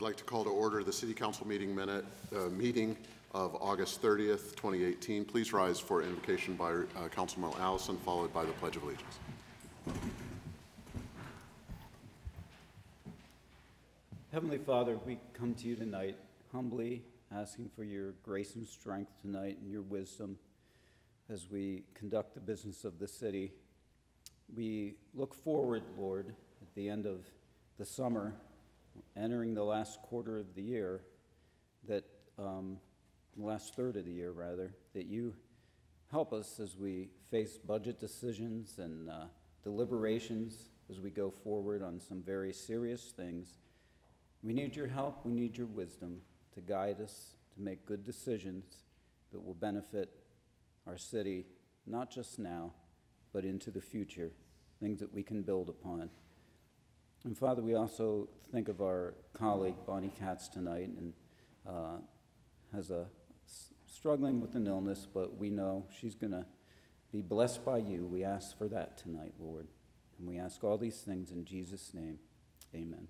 I'd like to call to order the City Council meeting of August 30th, 2018. Please rise for invocation by Councilman Allison, followed by the Pledge of Allegiance. Heavenly Father, we come to you tonight humbly asking for your grace and strength tonight and your wisdom as we conduct the business of the city. We look forward, Lord, at the end of the summer, entering the last quarter of the year, that the last third of the year, rather, that you help us as we face budget decisions and deliberations as we go forward on some very serious things. We need your help, we need your wisdom to guide us, to make good decisions that will benefit our city, not just now, but into the future, things that we can build upon. And Father, we also think of our colleague, Bonnie Katz, tonight, and struggling with an illness, but we know she's going to be blessed by you. We ask for that tonight, Lord. And we ask all these things in Jesus' name. Amen.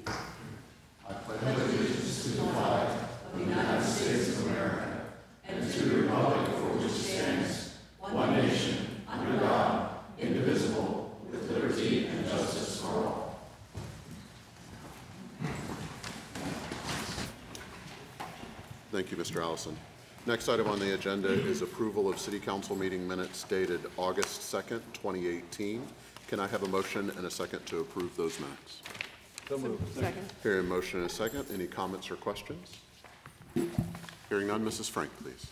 I pledge allegiance to the flag of the United States of America and to the republic for which it stands, one nation, under God, indivisible, with liberty and justice for all. Thank you, Mr. Allison. Next item on the agenda is approval of City Council meeting minutes dated August 2nd, 2018. Can I have a motion and a second to approve those minutes? So moved. Second. Hearing a motion and a second. Any comments or questions? Hearing none, Mrs. Frank, please.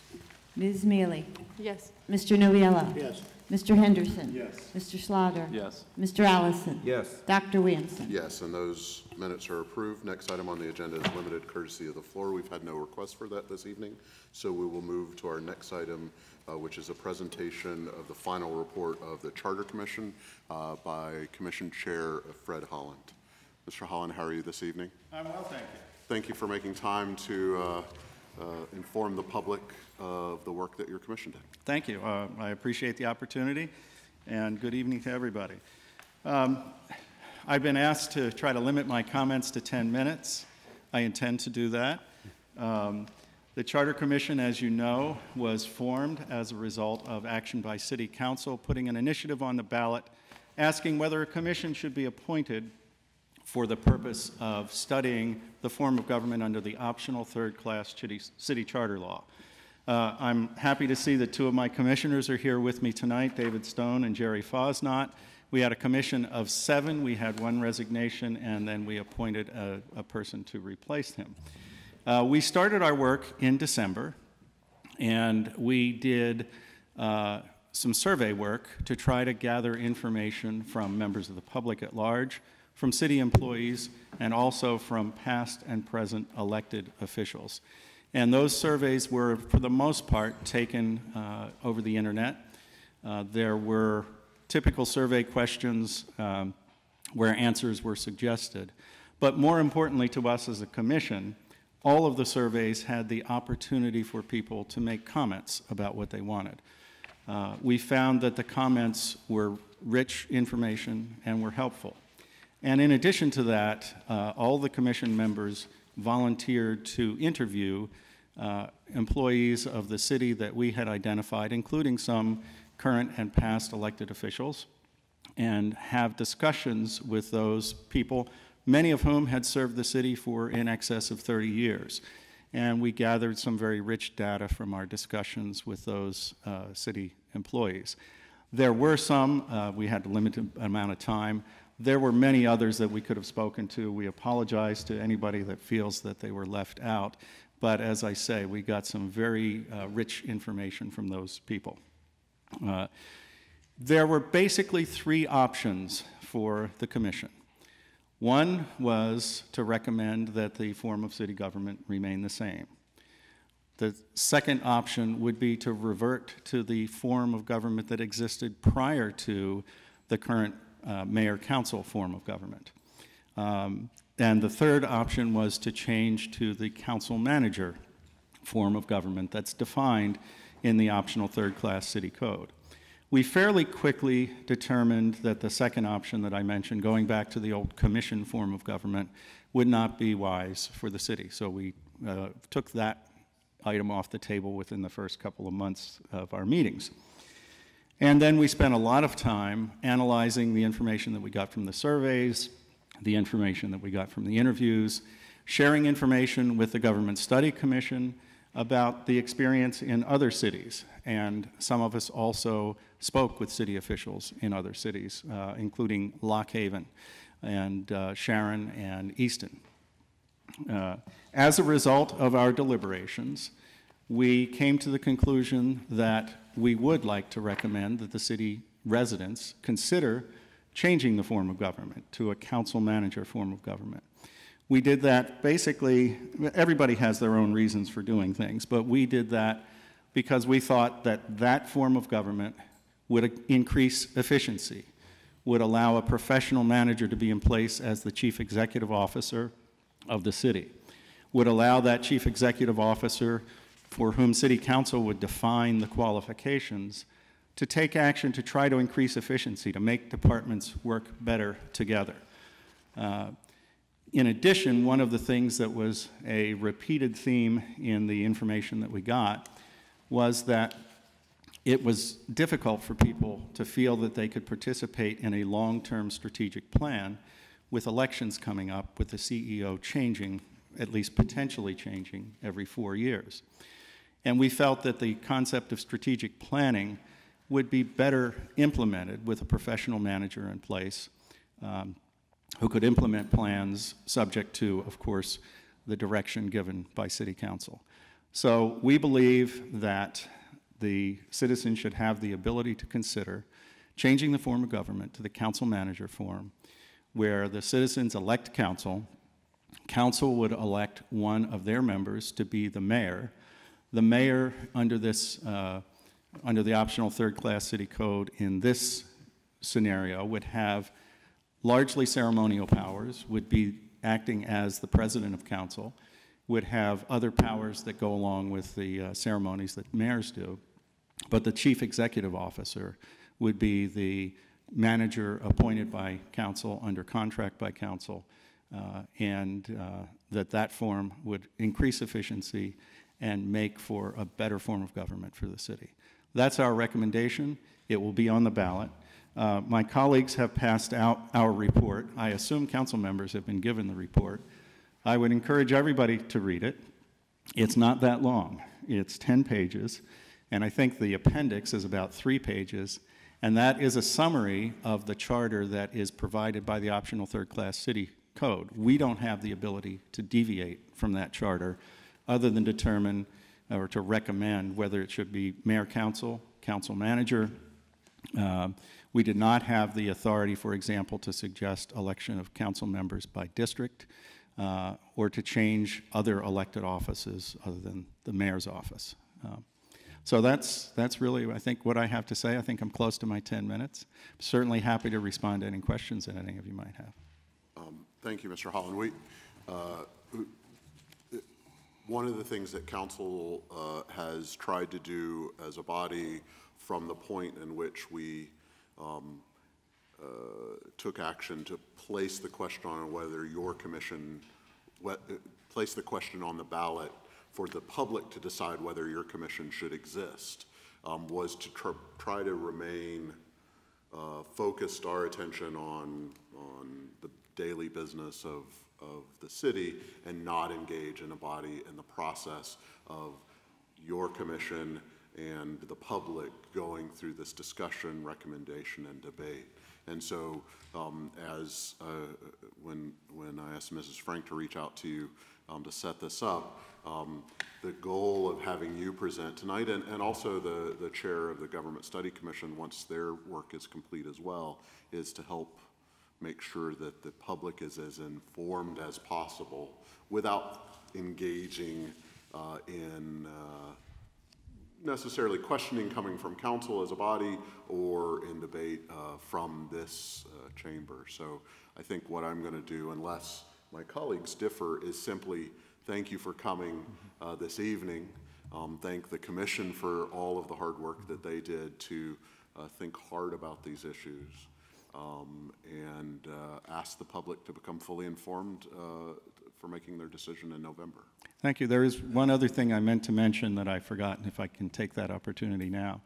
Ms. Mealy? Yes. Mr. Noviello? Yes. Mr. Henderson? Yes. Mr. Slaughter? Yes. Mr. Allison? Yes. Dr. Williamson? Yes, and those minutes are approved. Next item on the agenda is limited courtesy of the floor. We've had no requests for that this evening, so we will move to our next item, which is a presentation of the final report of the Charter Commission by Commission Chair Fred Holland. Mr. Holland, how are you this evening? I'm well, thank you. Thank you for making time to inform the public of the work that your commission did. Thank you. I appreciate the opportunity, and good evening to everybody. I've been asked to try to limit my comments to 10 minutes. I intend to do that. The Charter Commission, as you know, was formed as a result of action by City Council putting an initiative on the ballot asking whether a commission should be appointed for the purpose of studying the form of government under the optional third-class city charter law. I'm happy to see that two of my commissioners are here with me tonight, David Stone and Jerry Fosnot. We had a commission of 7. We had 1 resignation, and then we appointed a person to replace him. We started our work in December, and we did some survey work to try to gather information from members of the public at large, from city employees, and also from past and present elected officials. And those surveys were, for the most part, taken over the internet. There were typical survey questions where answers were suggested. But more importantly to us as a commission, all of the surveys had the opportunity for people to make comments about what they wanted. We found that the comments were rich information and were helpful. And in addition to that, all the commission members volunteered to interview employees of the city that we had identified, including some current and past elected officials, and have discussions with those people, many of whom had served the city for in excess of 30 years. And we gathered some very rich data from our discussions with those city employees. There were some, we had a limited amount of time. There were many others that we could have spoken to. We apologize to anybody that feels that they were left out. But as I say, we got some very rich information from those people. There were basically 3 options for the commission. One was to recommend that the form of city government remain the same. The second option would be to revert to the form of government that existed prior to the current mayor-council form of government. And the third option was to change to the council-manager form of government that's defined in the optional third-class city code. We fairly quickly determined that the second option that I mentioned, going back to the old commission form of government, would not be wise for the city. So we took that item off the table within the first couple of months of our meetings. And then we spent a lot of time analyzing the information that we got from the surveys, the information that we got from the interviews, sharing information with the Government Study Commission about the experience in other cities. And some of us also spoke with city officials in other cities, including Lock Haven and Sharon and Easton. As a result of our deliberations, we came to the conclusion that we would like to recommend that the city residents consider changing the form of government to a council-manager form of government. We did that basically, everybody has their own reasons for doing things, but we did that because we thought that that form of government would increase efficiency, would allow a professional manager to be in place as the chief executive officer of the city, would allow that chief executive officer, for whom city council would define the qualifications, to take action to try to increase efficiency, to make departments work better together. In addition, one of the things that was a repeated theme in the information that we got was that it was difficult for people to feel that they could participate in a long-term strategic plan with elections coming up, with the CEO changing, at least potentially changing, every 4 years. And we felt that the concept of strategic planning would be better implemented with a professional manager in place who could implement plans subject to, of course, the direction given by City Council. So we believe that the citizens should have the ability to consider changing the form of government to the council-manager form, where the citizens elect council. Council would elect one of their members to be the mayor. The mayor, under this, under the optional third-class city code in this scenario, would have largely ceremonial powers, would be acting as the president of council, would have other powers that go along with the ceremonies that mayors do, but the chief executive officer would be the manager appointed by council, under contract by council, and that form would increase efficiency and make for a better form of government for the city. That's our recommendation. It will be on the ballot. My colleagues have passed out our report. I assume council members have been given the report. I would encourage everybody to read it. It's not that long. It's 10 pages, and I think the appendix is about 3 pages, and that is a summary of the charter that is provided by the optional third-class city code. We don't have the ability to deviate from that charter other than determine or to recommend whether it should be mayor council, council manager. We did not have the authority, for example, to suggest election of council members by district or to change other elected offices other than the mayor's office. So that's really, I think, what I have to say. I think I'm close to my 10 minutes. I'm certainly happy to respond to any questions that any of you might have. Thank you, Mr. Holland. One of the things that council has tried to do as a body from the point in which we took action to place the question on whether your commission, place the question on the ballot for the public to decide whether your commission should exist, was to try to remain focused our attention on the daily business of the city and not engage in a body in the process of your commission and the public going through this discussion, recommendation, and debate. And so when I asked Mrs. Frank to reach out to you to set this up, the goal of having you present tonight, and also the chair of the Government Study Commission, once their work is complete as well, is to help make sure that the public is as informed as possible without engaging in necessarily questioning coming from council as a body or in debate from this chamber. So I think what I'm going to do, unless my colleagues differ, is simply thank you for coming this evening. Thank the commission for all of the hard work that they did to think hard about these issues, and ask the public to become fully informed for making their decision in November. Thank you. There is one other thing I meant to mention that I forgot, and if I can take that opportunity now.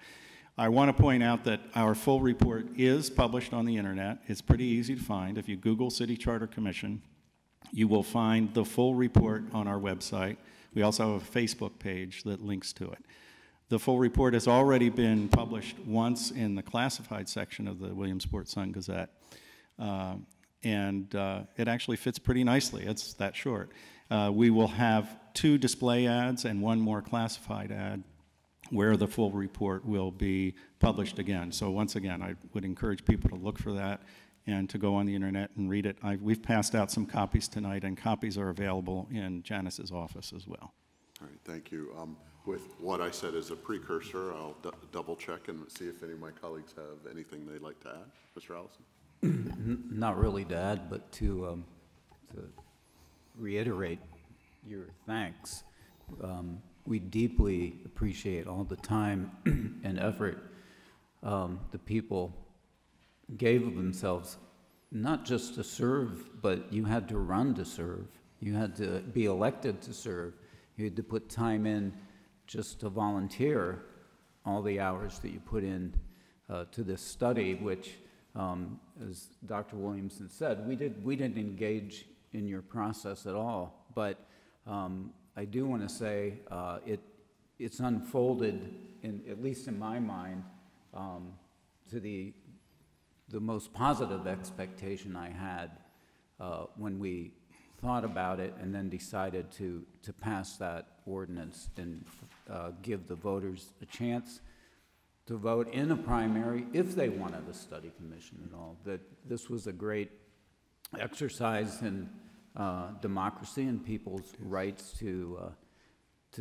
I want to point out that our full report is published on the internet. It's pretty easy to find. If you Google City Charter Commission, you will find the full report on our website. We also have a Facebook page that links to it. The full report has already been published once in the classified section of the Williamsport Sun-Gazette, and it actually fits pretty nicely. It's that short. We will have 2 display ads and 1 more classified ad where the full report will be published again. So once again, I would encourage people to look for that and to go on the internet and read it. We've passed out some copies tonight, and copies are available in Janice's office as well. All right, thank you. With what I said as a precursor, I'll double check and see if any of my colleagues have anything they'd like to add. Mr. Allison? Not really to add, but to reiterate your thanks. We deeply appreciate all the time and effort the people gave of themselves, not just to serve, but you had to run to serve. You had to be elected to serve. You had to put time in just to volunteer all the hours that you put in to this study, which, as Dr. Williamson said, we didn't engage in your process at all. But I do want to say it's unfolded, at least in my mind, to the most positive expectation I had when we thought about it and then decided to pass that ordinance and give the voters a chance to vote in a primary if they wanted a study commission at all. That this was a great exercise in democracy and people's rights to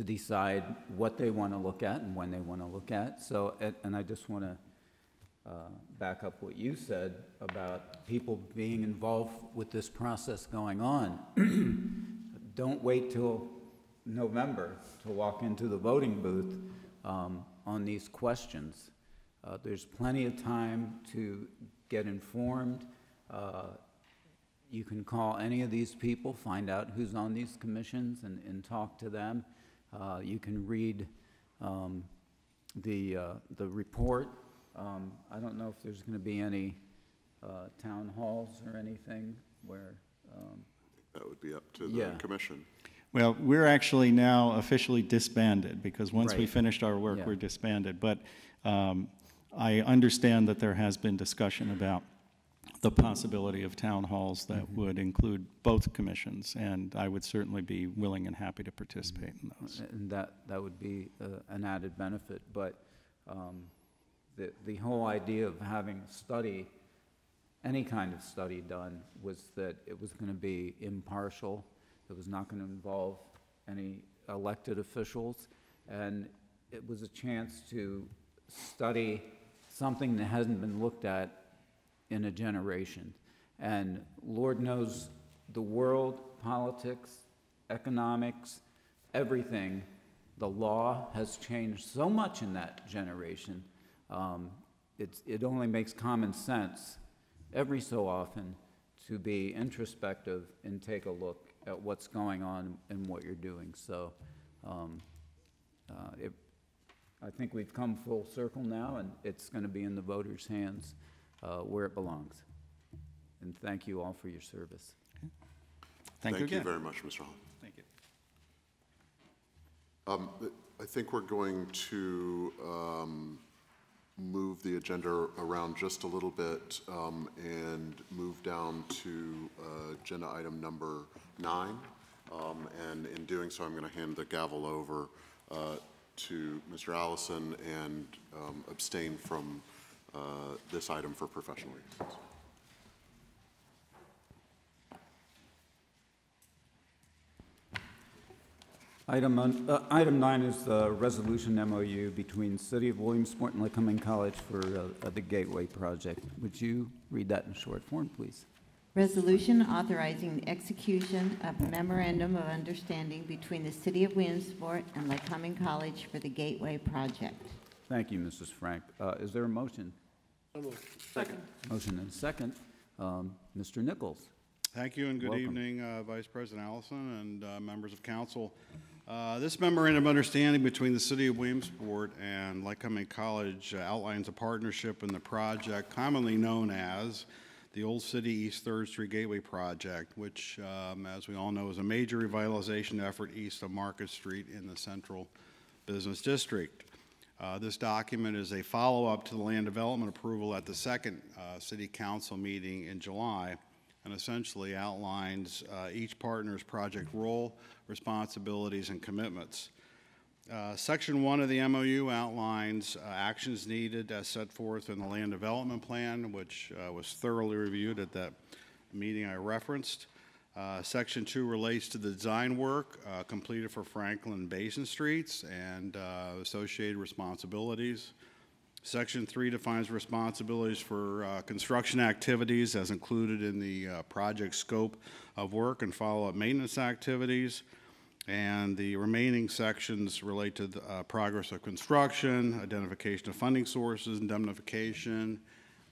decide what they want to look at and when they want to look at. So, and I just want to back up what you said about people being involved with this process going on. Don't wait till November to walk into the voting booth on these questions. There's plenty of time to get informed. You can call any of these people, find out who's on these commissions, and talk to them. You can read the report. I don't know if there's going to be any town halls or anything where... That would be up to the commission. Well, we're actually now officially disbanded, because once we Right. finished our work, Yeah. we're disbanded. But I understand that there has been discussion about the possibility of town halls that would include both commissions, and I would certainly be willing and happy to participate in those. And that would be an added benefit. But the whole idea of having a study, any kind of study done, was that it was going to be impartial. It was not going to involve any elected officials. And it was a chance to study something that hasn't been looked at in a generation. And Lord knows the world, politics, economics, everything, the law has changed so much in that generation. It only makes common sense every so often to be introspective and take a look at what's going on and what you're doing. So I think we've come full circle now, and it's going to be in the voters' hands where it belongs. And thank you all for your service. Thank you again. Very much, Mr. Hall. Thank you. I think we're going to move the agenda around just a little bit and move down to agenda item number 9. And in doing so, I'm going to hand the gavel over to Mr. Allison and abstain from this item for professional reasons. Item 9 is the resolution MOU between City of Williamsport and Lycoming College for the Gateway Project. Would you read that in short form, please? Resolution authorizing the execution of a memorandum of understanding between the City of Williamsport and Lycoming College for the Gateway Project. Thank you, Mrs. Frank. Is there a motion? Second. Motion and second. Mr. Nichols. Thank you, and good Welcome. evening, Vice President Allison and members of council. This memorandum of understanding between the City of Williamsport and Lycoming College outlines a partnership in the project commonly known as the Old City East 3rd Street Gateway Project, which, as we all know, is a major revitalization effort east of Market Street in the Central Business District. This document is a follow-up to the land development approval at the second City Council meeting in July, and essentially outlines each partner's project role, responsibilities, and commitments. Section 1 of the MOU outlines actions needed as set forth in the land development plan, which was thoroughly reviewed at that meeting I referenced. Section 2 relates to the design work completed for Franklin and Basin Streets and associated responsibilities. Section 3 defines responsibilities for construction activities as included in the project scope of work and follow-up maintenance activities. And the remaining sections relate to the progress of construction, identification of funding sources, indemnification,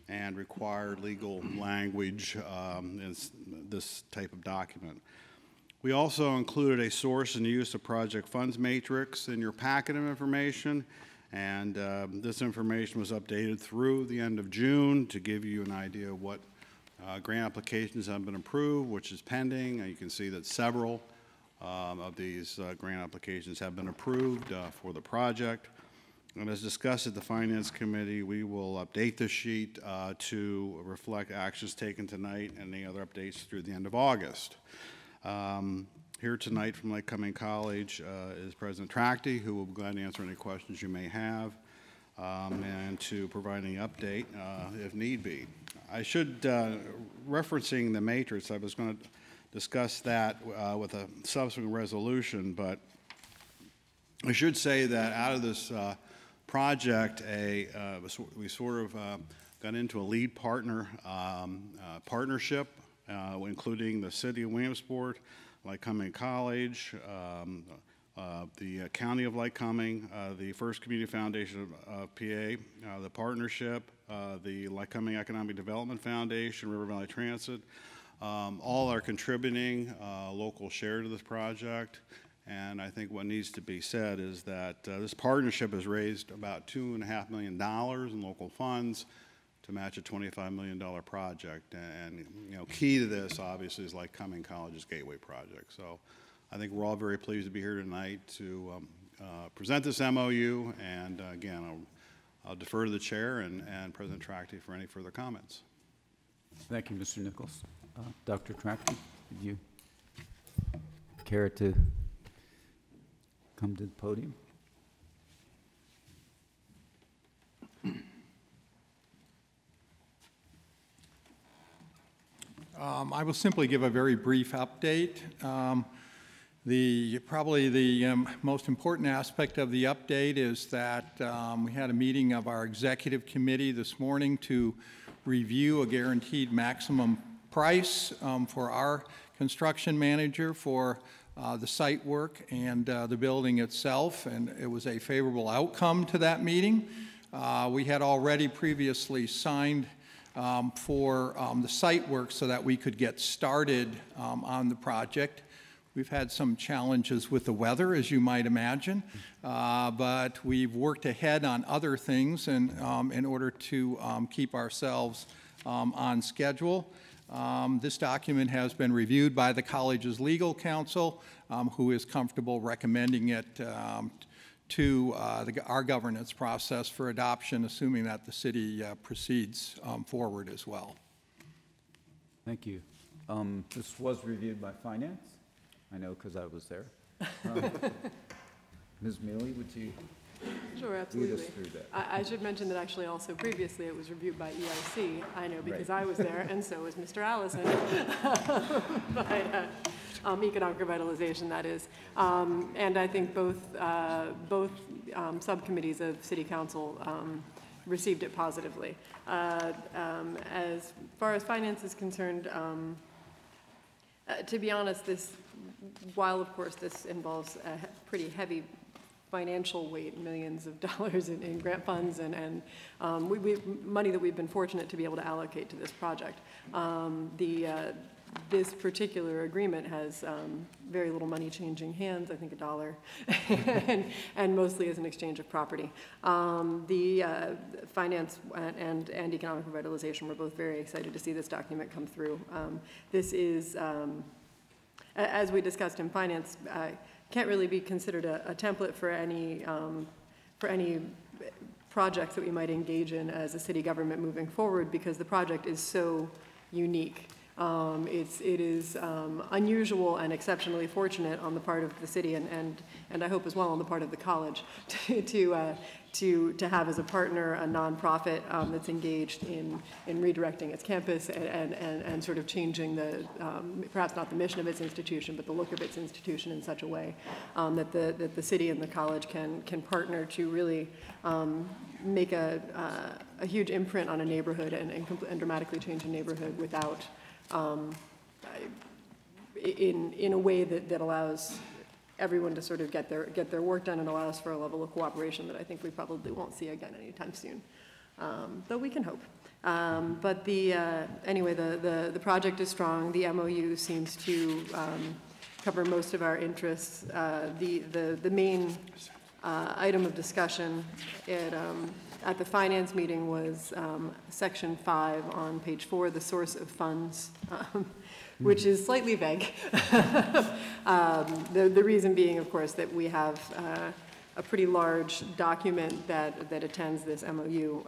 and required legal language in this type of document. We also included a source and use of project funds matrix in your packet of information, and this information was updated through the end of June to give you an idea of what grant applications have been approved, which is pending. You can see that several of these grant applications have been approved for the project. And as discussed at the Finance Committee, we will update this sheet to reflect actions taken tonight and any other updates through the end of August. Here tonight from Lycoming College is President Tracty, who will be glad to answer any questions you may have and to provide any update if need be. I should, referencing the matrix, I was going to discuss that with a subsequent resolution, but I should say that out of this project, we sort of got into a lead partnership, including the City of Williamsport, Lycoming College, the County of Lycoming, the First Community Foundation of PA, the partnership, the Lycoming Economic Development Foundation, River Valley Transit, all are contributing local share to this project. And I think what needs to be said is that this partnership has raised about $2.5 million in local funds to match a $25 million project. And you know, key to this, obviously, is Lycoming College's Gateway Project. So I think we're all very pleased to be here tonight to present this MOU. And again, I'll defer to the chair and President Tracty for any further comments. Thank you, Mr. Nichols. Dr. Tracty, would you care to come to the podium? I will simply give a very brief update. Probably the most important aspect of the update is that we had a meeting of our executive committee this morning to review a guaranteed maximum price for our construction manager for the site work and the building itself, and it was a favorable outcome to that meeting. We had already previously signed for the site work so that we could get started on the project. We've had some challenges with the weather, as you might imagine, but we've worked ahead on other things and, in order to keep ourselves on schedule. This document has been reviewed by the college's legal counsel, who is comfortable recommending it to our governance process for adoption, assuming that the city proceeds forward as well. Thank you. This was reviewed by Finance. I know because I was there. Ms. Mealy, would you Sure, lead absolutely. us through that? I should mention that actually also previously it was reviewed by EIC. I know because I was there, and so was Mr. Allison, by economic revitalization, that is. And I think both subcommittees of City Council received it positively. As far as finance is concerned, to be honest, while of course this involves a pretty heavy financial weight, millions of dollars in grant funds and money that we've been fortunate to be able to allocate to this project. This particular agreement has very little money changing hands, I think $1, and mostly as an exchange of property. The finance and economic revitalization were both very excited to see this document come through. This is, as we discussed in finance, can't really be considered a template for any projects that we might engage in as a city government moving forward, because the project is so unique. It is unusual and exceptionally fortunate on the part of the city and I hope as well on the part of the college to have as a partner a nonprofit that's engaged in redirecting its campus and sort of changing the, perhaps not the mission of its institution, but the look of its institution in such a way that the city and the college can partner to really make a huge imprint on a neighborhood and dramatically change a neighborhood without in a way that allows everyone to sort of get their work done and allows for a level of cooperation that I think we probably won't see again anytime soon, though we can hope. But anyway, the project is strong. The MOU seems to cover most of our interests. The main item of discussion at the finance meeting was section 5 on page 4, the source of funds, which is slightly vague. The reason being, of course, that we have a pretty large document that attends this MOU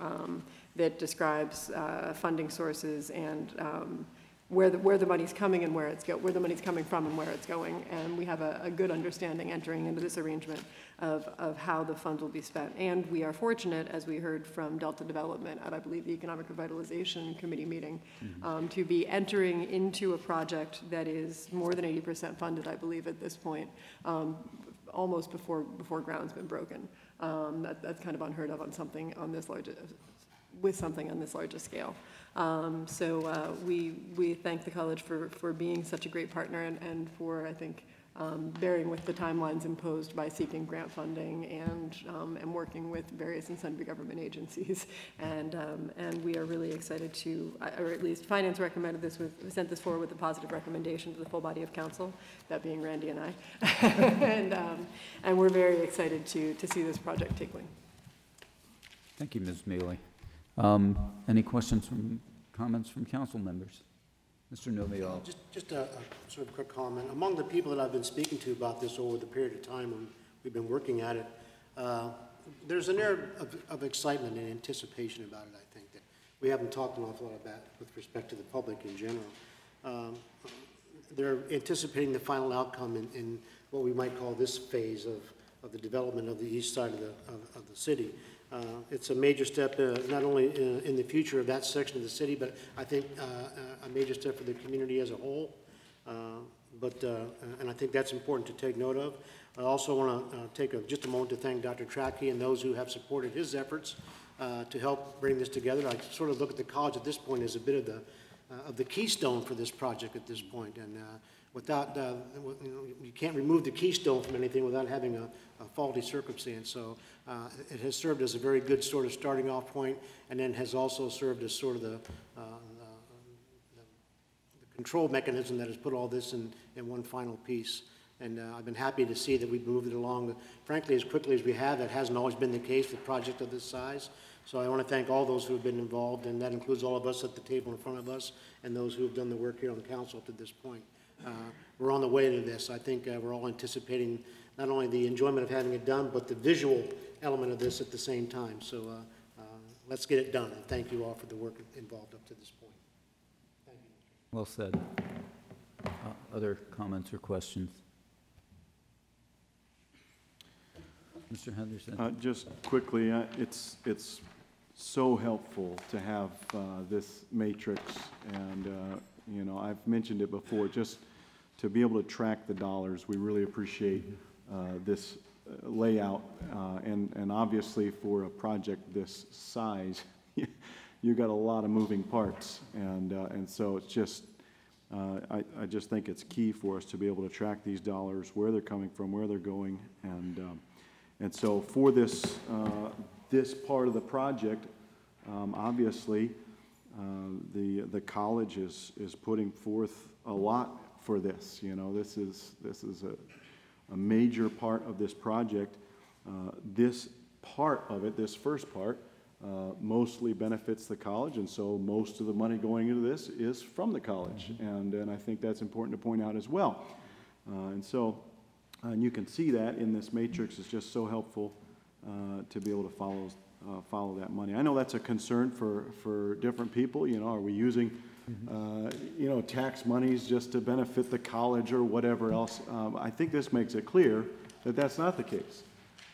that describes funding sources and where the money's coming and where the money's coming from and where it's going, and we have a good understanding entering into this arrangement of how the funds will be spent. And we are fortunate, as we heard from Delta Development at, I believe, the Economic Revitalization Committee meeting, to be entering into a project that is more than 80% funded, I believe, at this point, almost before ground's been broken. That's kind of unheard of on something on this large, with something on this large a scale. So we thank the college for being such a great partner and for, I think, bearing with the timelines imposed by seeking grant funding and working with various and sundry government agencies. And we are really excited to, or at least finance recommended this, sent this forward with a positive recommendation to the full body of council, that being Randy and I. And we're very excited to see this project take wing. Thank you, Ms. Mealy. Any questions comments from council members? Mr. Novial. Just a sort of quick comment. Among the people that I've been speaking to about this over the period of time when we've been working at it, there's an air of excitement and anticipation about it, I think, that we haven't talked an awful lot about with respect to the public in general. They're anticipating the final outcome in what we might call this phase of the development of the east side of the city. It's a major step, not only in the future of that section of the city, but I think a major step for the community as a whole. And I think that's important to take note of. I also want to take just a moment to thank Dr. Trackey and those who have supported his efforts to help bring this together. I sort of look at the college at this point as a bit of the keystone for this project at this point. And without, you can't remove the keystone from anything without having a faulty circumstance. So it has served as a very good sort of starting off point, and then has also served as sort of the control mechanism that has put all this in one final piece. And I've been happy to see that we've moved it along, frankly, as quickly as we have. That hasn't always been the case with a project of this size. So I want to thank all those who have been involved, and that includes all of us at the table in front of us and those who have done the work here on the council up to this point. We're on the way to this. I think we're all anticipating not only the enjoyment of having it done, but the visual element of this at the same time. So let's get it done. And thank you all for the work involved up to this point. Thank you. Well said. Other comments or questions? Mr. Henderson. Just quickly, it's so helpful to have this matrix, and you know, I've mentioned it before, just to be able to track the dollars. We really appreciate this layout, and obviously for a project this size, you got a lot of moving parts, and so it's just I just think it's key for us to be able to track these dollars, where they're coming from, where they're going, And so for this, this part of the project, obviously, the college is putting forth a lot for this. You know, this is a major part of this project. This part of it, this first part, mostly benefits the college, and so most of the money going into this is from the college, and I think that's important to point out as well. And you can see that in this matrix. It's just so helpful to be able to follow that money. I know that's a concern for different people. You know, are we using you know, tax monies just to benefit the college or whatever else? I think this makes it clear that that's not the case.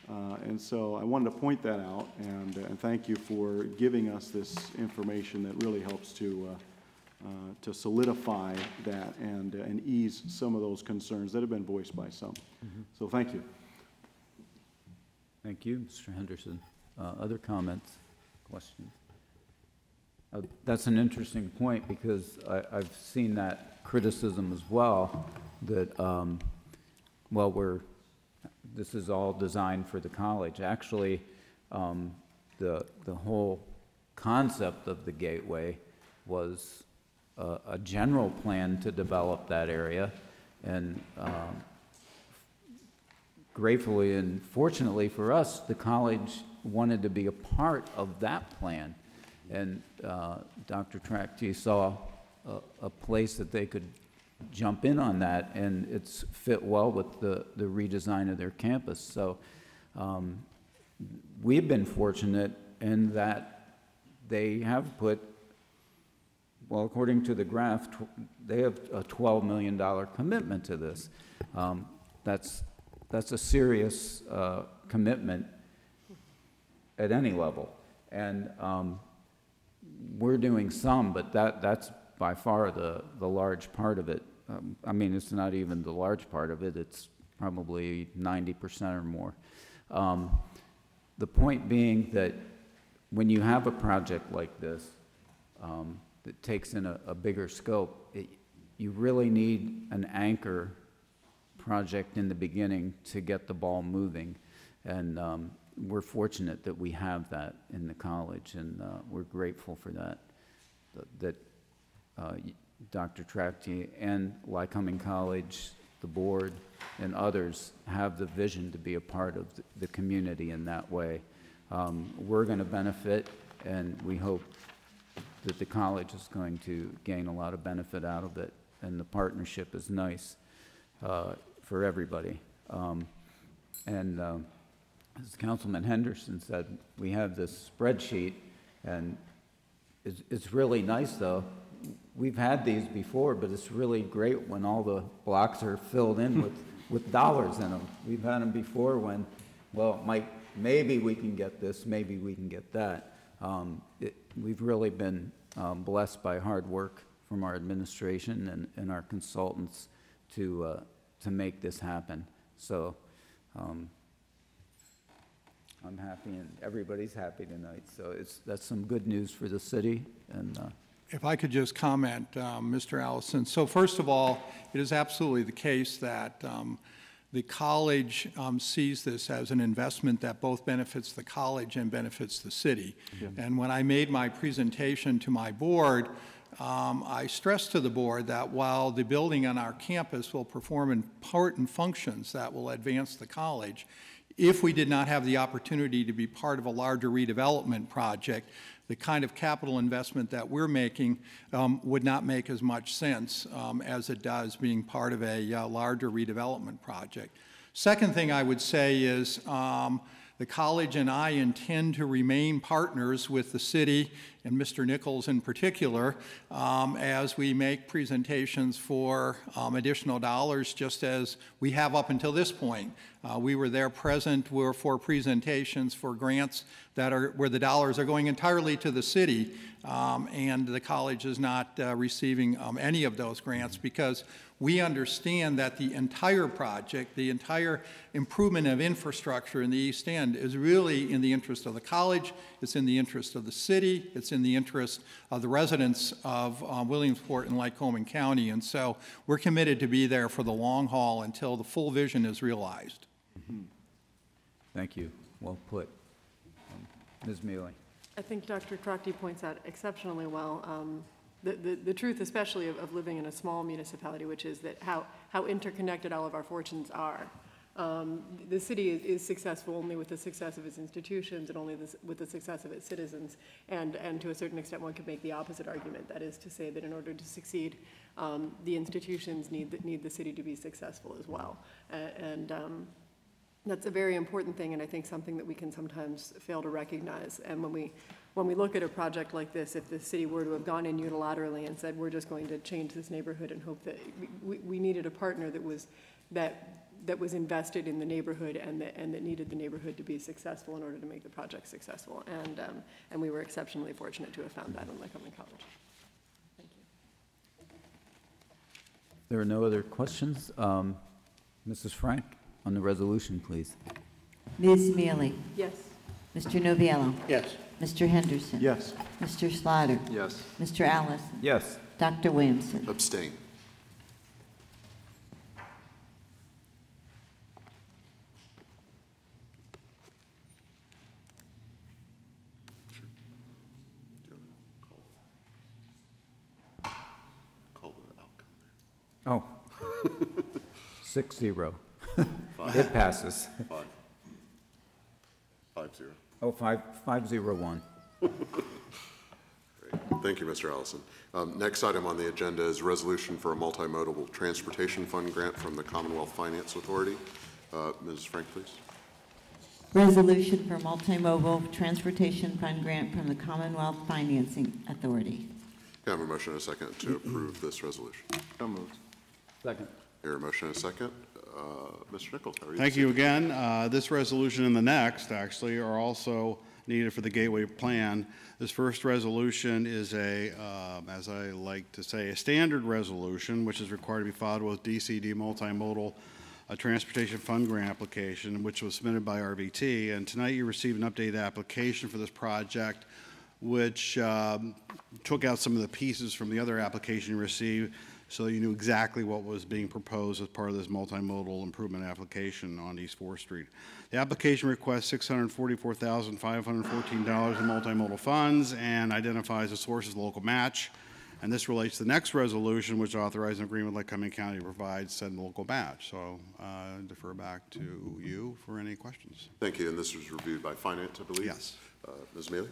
And so I wanted to point that out, and thank you for giving us this information that really helps to solidify that and ease some of those concerns that have been voiced by some. So thank you. Thank you, Mr. Henderson. Other comments, questions? That's an interesting point, because I've seen that criticism as well, that, well, this is all designed for the college. Actually, the whole concept of the gateway was a general plan to develop that area, and gratefully and fortunately for us, the college wanted to be a part of that plan. And Dr. Tracty saw a place that they could jump in on that, and it's fit well with the redesign of their campus. So we've been fortunate in that they have put, well, according to the graph, they have a $12 million commitment to this. That's a serious commitment at any level. And we're doing some, but that's by far the large part of it. I mean, it's not even the large part of it. It's probably 90% or more. The point being that when you have a project like this that takes in a bigger scope, you really need an anchor project in the beginning to get the ball moving. And we're fortunate that we have that in the college, and we're grateful for that. Dr. Tracty and Lycoming College, the board, and others have the vision to be a part of the community in that way. We're going to benefit, and we hope that the college is going to gain a lot of benefit out of it, and the partnership is nice for everybody. As Councilman Henderson said, we have this spreadsheet, and it's really nice, though. We've had these before, but it's really great when all the blocks are filled in with dollars in them. We've had them before when, well, maybe we can get this, maybe we can get that. We've really been blessed by hard work from our administration and our consultants to make this happen. So I'm happy, and everybody's happy tonight. So that's some good news for the city. And if I could just comment, Mr. Allison. So first of all, it is absolutely the case that the college sees this as an investment that both benefits the college and benefits the city. Yeah. And when I made my presentation to my board, I stressed to the board that while the building on our campus will perform important functions that will advance the college, if we did not have the opportunity to be part of a larger redevelopment project, the kind of capital investment that we're making would not make as much sense as it does being part of a larger redevelopment project. Second thing I would say is the college and I intend to remain partners with the city, and Mr. Nichols in particular, as we make presentations for additional dollars, just as we have up until this point. We were there present for presentations for grants that are where the dollars are going entirely to the city, and the college is not receiving any of those grants, because we understand that the entire project, the entire improvement of infrastructure in the East End is really in the interest of the college, it's in the interest of the city, it's in the interest of the residents of Williamsport and Lycoming County, and so we're committed to be there for the long haul until the full vision is realized. Mm-hmm. Thank you. Well put. Ms. Mealy? I think Dr. Crockty points out exceptionally well the truth, especially of living in a small municipality, which is that how interconnected all of our fortunes are. The city is successful only with the success of its institutions and only with the success of its citizens. And to a certain extent, one could make the opposite argument. That is to say that in order to succeed, the institutions need the city to be successful as well. That's a very important thing, and I think something that we can sometimes fail to recognize. And when we look at a project like this, if the city were to have gone in unilaterally and said, we're just going to change this neighborhood and hope that we needed a partner that was invested in the neighborhood and that needed the neighborhood to be successful in order to make the project successful. And we were exceptionally fortunate to have found that in Lycoming College. Thank you. There are no other questions. Mrs. Frank, on the resolution, please. Ms. Mealy? Yes. Mr. Noviello? Yes. Mr. Henderson? Yes. Mr. Slaughter? Yes. Mr. Allison? Yes. Dr. Williamson? Abstain. Call the outcome. Oh. 6-0. It passes. 5-0. Oh, 501. Great. Thank you, Mr. Allison. Next item on the agenda is resolution for a multimodal transportation fund grant from the Commonwealth Finance Authority. Ms. Frank, please. Resolution for multimodal transportation fund grant from the Commonwealth Financing Authority. Can I have a motion and a second to approve this resolution? So moved. Second. Here, a motion and a second. Mr. Nichols, how are you? Thank you again. This resolution and the next, actually, are also needed for the Gateway Plan. This first resolution is as I like to say, a standard resolution, which is required to be filed with DCD Multimodal Transportation Fund Grant application, which was submitted by RVT. And tonight you received an updated application for this project, which took out some of the pieces from the other application you received, so you knew exactly what was being proposed as part of this multimodal improvement application on East 4th Street. The application requests $644,514 in multimodal funds and identifies the source as local match. And this relates to the next resolution, which authorizes an agreement with Lycoming County to provide said local match. So I defer back to you for any questions. Thank you. And this was reviewed by Finance, I believe? Yes. Ms. Mealy?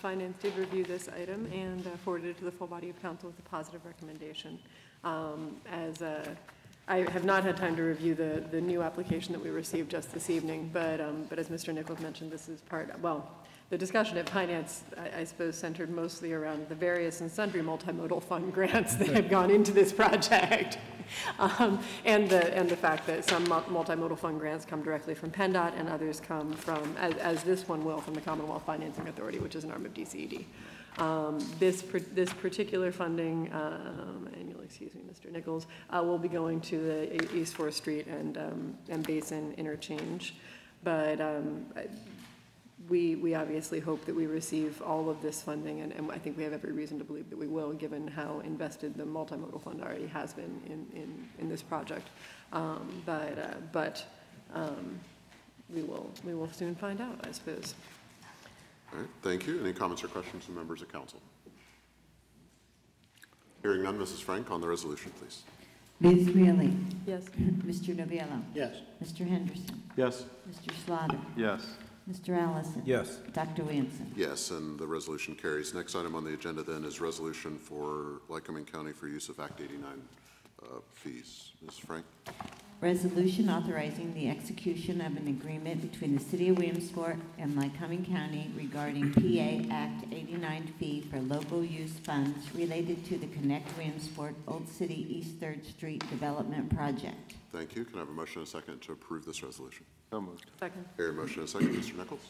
Finance did review this item and forwarded it to the full body of council with a positive recommendation. I have not had time to review the new application that we received just this evening, but as Mr. Nichols mentioned, this is the discussion at Finance, I suppose, centered mostly around the various and sundry multimodal fund grants that have gone into this project. And the fact that some multimodal fund grants come directly from PennDOT and others come from, as this one will, from the Commonwealth Financing Authority, which is an arm of DCED. This particular funding, and you'll excuse me, Mr. Nichols, will be going to the East 4th Street and Basin interchange. But we obviously hope that we receive all of this funding, and I think we have every reason to believe that we will, given how invested the multimodal fund already has been in this project. We will soon find out, I suppose. All right, thank you. Any comments or questions from members of council? Hearing none, Mrs. Frank, on the resolution, please. Ms. Mealy? Yes. Mr. Noviello? Yes. Mr. Henderson? Yes. Mr. Slaughter? Yes. Mr. Allison? Yes. Dr. Williamson? Yes, and the resolution carries. Next item on the agenda then is resolution for Lycoming County for use of Act 89 fees. Ms. Frank? Resolution authorizing the execution of an agreement between the City of Williamsport and Lycoming County regarding PA Act 89 fee for local use funds related to the Connect Williamsport Old City East 3rd Street Development Project. Thank you. Can I have a motion and a second to approve this resolution? So moved. Second. Here, a motion and a second. Mr. Nichols?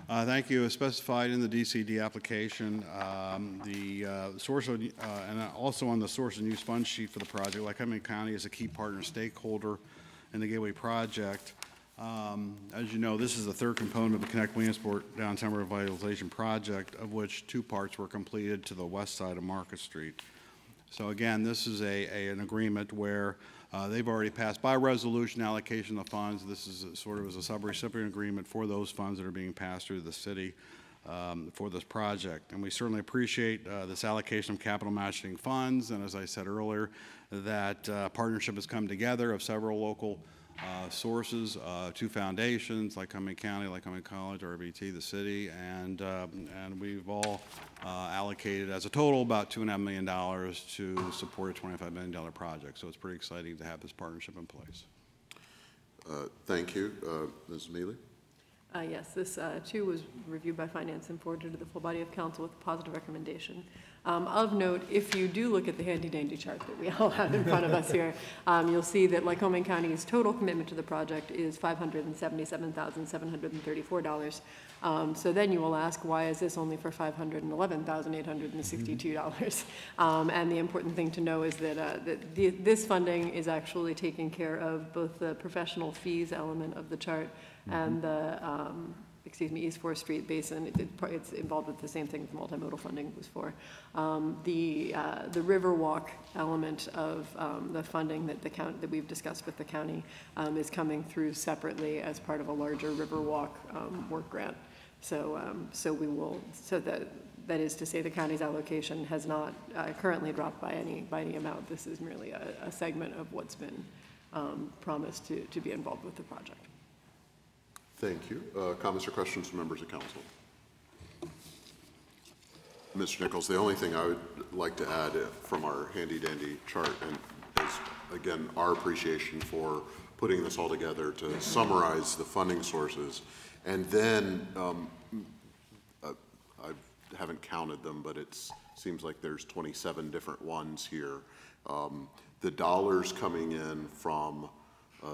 Thank you. As specified in the DCD application, the source of, and also on the source and use fund sheet for the project, Lycoming County is a key partner stakeholder in the Gateway project. As you know, this is the third component of the Connect Williamsport Downtown Revitalization Project, of which 2 parts were completed to the west side of Market Street. So again, this is an agreement where They've already passed by resolution allocation of funds. This is sort of as a sub-recipient agreement for those funds that are being passed through the city for this project. And we certainly appreciate this allocation of capital matching funds. And as I said earlier, that partnership has come together of several local sources, two foundations, Lycoming County, Lycoming College, RBT, the city, and we've all allocated as a total about $2.5 million to support a $25 million project. So it's pretty exciting to have this partnership in place. Thank you. Ms. Mealy? Yes, this too was reviewed by Finance and forwarded to the full body of council with a positive recommendation. Of note, if you do look at the handy-dandy chart that we all have in front of us here, you'll see that Lycoming County's total commitment to the project is $577,734. So then you will ask, why is this only for $511,862? And the important thing to know is that, this funding is actually taking care of both the professional fees element of the chart and the East 4th Street Basin. It's involved with the same thing the multimodal funding was for. The Riverwalk element of the funding that that we've discussed with the county is coming through separately as part of a larger Riverwalk work grant. So that is to say the county's allocation has not currently dropped by any amount. This is merely a segment of what's been promised to be involved with the project. Thank you. Comments or questions from members of council? Mr. Nichols, the only thing I would like to add from our handy-dandy chart is, again, our appreciation for putting this all together to summarize the funding sources. And then, I haven't counted them, but it seems like there's 27 different ones here. The dollars coming in from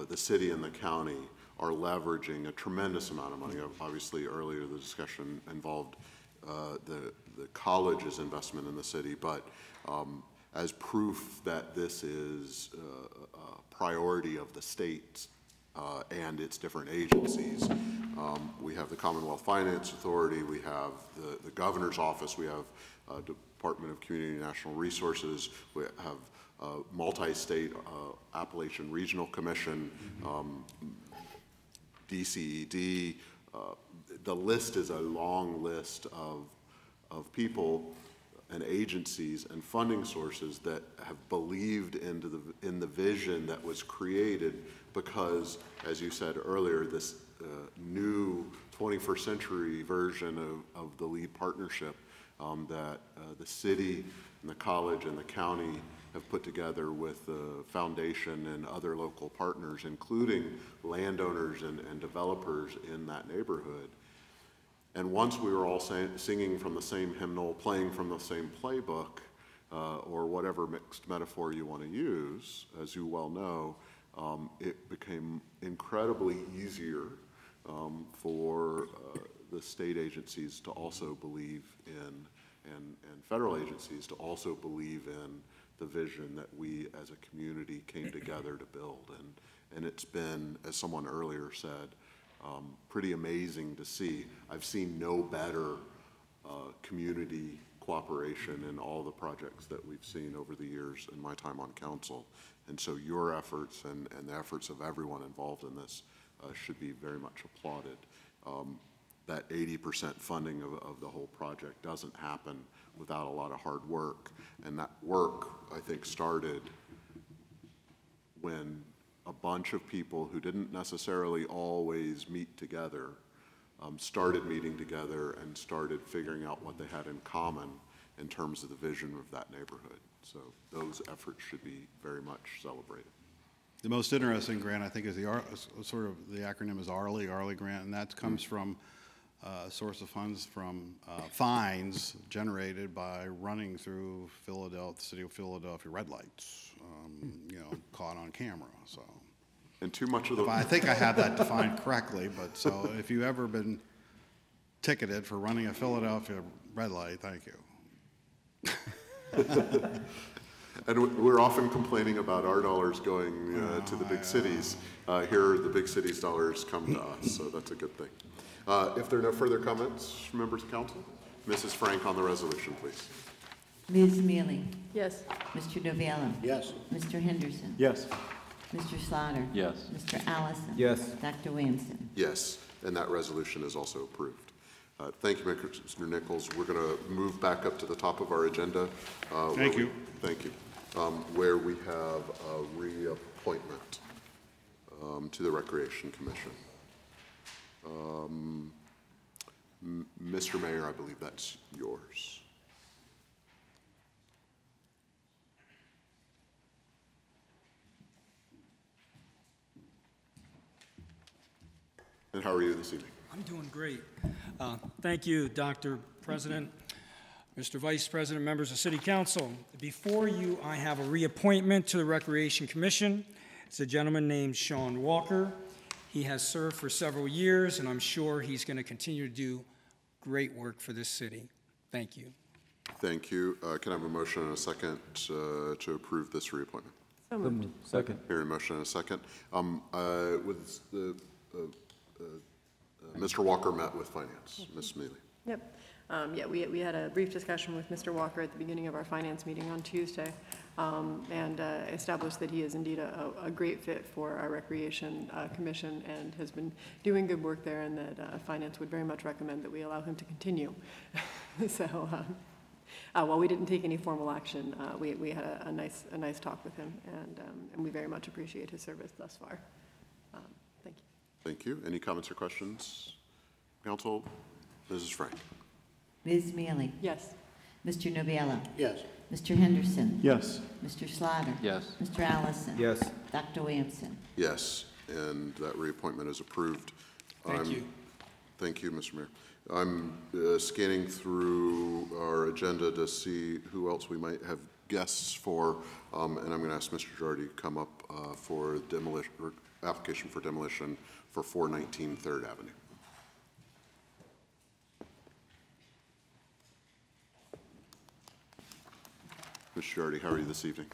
the city and the county are leveraging a tremendous amount of money. Obviously, earlier the discussion involved the college's investment in the city, but as proof that this is a priority of the state and its different agencies, we have the Commonwealth Finance Authority, we have the Governor's Office, we have Department of Community and National Resources, we have multi-state Appalachian Regional Commission, DCED. The list is a long list of people and agencies and funding sources that have believed in the vision that was created because, as you said earlier, this new 21st century version of the LEAD partnership that the city and the college and the county have put together with the foundation and other local partners, including landowners and developers in that neighborhood. And once we were all singing from the same hymnal, playing from the same playbook, or whatever mixed metaphor you want to use, as you well know, it became incredibly easier for the state agencies to also believe in, and federal agencies to also believe in the vision that we as a community came together to build. And it's been, as someone earlier said, pretty amazing to see. I've seen no better community cooperation in all the projects that we've seen over the years in my time on council. And so your efforts and the efforts of everyone involved in this should be very much applauded. That 80% funding of the whole project doesn't happen without a lot of hard work. And that work, I think, started when a bunch of people who didn't necessarily always meet together started meeting together and started figuring out what they had in common in terms of the vision of that neighborhood. So those efforts should be very much celebrated. The most interesting grant, I think, is the acronym is ARLI grant, and that comes from a source of funds from fines generated by running through the city of Philadelphia red lights, caught on camera. So, and too much of the. I think I have that defined correctly, but so if you've ever been ticketed for running a Philadelphia red light, thank you. And we're often complaining about our dollars going to the big cities. Here, the big cities' dollars come to us, so that's a good thing. If there are no further comments from members of council, Mrs. Frank on the resolution, please. Ms. Mealy? Yes. Mr. Novella? Yes. Mr. Henderson? Yes. Mr. Slaughter? Yes. Mr. Allison? Yes. Dr. Williamson? Yes, and that resolution is also approved. Thank you, Mr. Nichols. We're going to move back up to the top of our agenda. Thank you. Thank you. Where we have a reappointment to the Recreation Commission. Mr. Mayor, I believe that's yours. And how are you this evening? I'm doing great. Thank you, Dr. President, Mr. Vice President, members of City Council. Before you, I have a reappointment to the Recreation Commission. It's a gentleman named Sean Walker. He has served for several years, and I'm sure he's going to continue to do great work for this city. Thank you. Thank you. Can I have a motion and a second to approve this reappointment? So moved. Second. Hearing a motion and a second. Mr. Walker met with Finance. Ms. Mealy. Yep. Yeah, we had a brief discussion with Mr. Walker at the beginning of our finance meeting on Tuesday, and established that he is indeed a great fit for our Recreation Commission and has been doing good work there, and that Finance would very much recommend that we allow him to continue. So while we didn't take any formal action, we had a nice talk with him, and we very much appreciate his service thus far. Thank you. Thank you. Any comments or questions? Council, Mrs. Frank. Ms. Mealy? Yes. Mr. Noviello? Yes. Mr. Henderson? Yes. Mr. Slaughter? Yes. Mr. Allison? Yes. Dr. Williamson? Yes, and that reappointment is approved. Thank you. Thank you, Mr. Mayor. I'm scanning through our agenda to see who else we might have guests for, and I'm going to ask Mr. Girardi to come up for demolition, or application for demolition for 419 3rd Avenue. Mr. Girardi, how are you this evening?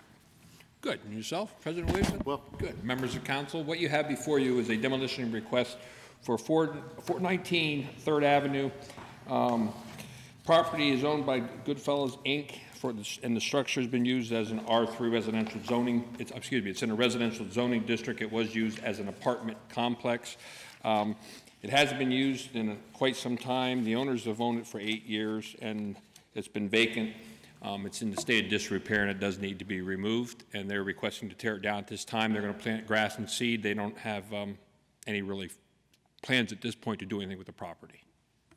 Good. And yourself, President Williamson? Well. Good. Members of council, what you have before you is a demolition request for 419 3rd Avenue. Property is owned by Goodfellas, Inc., and the structure has been used as an R3 residential zoning. It's in a residential zoning district. It was used as an apartment complex. It hasn't been used in quite some time. The owners have owned it for 8 years, and it's been vacant. It's in the state of disrepair, and it does need to be removed, and they're requesting to tear it down at this time. They're going to plant grass and seed. They don't have any really plans at this point to do anything with the property.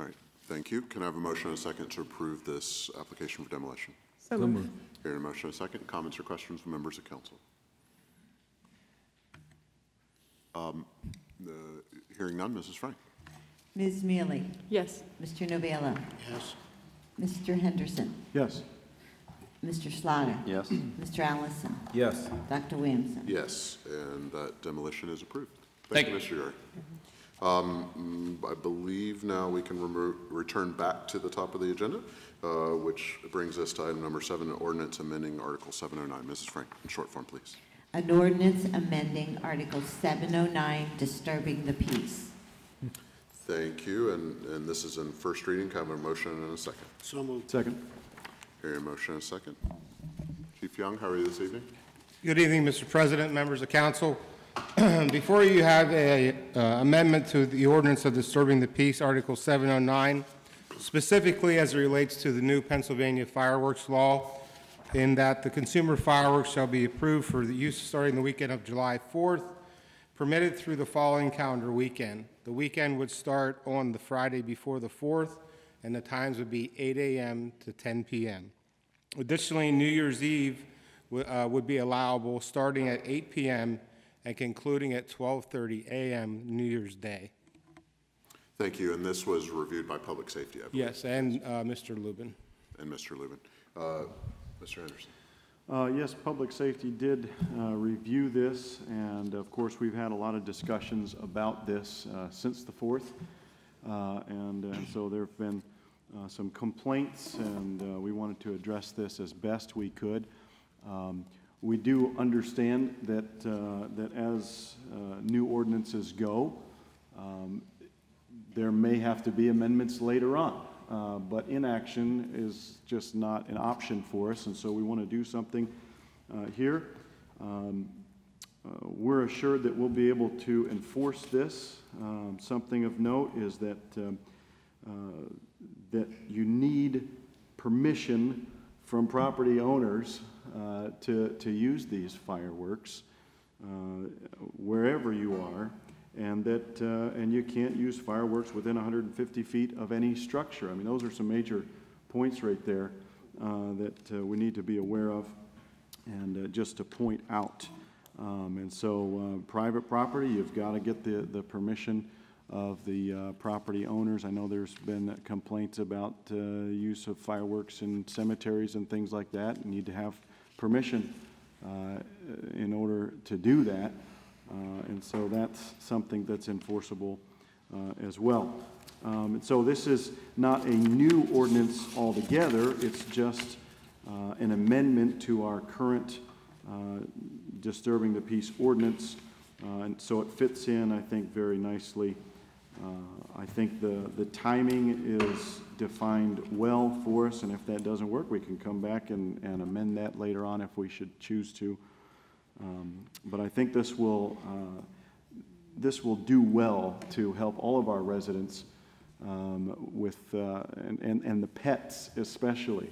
All right, thank you. Can I have a motion and a second to approve this application for demolition? So moved. Hearing a motion and a second. Comments or questions from members of council? Hearing none, Mrs. Frank. Ms. Mealy? Yes. Mr. Noviello? Yes. Mr. Henderson? Yes. Mr. Slaughter? Yes. Mr. Allison? Yes. Dr. Williamson? Yes, and that demolition is approved. Thank you, Mr. Girardi. I believe now we can return back to the top of the agenda, which brings us to item number 7, ordinance amending Article 709. Mrs. Frank, in short form, please. An ordinance amending Article 709, disturbing the peace. Thank you, and this is in first reading. Can I have a motion and a second? So moved. Second. Hearing a motion and a second. Chief Young, how are you this evening? Good evening, Mr. President, members of council. Before you have a amendment to the ordinance of disturbing the peace, Article 709, specifically as it relates to the new Pennsylvania fireworks law, in that the consumer fireworks shall be approved for the use starting the weekend of July 4th, permitted through the following calendar weekend. The weekend would start on the Friday before the 4th, and the times would be 8 a.m. to 10 p.m. Additionally, New Year's Eve would be allowable starting at 8 p.m. and concluding at 12:30 a.m. New Year's Day. Thank you, and this was reviewed by Public Safety, I believe. Yes, and Mr. Lubin. And Mr. Lubin. Mr. Henderson. Yes, Public Safety did review this, and of course, we've had a lot of discussions about this since the 4th, and so there have been some complaints, and we wanted to address this as best we could. We do understand that, that as new ordinances go, there may have to be amendments later on. But inaction is just not an option for us, and so we want to do something here. we're assured that we'll be able to enforce this. Something of note is that that you need permission from property owners to use these fireworks wherever you are, and that and you can't use fireworks within 150 feet of any structure. I mean, those are some major points right there that we need to be aware of, and just to point out. And so private property, you've got to get the permission of the property owners. I know there's been complaints about use of fireworks in cemeteries and things like that. You need to have permission in order to do that. And so that's something that's enforceable as well. And so this is not a new ordinance altogether. It's just an amendment to our current disturbing the peace ordinance, and so it fits in, I think, very nicely. I think the timing is defined well for us, and if that doesn't work, we can come back and amend that later on if we should choose to. But I think this will do well to help all of our residents with and the pets especially,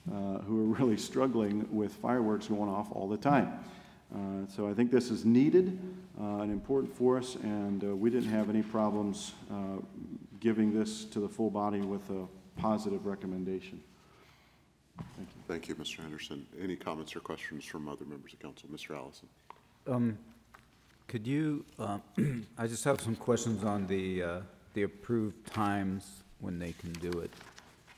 who are really struggling with fireworks going off all the time. So I think this is needed and important for us, and we didn't have any problems giving this to the full body with a positive recommendation. Thank you. Thank you, Mr. Henderson. Any comments or questions from other members of council? Mr. Allison. Could you, I just have some questions on the approved times when they can do it.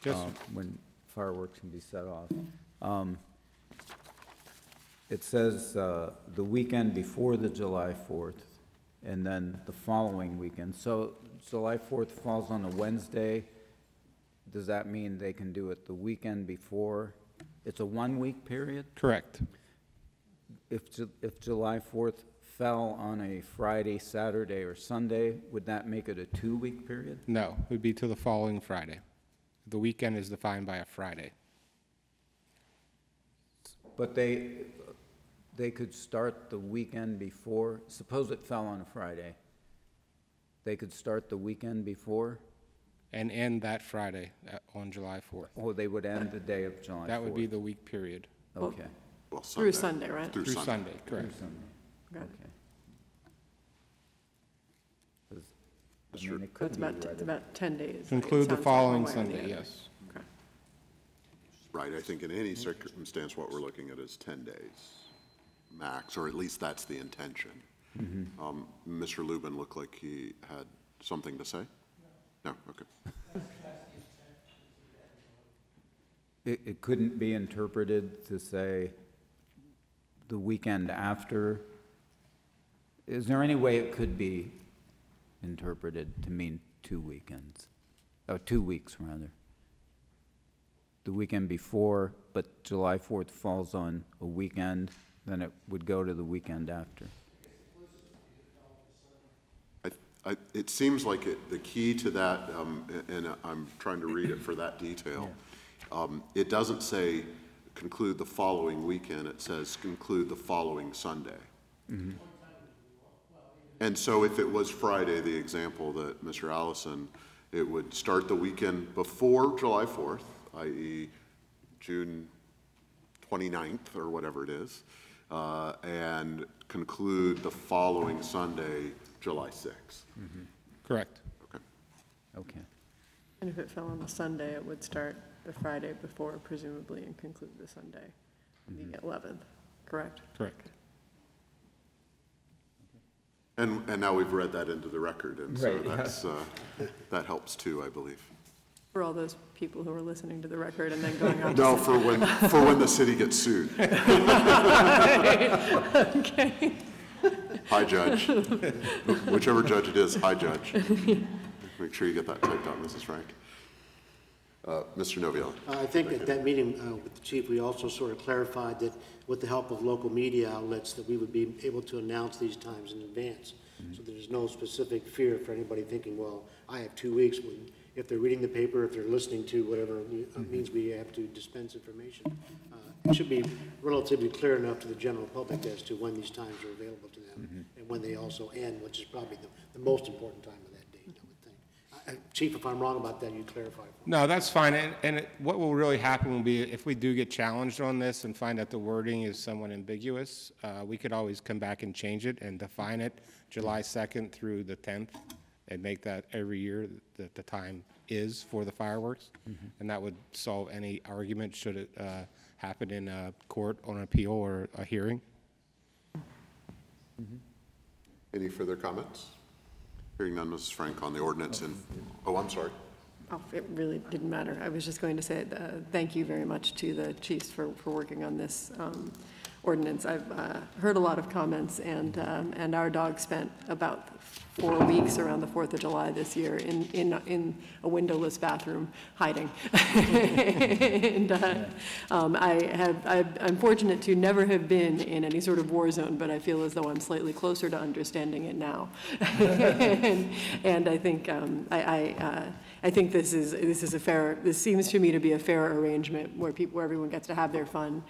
Yes. When fireworks can be set off. It says the weekend before the July 4th, and then the following weekend. So July 4th falls on a Wednesday. Does that mean they can do it the weekend before? It's a 1 week period? Correct. If July 4th fell on a Friday, Saturday, or Sunday, would that make it a 2 week period? No, it would be till the following Friday. The weekend is defined by a Friday. But they could start the weekend before. Suppose it fell on a Friday. They could start the weekend before? And end that Friday on July 4th. Or they would end the day of July 4th? That would be the week period. Okay. Well, Through Sunday, right? Through Sunday, correct. Through Sunday. Okay. Okay. 'Cause, I mean, it could That's be about, right about 10 days. right? Conclude the Sounds like following one way or the Sunday, other. yes. Okay. Right, I think in any circumstance, what we're looking at is 10 days max, or at least that's the intention. Mr. Lubin looked like he had something to say? No, okay. It couldn't be interpreted to say the weekend after? Is there any way it could be interpreted to mean 2 weekends? Oh, 2 weeks, rather. The weekend before, but July 4th falls on a weekend, then it would go to the weekend after. It seems like the key to that, and I'm trying to read it for that detail, it doesn't say conclude the following weekend, it says conclude the following Sunday. And so if it was Friday, the example that Mr. Allison, it would start the weekend before July 4th, i.e. June 29th or whatever it is, and conclude the following Sunday, July 6th. Correct. Okay. Okay. And if it fell on the Sunday, it would start the Friday before, presumably, and conclude the Sunday, the 11th, correct? Correct. And now we've read that into the record, and so Right, yeah. that's, that helps too, I believe. For all those people who are listening to the record and then going on to... No, for when the city gets sued. Okay. Hi, Judge. Whichever judge it is, hi, Judge. Make sure you get that typed out, Mrs. Frank. Mr. Novielli. I think at that meeting with the chief, we also sort of clarified that with the help of local media outlets, that we would be able to announce these times in advance. So there's no specific fear for anybody thinking, well, I have 2 weeks. if they're reading the paper, if they're listening to whatever means we have to dispense information, it should be relatively clear enough to the general public as to when these times are available to them and when they also end, which is probably the most important time of that date, I would think. Chief, if I'm wrong about that, you clarify. No, that's fine. And what will really happen will be if we do get challenged on this and find that the wording is somewhat ambiguous, we could always come back and change it and define it July 2nd through the 10th and make that every year that the time is for the fireworks. And that would solve any argument should it happen in a court on an appeal or a hearing. Any further comments? Hearing none, Mrs. Frank on the ordinance and, oh, I'm sorry. Oh, it really didn't matter. I was just going to say thank you very much to the chiefs for working on this ordinance. I've heard a lot of comments, and our dog spent about 4 weeks around the 4th of July this year in a windowless bathroom hiding. And I'm fortunate to never have been in any sort of war zone, but I feel as though I'm slightly closer to understanding it now. and I think I think this seems to me to be a fair arrangement where everyone gets to have their fun,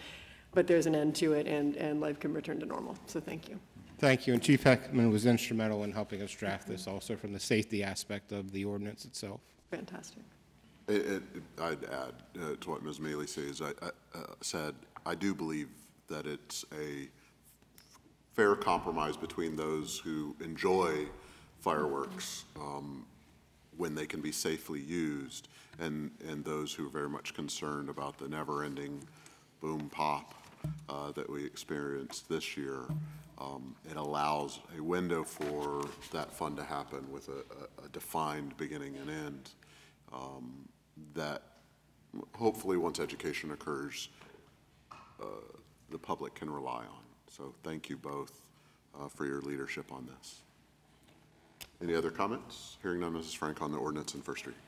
but there's an end to it, and life can return to normal. So thank you. Thank you. And Chief Heckman was instrumental in helping us draft this also from the safety aspect of the ordinance itself. Fantastic. I'd add to what Ms. Maley said, I do believe that it's a fair compromise between those who enjoy fireworks when they can be safely used and those who are very much concerned about the never-ending boom pop that we experienced this year. It allows a window for that fun to happen with a defined beginning and end that hopefully once education occurs, the public can rely on. So thank you both for your leadership on this. Any other comments? Hearing none, Mrs. Frank on the ordinance in first reading.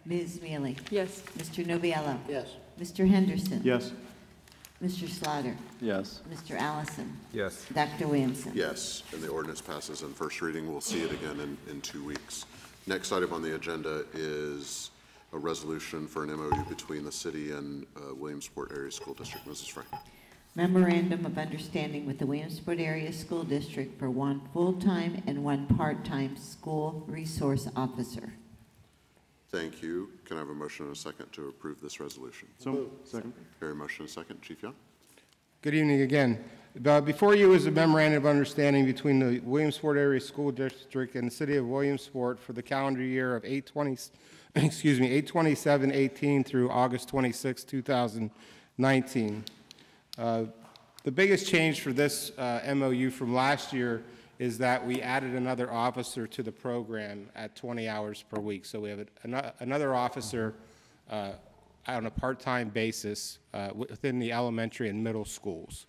Ms. Mealy? Yes. Mr. Noviello? Yes. Mr. Henderson? Yes. Mr. Slaughter? Yes. Mr. Allison? Yes. Dr. Williamson? Yes, and the ordinance passes in first reading. We'll see it again in 2 weeks. Next item on the agenda is a resolution for an MOU between the city and Williamsport Area School District. Mrs. Frank. Memorandum of Understanding with the Williamsport Area School District for one full-time and one part-time school resource officer. Thank you. Can I have a motion and a second to approve this resolution? So, second. Carry motion and a second. Chief Young. Good evening again. Before you is a memorandum of understanding between the Williamsport Area School District and the City of Williamsport for the calendar year of 8/27/18 through August 26, 2019. The biggest change for this MOU from last year is that we added another officer to the program at 20 hours per week. So we have another officer on a part-time basis within the elementary and middle schools.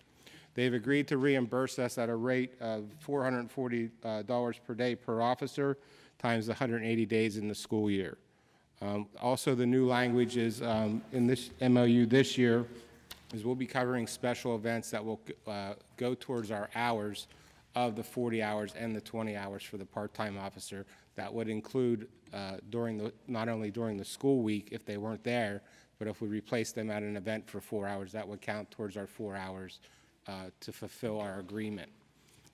They've agreed to reimburse us at a rate of $440 per day per officer times the 180 days in the school year. Also, the new language is in this MOU this year is we'll be covering special events that will go towards our hours of the 40 hours and the 20 hours for the part-time officer. That would include not only during the school week if they weren't there, but if we replace them at an event for 4 hours, that would count towards our 4 hours to fulfill our agreement.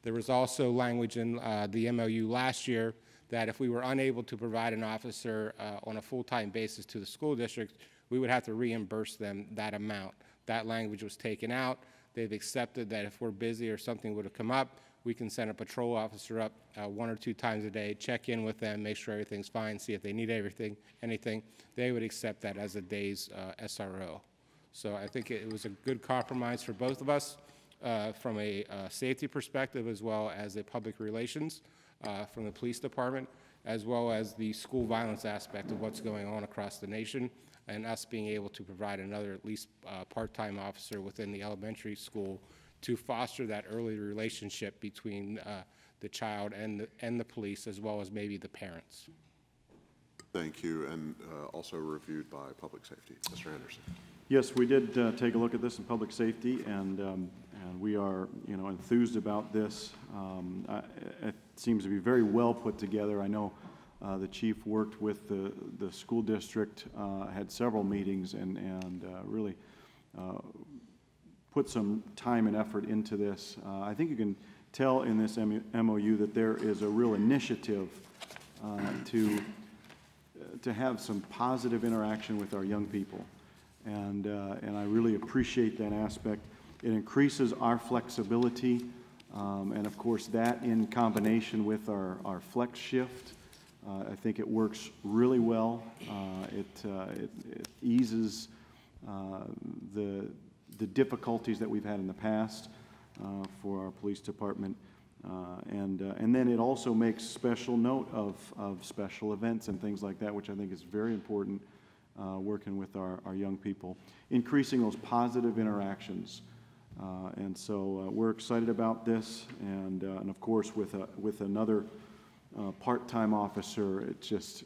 There was also language in the MOU last year that if we were unable to provide an officer on a full-time basis to the school district, we would have to reimburse them that amount. That language was taken out. They've accepted that if we're busy or something would have come up, we can send a patrol officer up 1 or 2 times a day, check in with them, make sure everything's fine, see if they need anything. They would accept that as a day's SRO. So I think it was a good compromise for both of us from a safety perspective as well as a public relations from the police department, as well as the school violence aspect of what's going on across the nation, and us being able to provide another at least part-time officer within the elementary school to foster that early relationship between the child and the police, as well as maybe the parents. Thank you, and also reviewed by Public Safety. Mr. Henderson. Yes, we did take a look at this in public safety, and we are, enthused about this. It seems to be very well put together. I know The chief worked with the school district, had several meetings, and really put some time and effort into this. I think you can tell in this MOU that there is a real initiative to have some positive interaction with our young people, and I really appreciate that aspect. It increases our flexibility, and of course that in combination with our flex shift, I think it works really well. It eases the difficulties that we've had in the past for our police department. And then it also makes special note of special events and things like that, which I think is very important, working with our young people, increasing those positive interactions. And so we're excited about this, and of course with another part-time officer, it just,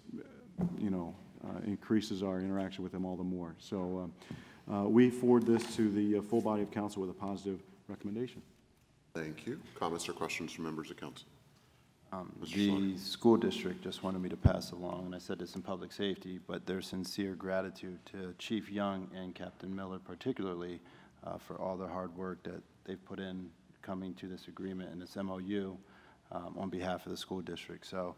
increases our interaction with them all the more. So we forward this to the full body of council with a positive recommendation. Thank you. Comments or questions from members of council? The school district just wanted me to pass along, and I said this in public safety, but their sincere gratitude to Chief Young and Captain Miller particularly for all their hard work that they've put in coming to this agreement and this MOU on behalf of the school district. So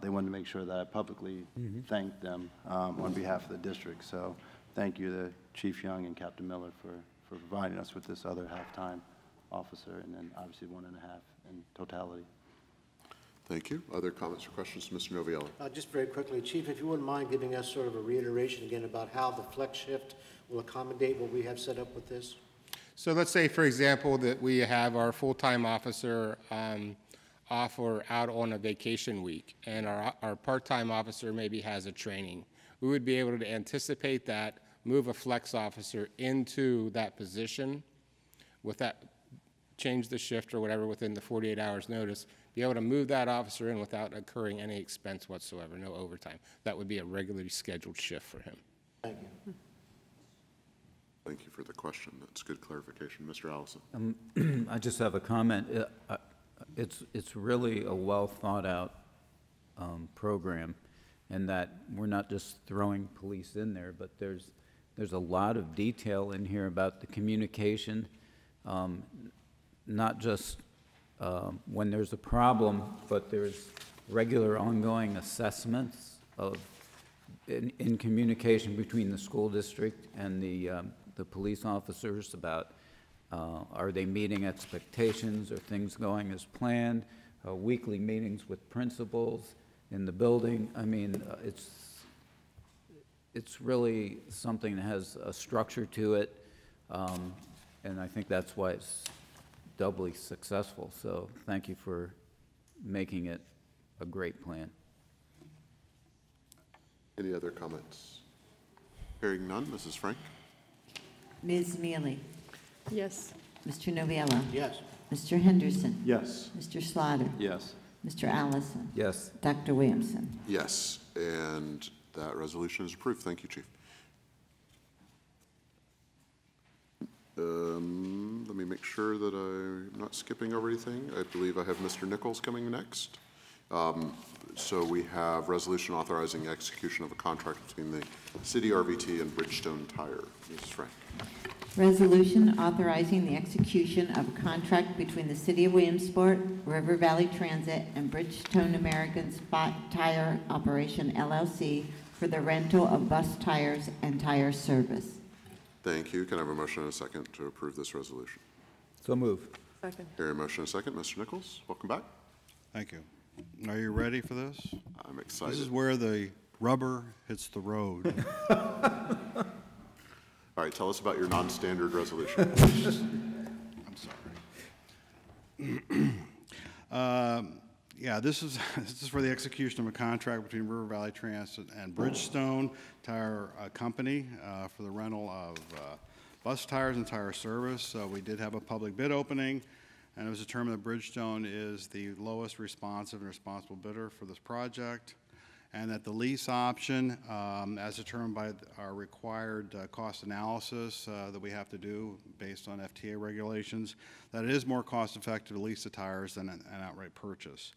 they wanted to make sure that I publicly thanked them on behalf of the district. So thank you to Chief Young and Captain Miller for providing us with this other half-time officer, and then obviously 1.5 in totality. Thank you. Other comments or questions, Mr. Noviello? Just very quickly, Chief, if you wouldn't mind giving us sort of a reiteration again about how the flex shift will accommodate what we have set up with this? So let's say, for example, that we have our full-time officer off or out on a vacation week, and our part-time officer maybe has a training. We would be able to anticipate that, move a flex officer into that position with that, change the shift or whatever within the 48 hours notice, be able to move that officer in without incurring any expense whatsoever, no overtime. That would be a regularly scheduled shift for him. Thank you. Thank you for the question. That's good clarification. Mr. Allison? I just have a comment. It's really a well-thought-out program, and that we're not just throwing police in there, but there's a lot of detail in here about the communication, not just when there's a problem, but there's regular ongoing assessments in communication between the school district and the police officers about are they meeting expectations, are things going as planned, weekly meetings with principals in the building. I mean, it's really something that has a structure to it, and I think that's why it's doubly successful. So thank you for making it a great plan. Any other comments? Hearing none, Mrs. Frank? Ms. Mealy? Yes. Mr. Noviello? Yes. Mr. Henderson? Yes. Mr. Slaughter? Yes. Mr. Allison? Yes. Dr. Williamson? Yes, and that resolution is approved. Thank you, Chief. Let me make sure that I'm not skipping over anything. I believe I have Mr. Nichols coming next. So we have resolution authorizing execution of a contract between the City RVT and Bridgestone Tire. Mrs. Frank. Resolution authorizing the execution of a contract between the City of Williamsport, River Valley Transit, and Bridgestone American Spot Tire Operation, LLC, for the rental of bus tires and tire service. Thank you. Can I have a motion and a second to approve this resolution? So move. Second. Hearing a motion and a second. Mr. Nichols, welcome back. Thank you. Are you ready for this? I'm excited. This is where the rubber hits the road. All right, tell us about your non-standard resolution. I'm sorry. Yeah, this is for the execution of a contract between River Valley Transit and Bridgestone Tire Company for the rental of bus tires and tire service. We did have a public bid opening, and it was determined that Bridgestone is the lowest responsive and responsible bidder for this project, and that the lease option, as determined by our required cost analysis that we have to do based on FTA regulations, that it is more cost effective to lease the tires than an outright purchase.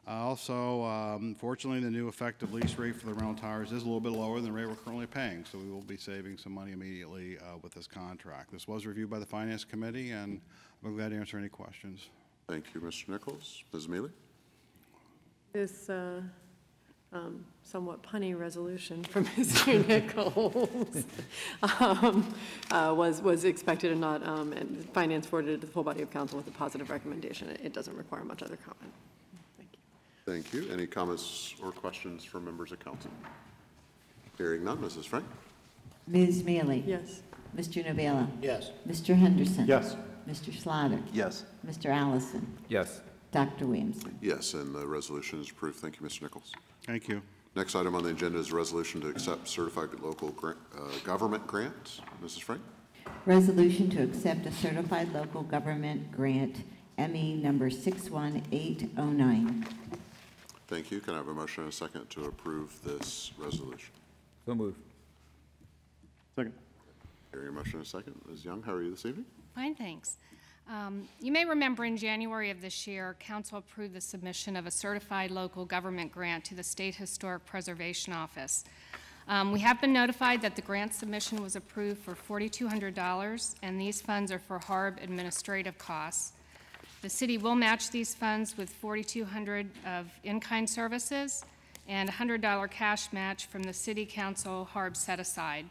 Also, fortunately, the new effective lease rate for the rental tires is a little bit lower than the rate we're currently paying, so we will be saving some money immediately with this contract. This was reviewed by the Finance Committee, and I'm glad to answer any questions. Thank you, Mr. Nichols. Ms. Mealy? This somewhat punny resolution from Mr. Nichols was expected and not, and Finance forwarded it to the full body of council with a positive recommendation. It doesn't require much other comment. Thank you. Thank you. Any comments or questions from members of council? Hearing none, Mrs. Frank? Ms. Mealy? Yes. Mr. Novello? Yes. Mr. Henderson? Yes. Mr. Slaughter? Yes. Mr. Allison? Yes. Dr. Williamson? Yes, and the resolution is approved. Thank you, Mr. Nichols. Thank you. Next item on the agenda is a resolution to accept certified local government grant. Mrs. Frank? Resolution to accept a certified local government grant, ME number 61809. Thank you. Can I have a motion and a second to approve this resolution? So moved. Second. Hearing a motion and a second. Ms. Young, how are you this evening? Fine, thanks. You may remember in January of this year, Council approved the submission of a certified local government grant to the State Historic Preservation Office. We have been notified that the grant submission was approved for $4,200, and these funds are for HARB administrative costs. The city will match these funds with $4,200 of in-kind services and $100 cash match from the City Council HARB set-aside.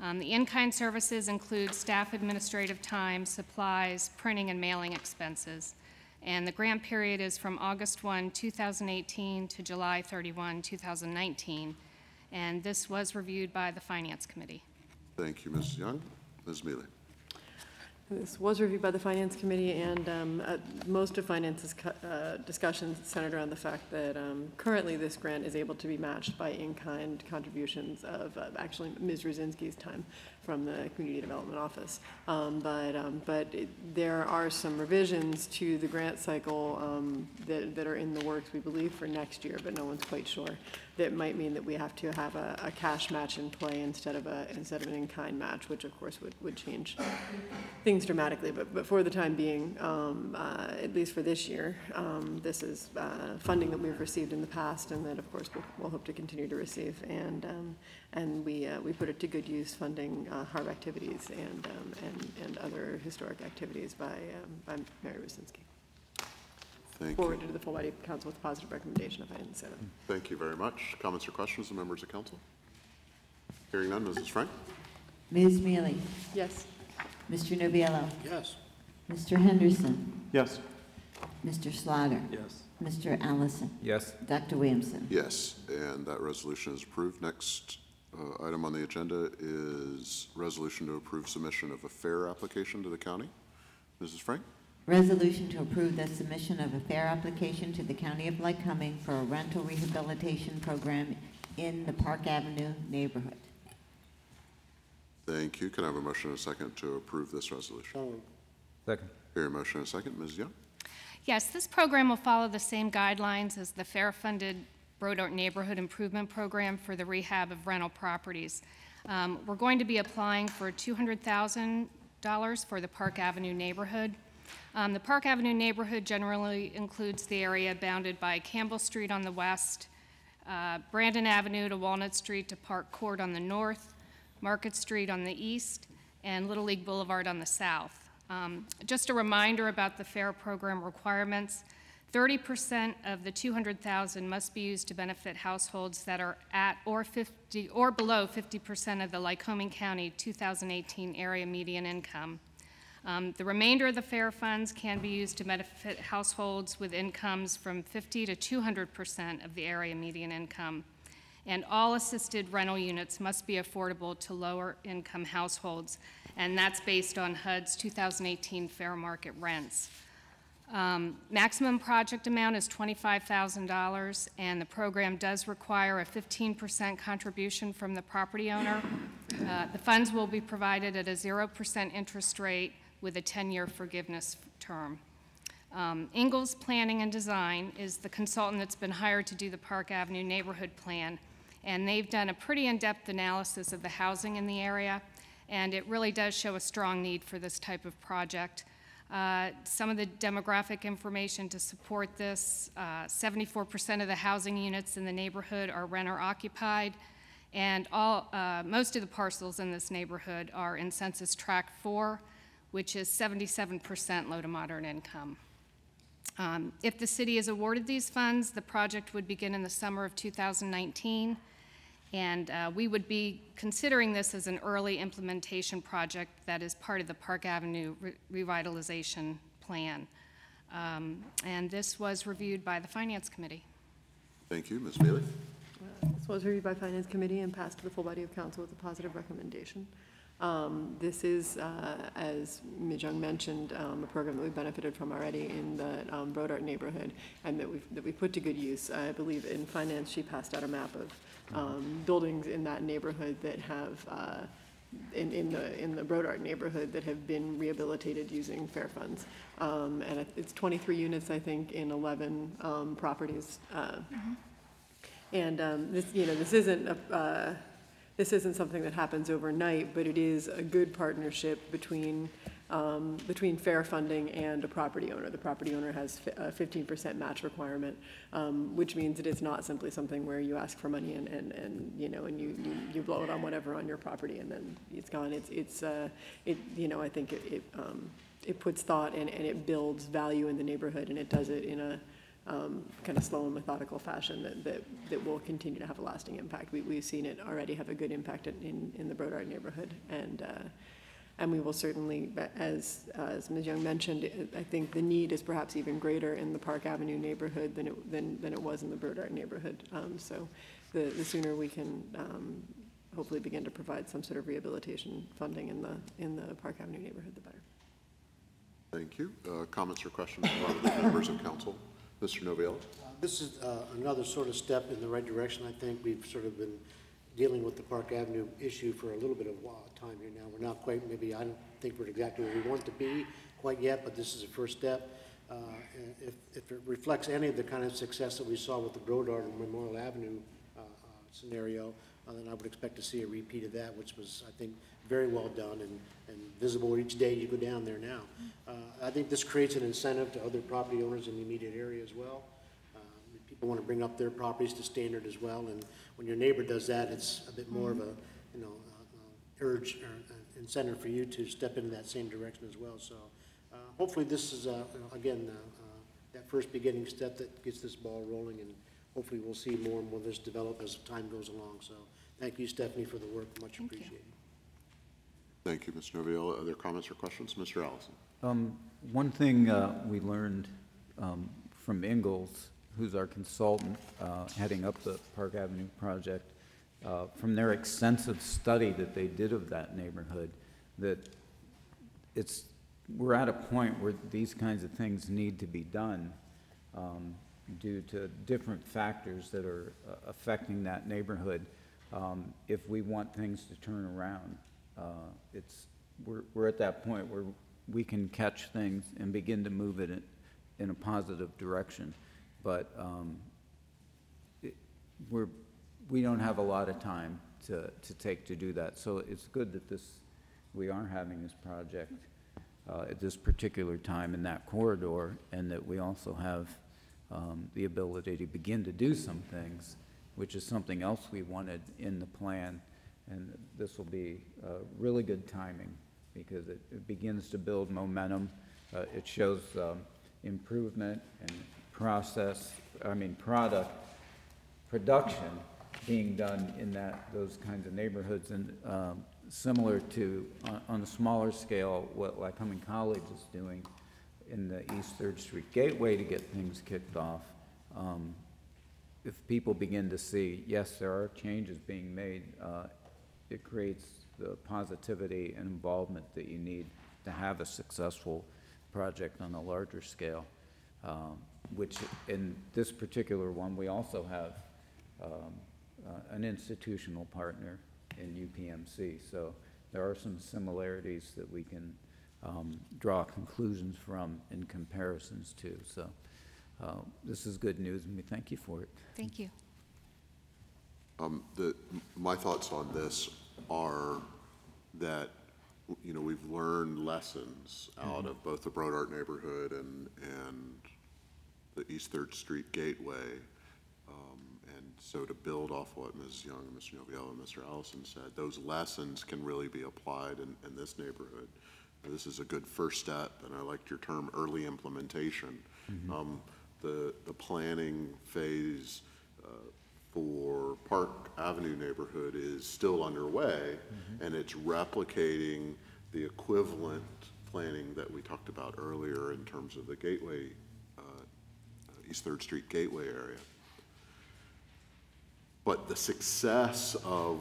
The in-kind services include staff administrative time, supplies, printing, and mailing expenses. And the grant period is from August 1, 2018 to July 31, 2019. And this was reviewed by the Finance Committee. Thank you, Ms. Young. Ms. Mealy? This was reviewed by the Finance Committee, and most of Finance's discussions centered around the fact that currently this grant is able to be matched by in-kind contributions of actually Ms. Rosinski's time from the Community Development Office. But there are some revisions to the grant cycle that are in the works, we believe, for next year, but no one's quite sure. That might mean that we have to have a cash match in play instead of an in-kind match, which of course would change things dramatically. But for the time being, at least for this year, this is funding that we've received in the past, and that of course we'll hope to continue to receive. And we put it to good use, funding HARB activities and other historic activities by Mary Rosinski. Thank Forwarded you. to the full body of council with a positive recommendation if I didn't say that. Thank you very much. Comments or questions from members of council? Hearing none, Mrs. Frank? Ms. Mealy? Yes. Mr. Novello? Yes. Mr. Henderson? Yes. Mr. Slaughter? Yes. Mr. Allison? Yes. Dr. Williamson? Yes, and that resolution is approved. Next item on the agenda is resolution to approve submission of a fair application to the county. Mrs. Frank? Resolution to approve the submission of a fair application to the County of Lycoming for a rental rehabilitation program in the Park Avenue neighborhood. Thank you. Can I have a motion and a second to approve this resolution? Second. Hear a motion and a second. Ms. Young? Yes, this program will follow the same guidelines as the FAIR-funded Brodart Neighborhood Improvement Program for the rehab of rental properties. We're going to be applying for $200,000 for the Park Avenue neighborhood. The Park Avenue neighborhood generally includes the area bounded by Campbell Street on the west, Brandon Avenue to Walnut Street to Park Court on the north, Market Street on the east, and Little League Boulevard on the south. Just a reminder about the FAIR program requirements. 30% of the $200,000 must be used to benefit households that are at or below 50% of the Lycoming County 2018 area median income. The remainder of the FAIR funds can be used to benefit households with incomes from 50 to 200% of the area median income. And all assisted rental units must be affordable to lower income households, and that's based on HUD's 2018 fair market rents. Maximum project amount is $25,000, and the program does require a 15% contribution from the property owner. The funds will be provided at a 0% interest rate with a 10-year forgiveness term. Ingalls Planning and Design is the consultant that's been hired to do the Park Avenue neighborhood plan, and they've done a pretty in-depth analysis of the housing in the area, and it really does show a strong need for this type of project. Some of the demographic information to support this, 74% of the housing units in the neighborhood are renter occupied, and most of the parcels in this neighborhood are in Census Tract 4, which is 77% low to moderate income. If the city is awarded these funds, the project would begin in the summer of 2019, and we would be considering this as an early implementation project that is part of the Park Avenue revitalization plan. And this was reviewed by the Finance Committee. Thank you. Ms. Bailey? This was reviewed by Finance Committee and passed to the full body of council with a positive recommendation. This is, as Ms. Young mentioned, a program that we've benefited from already in the Brodart neighborhood, and that we put to good use. I believe in finance she passed out a map of buildings in that neighborhood that have in the Brodart neighborhood that have been rehabilitated using fair funds, and it's 23 units, I think, in 11 properties. And this isn't something that happens overnight, but it is a good partnership between fair funding and a property owner. The property owner has a 15% match requirement, which means that it's not simply something where you ask for money and you blow it on whatever on your property and then it's gone. I think it puts thought and it builds value in the neighborhood, and it does it in a kind of slow and methodical fashion that will continue to have a lasting impact. We've seen it already have a good impact in the Brodart neighborhood, and we will certainly, as Ms. Young mentioned, I think the need is perhaps even greater in the Park Avenue neighborhood than it was in the Brodart neighborhood. So the sooner we can hopefully begin to provide some sort of rehabilitation funding in the Park Avenue neighborhood, the better. Thank you. Comments or questions from other members of council? Mr. Noviello? This is another sort of step in the right direction. I think we've sort of been dealing with the Park Avenue issue for a little bit of time here now. We're not quite, maybe I don't think we're exactly where we want to be quite yet, but this is a first step. If it reflects any of the kind of success that we saw with the Brodart and Memorial Avenue scenario, then I would expect to see a repeat of that, which was, I think, very well done and visible each day you go down there now. I think this creates an incentive to other property owners in the immediate area as well. People want to bring up their properties to standard as well, and when your neighbor does that, it's a bit more of a urge or incentive for you to step into that same direction as well. So hopefully this is again that first beginning step that gets this ball rolling, and hopefully we'll see more and more of this develop as time goes along. So thank you, Stephanie, for the work. Much appreciated. Thank you, Mr. Noviello. Other comments or questions? Mr. Allison. One thing we learned from Ingalls, who's our consultant heading up the Park Avenue project, from their extensive study that they did of that neighborhood, that we're at a point where these kinds of things need to be done due to different factors that are affecting that neighborhood if we want things to turn around. We're at that point where we can catch things and begin to move it in a positive direction, but we don't have a lot of time to take to do that. So it's good that we are having this project at this particular time in that corridor, and that we also have the ability to begin to do some things, which is something else we wanted in the plan. And this will be really good timing because it begins to build momentum. It shows improvement and production being done in those kinds of neighborhoods. And similar to, on a smaller scale, what Lycoming College is doing in the East 3rd Street Gateway to get things kicked off. If people begin to see, yes, there are changes being made, it creates the positivity and involvement that you need to have a successful project on a larger scale, which in this particular one, we also have an institutional partner in UPMC. So there are some similarities that we can draw conclusions from in comparisons to. So this is good news, and we thank you for it. Thank you. My thoughts on this are that you know, we've learned lessons out of both the Brodart neighborhood and the East 3rd Street Gateway. And so to build off what Ms. Young, Mr. Noviello, and Mr. Allison said, those lessons can really be applied in this neighborhood. This is a good first step, and I liked your term, early implementation. The planning phase for Park Avenue neighborhood is still underway, and it's replicating the equivalent planning that we talked about earlier in terms of the Gateway, East 3rd Street Gateway area. But the success of,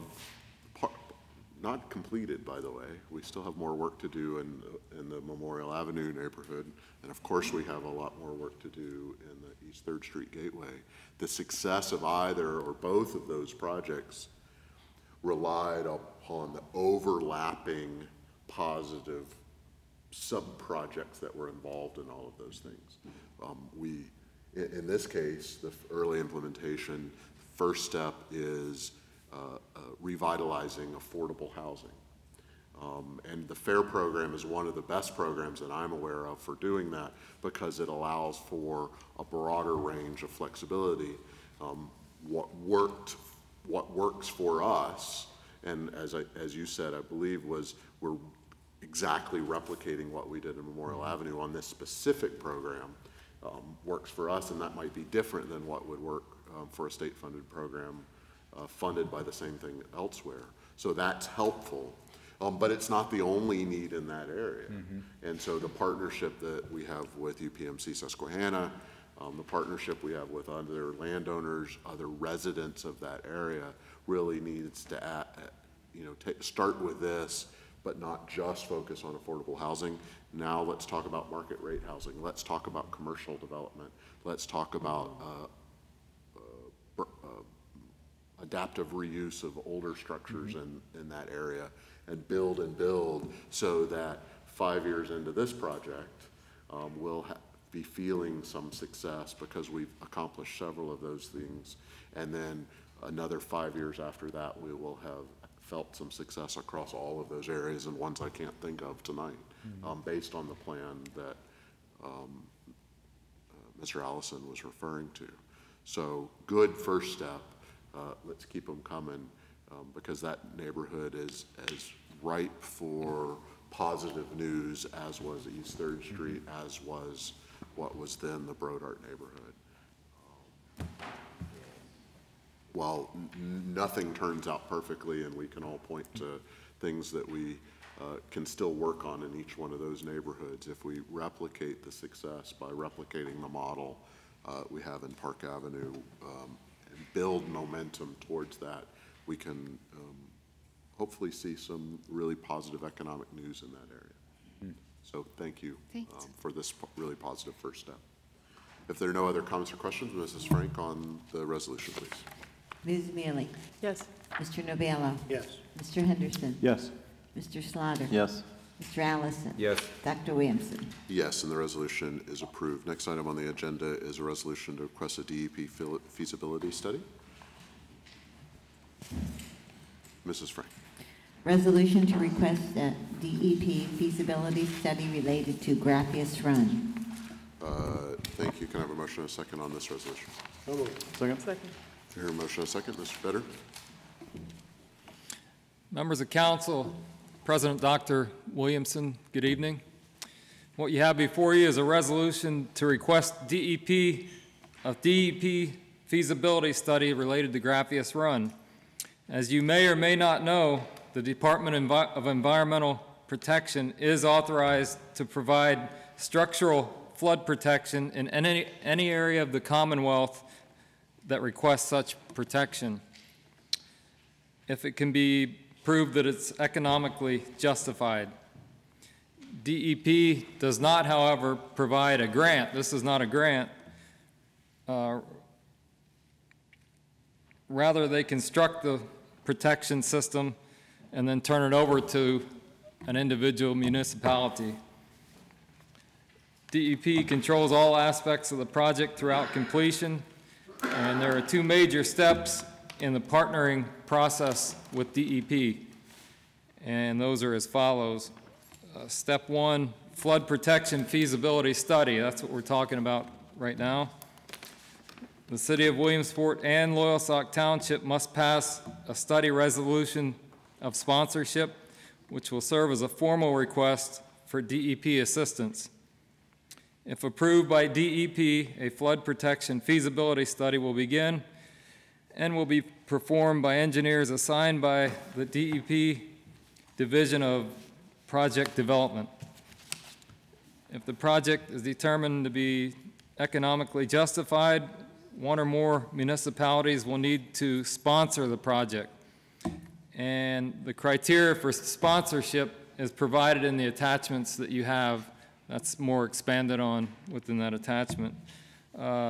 not completed, by the way, we still have more work to do in the Memorial Avenue neighborhood, and of course we have a lot more work to do in the East 3rd Street Gateway. The success of either or both of those projects relied upon the overlapping positive sub-projects that were involved in all of those things. In this case, the early implementation, first step is revitalizing affordable housing. And the FAIR program is one of the best programs that I'm aware of for doing that because it allows for a broader range of flexibility. What works for us, and as you said, I believe, was we're exactly replicating what we did in Memorial Avenue on this specific program. Works for us, and that might be different than what would work for a state-funded program funded by the same thing elsewhere. So that's helpful, but it's not the only need in that area. And so the partnership that we have with UPMC Susquehanna, the partnership we have with other landowners, other residents of that area, really needs to start with this, but not just focus on affordable housing. Now let's talk about market rate housing. Let's talk about commercial development. Let's talk about adaptive reuse of older structures in that area, and build so that 5 years into this project, we'll be feeling some success because we've accomplished several of those things. And then another 5 years after that, we will have felt some success across all of those areas, and ones I can't think of tonight, based on the plan that Mr. Allison was referring to. So good first step. Let's keep them coming because that neighborhood is as ripe for positive news as was East 3rd Street, as was what was then the Brodart neighborhood. While nothing turns out perfectly, and we can all point to things that we can still work on in each one of those neighborhoods, if we replicate the success by replicating the model we have in Park Avenue and build momentum towards that, we can hopefully see some really positive economic news in that area. So thank you for this really positive first step. If there are no other comments or questions, Mrs. Frank, on the resolution, please. Ms. Mealy? Yes. Mr. Novello? Yes. Mr. Henderson? Yes. Mr. Slaughter? Yes. Mr. Allison? Yes. Dr. Williamson? Yes, and the resolution is approved. Next item on the agenda is a resolution to request a DEP feasibility study. Mrs. Frank. Resolution to request a DEP feasibility study related to Grappius Run. Thank you. Can I have a motion and a second on this resolution? So moved. Second. Second. I hear a motion and a second. Mr. Fetter? Members of Council, President Dr. Williamson, good evening. What you have before you is a resolution to request a DEP feasibility study related to Grappius Run. As you may or may not know, the Department of Environmental Protection is authorized to provide structural flood protection in any area of the Commonwealth that requests such protection, if it can be proved that it's economically justified. DEP does not, however, provide a grant. This is not a grant. Rather, they construct the protection system and then turn it over to an individual municipality. DEP controls all aspects of the project throughout completion, and there are two major steps in the partnering process with DEP, and those are as follows. Step 1, flood protection feasibility study. That's what we're talking about right now. The City of Williamsport and Loyalsock Township must pass a study resolution of sponsorship, which will serve as a formal request for DEP assistance. If approved by DEP, a flood protection feasibility study will begin and will be performed by engineers assigned by the DEP Division of Project Development. If the project is determined to be economically justified, one or more municipalities will need to sponsor the project. And the criteria for sponsorship is provided in the attachments that you have. That's more expanded on within that attachment.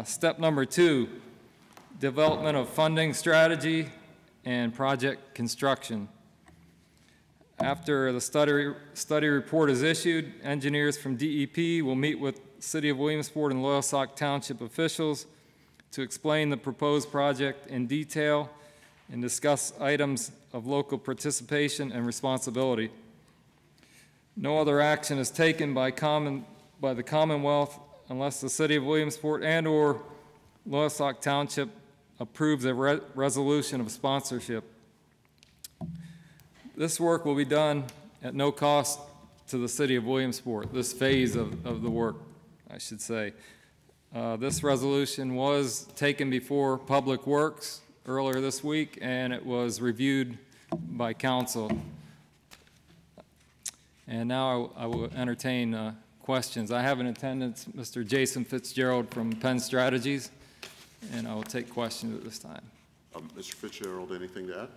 Step number 2, development of funding strategy and project construction. After the study report is issued, engineers from DEP will meet with City of Williamsport and Loyalsock Township officials to explain the proposed project in detail and discuss items of local participation and responsibility. No other action is taken by the Commonwealth unless the City of Williamsport and/or Loyalsock Township approves a resolution of sponsorship. This work will be done at no cost to the City of Williamsport, this phase of the work, I should say. This resolution was taken before Public Works earlier this week, and it was reviewed by council. And now I will entertain questions. I have in attendance Mr. Jason Fitzgerald from Penn Strategies, and I will take questions at this time. Mr. Fitzgerald, anything to add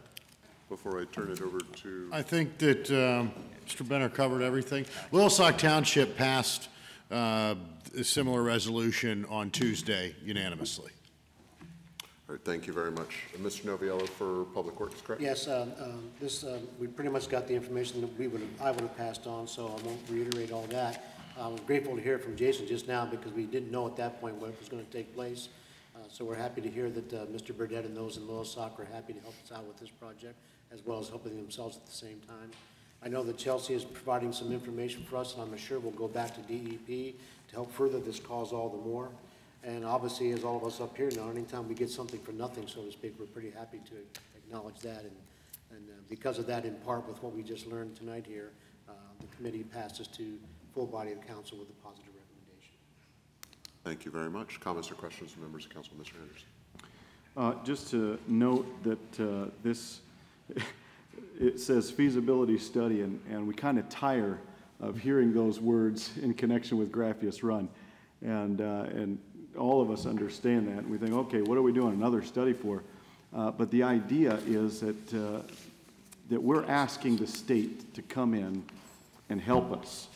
before I turn it over to? I think that Mr. Benner covered everything. Loyalsock Township passed a similar resolution on Tuesday unanimously. All right, thank you very much. Mr. Noviello for Public Works, correct? Yes, we pretty much got the information that I would have passed on, so I won't reiterate all that. I'm grateful to hear from Jason just now because we didn't know at that point what was going to take place. So we're happy to hear that Mr. Burdett and those in Loyalsock are happy to help us out with this project, as well as helping themselves at the same time. I know that Chelsea is providing some information for us, and I'm sure we'll go back to DEP to help further this cause all the more. And obviously, as all of us up here know, anytime we get something for nothing, so to speak, we're pretty happy to acknowledge that. And because of that, in part with what we just learned tonight here, the committee passes to full body of council with a positive recommendation. Thank you very much. Comments or questions from members of council? Mr. Anderson. Just to note that it says feasibility study, and we kind of tire of hearing those words in connection with Graffius Run. And all of us understand that. And we think, okay, what are we doing another study for? But the idea is that we're asking the state to come in and help us.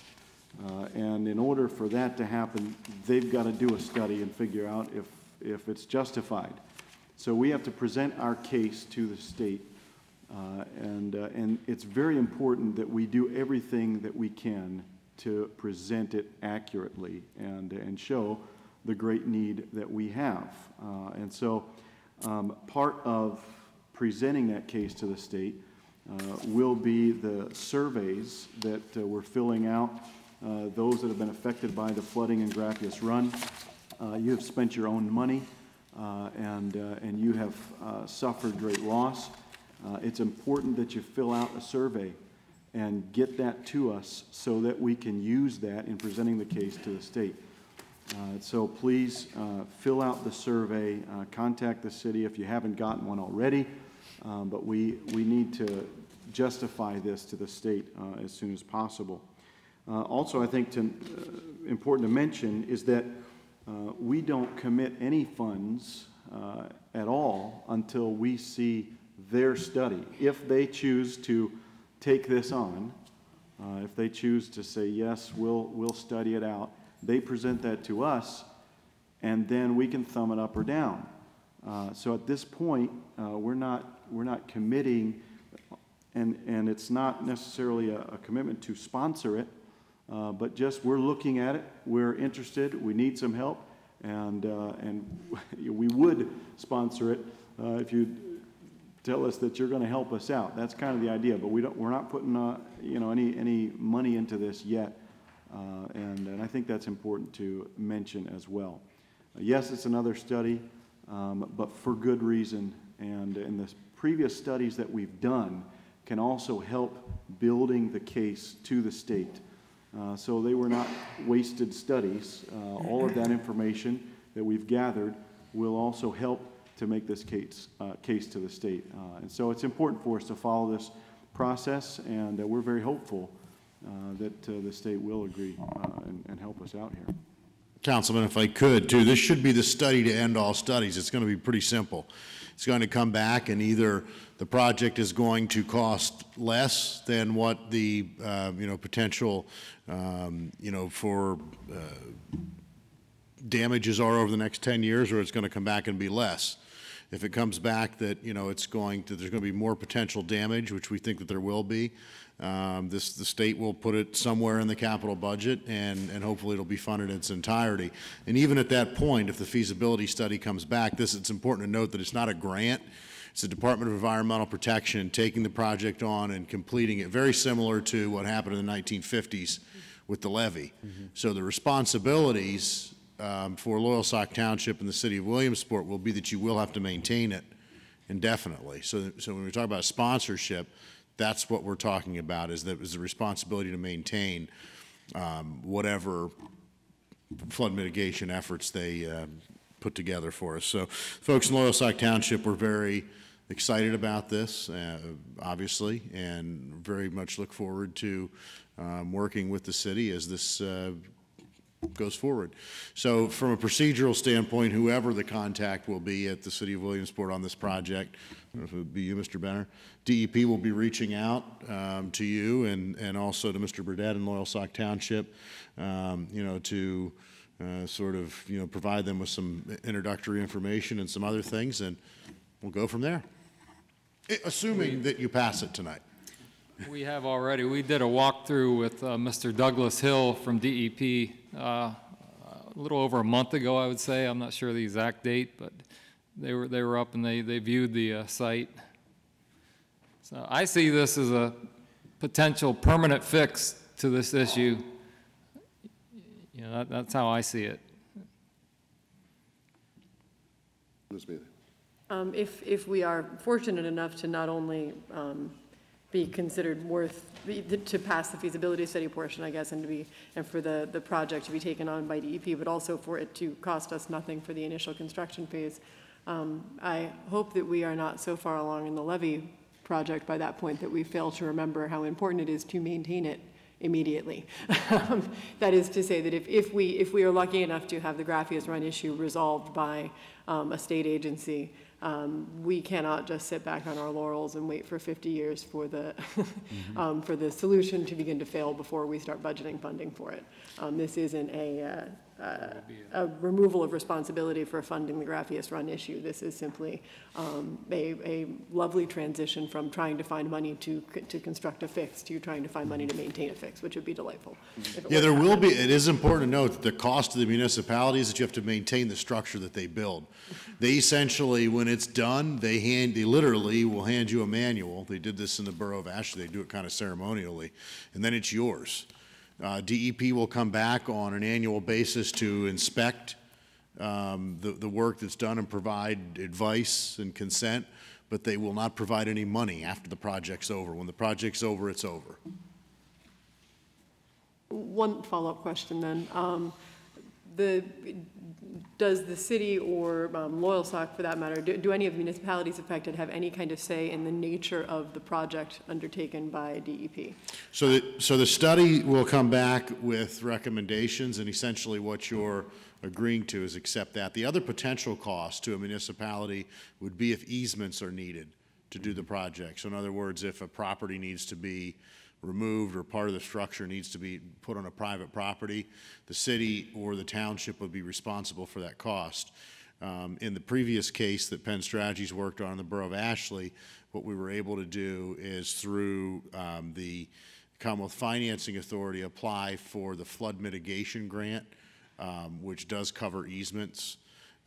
And in order for that to happen, they've got to do a study and figure out if it's justified. So we have to present our case to the state. And it's very important that we do everything that we can to present it accurately and show the great need that we have. And so part of presenting that case to the state will be the surveys that we're filling out, those that have been affected by the flooding in Graffius Run. You have spent your own money and you have suffered great loss. It's important that you fill out a survey and get that to us so that we can use that in presenting the case to the state. So please fill out the survey, contact the city if you haven't gotten one already, but we need to justify this to the state as soon as possible. Also, I think important to mention is that we don't commit any funds at all until we see their study. If they choose to take this on, if they choose to say, yes, we'll study it out, they present that to us, and then we can thumb it up or down. So at this point, we're not committing, and it's not necessarily a commitment to sponsor it, but just we're looking at it, we're interested, we need some help, and we would sponsor it if you tell us that you're going to help us out. That's kind of the idea, but we're not putting you know, any money into this yet, and I think that's important to mention as well. Yes, it's another study, but for good reason, and the previous studies that we've done can also help building the case to the state. So they were not wasted studies. All of that information that we've gathered will also help to make this case to the state. And so it's important for us to follow this process, and we're very hopeful that the state will agree and help us out here. Councilman, if I could, too, this should be the study to end all studies. It's going to be pretty simple. It's going to come back, and either the project is going to cost less than what the potential for damages are over the next 10 years, or it's going to come back and be less. If it comes back that there's going to be more potential damage, which we think that there will be, the state will put it somewhere in the capital budget, and hopefully it'll be funded in its entirety. And even at that point, if the feasibility study comes back, it's important to note that it's not a grant. It's the Department of Environmental Protection taking the project on and completing it, very similar to what happened in the 1950s with the levee. So the responsibilities for Loyalsock Township and the city of Williamsport will be that you will have to maintain it indefinitely. So when we talk about sponsorship, that's what we're talking about, is the responsibility to maintain whatever flood mitigation efforts they put together for us. So folks in Loyalsock Township, we're very excited about this, obviously, and very much look forward to working with the city as this goes forward. So from a procedural standpoint, whoever the contact will be at the city of Williamsport on this project, I don't know if it would be you, Mr. Benner, DEP will be reaching out to you and also to Mr. Burdett in Loyalsock Township, to sort of, provide them with some introductory information and some other things, and we'll go from there, assuming that you pass it tonight. We have already. We did a walkthrough with Mr. Douglas Hill from DEP a little over a month ago, I would say. I'm not sure the exact date, but they were up and they viewed the site. So I see this as a potential permanent fix to this issue. That's how I see it. If we are fortunate enough to not only be considered to pass the feasibility study portion, I guess, and for the project to be taken on by DEP, but also for it to cost us nothing for the initial construction phase. I hope that we are not so far along in the levee project by that point that we fail to remember how important it is to maintain it immediately. That is to say that if we are lucky enough to have the Graphius Run issue resolved by a state agency, we cannot just sit back on our laurels and wait for 50 years for the for the solution to begin to fail before we start budgeting funding for it. This isn't a removal of responsibility for funding the Graphius Run issue. This is simply a lovely transition from trying to find money to construct a fix to trying to find money to maintain a fix, which would be delightful. Yeah, there will be. It is important to note that the cost of the municipality is that you have to maintain the structure that they build. They essentially, when it's done, they literally will hand you a manual. They did this in the borough of Ashley. They do it kind of ceremonially, and then it's yours. DEP will come back on an annual basis to inspect the work that's done and provide advice and consent, but they will not provide any money after the project's over. When the project's over, it's over. One follow-up question then. Does the city or Loyalsock, for that matter, do any of the municipalities affected have any kind of say in the nature of the project undertaken by DEP? So the study will come back with recommendations, and essentially what you're agreeing to is accept that. The other potential cost to a municipality would be if easements are needed to do the project. So in other words, if a property needs to be removed or part of the structure needs to be put on a private property, the city or the township would be responsible for that cost. In the previous case that Penn Strategies worked on in the borough of Ashley, what we were able to do is through the Commonwealth Financing Authority apply for the flood mitigation grant, which does cover easements.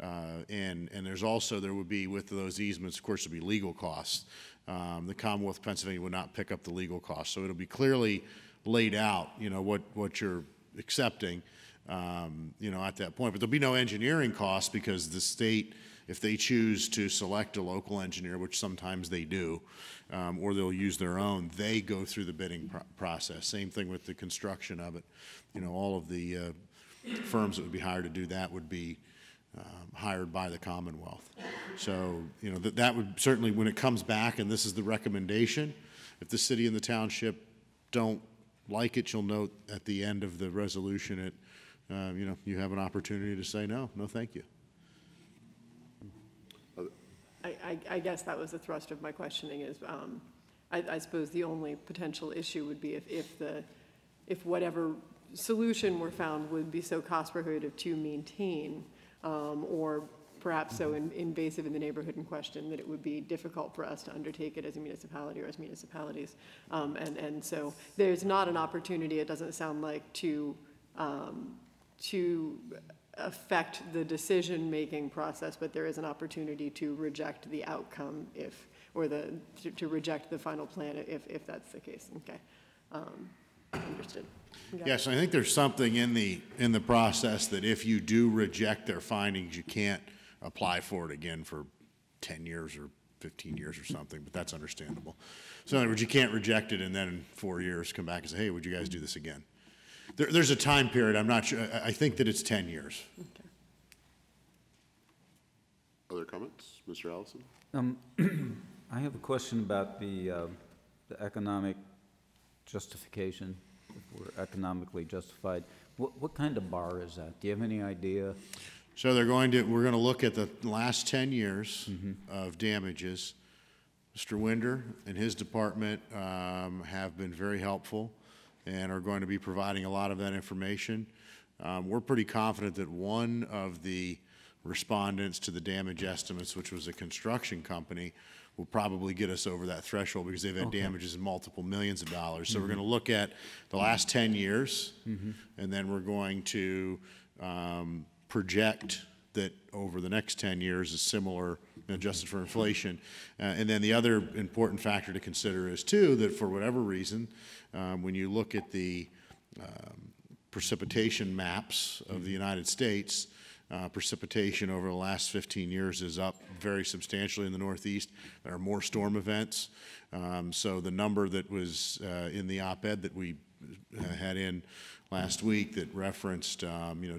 And there would be, with those easements, of course, there'd be legal costs. the Commonwealth of Pennsylvania would not pick up the legal costs. So it'll be clearly laid out, what you're accepting, at that point. But there'll be no engineering costs because the state, if they choose to select a local engineer, which sometimes they do, or they'll use their own, they go through the bidding process. Same thing with the construction of it. All of the firms that would be hired to do that would be hired by the Commonwealth. So, that would certainly, when it comes back, and this is the recommendation, if the city and the township don't like it, you'll note at the end of the resolution, you have an opportunity to say no, thank you. I guess that was the thrust of my questioning is, I suppose the only potential issue would be if whatever solution were found would be so cost prohibitive to maintain, or perhaps so invasive in the neighborhood in question that it would be difficult for us to undertake it as a municipality or as municipalities. And so there's not an opportunity, it doesn't sound like, to affect the decision-making process, but there is an opportunity to reject the outcome to reject the final plan if that's the case. Okay, understood. Okay. Yes, I think there's something in the process that if you do reject their findings, you can't apply for it again for 10 years or 15 years or something, but that's understandable. So in other words, you can't reject it and then in 4 years come back and say, hey, would you guys do this again? There's a time period. I'm not sure. I think that it's 10 years. Okay. Other comments? Mr. Allison? I have a question about the economic justification, if we're economically justified. What kind of bar is that? Do you have any idea? So we're going to look at the last 10 years of damages. Mr. Winder and his department have been very helpful and are going to be providing a lot of that information. We're pretty confident that one of the respondents to the damage estimates, which was a construction company, will probably get us over that threshold because they've had damages in multiple millions of dollars. So we're going to look at the last 10 years, and then we're going to project that over the next 10 years is similar, adjusted for inflation. And then the other important factor to consider is, too, that for whatever reason, when you look at the precipitation maps of the United States, precipitation over the last 15 years is up very substantially in the Northeast. There are more storm events. So the number that was in the op-ed that we had in last week that referenced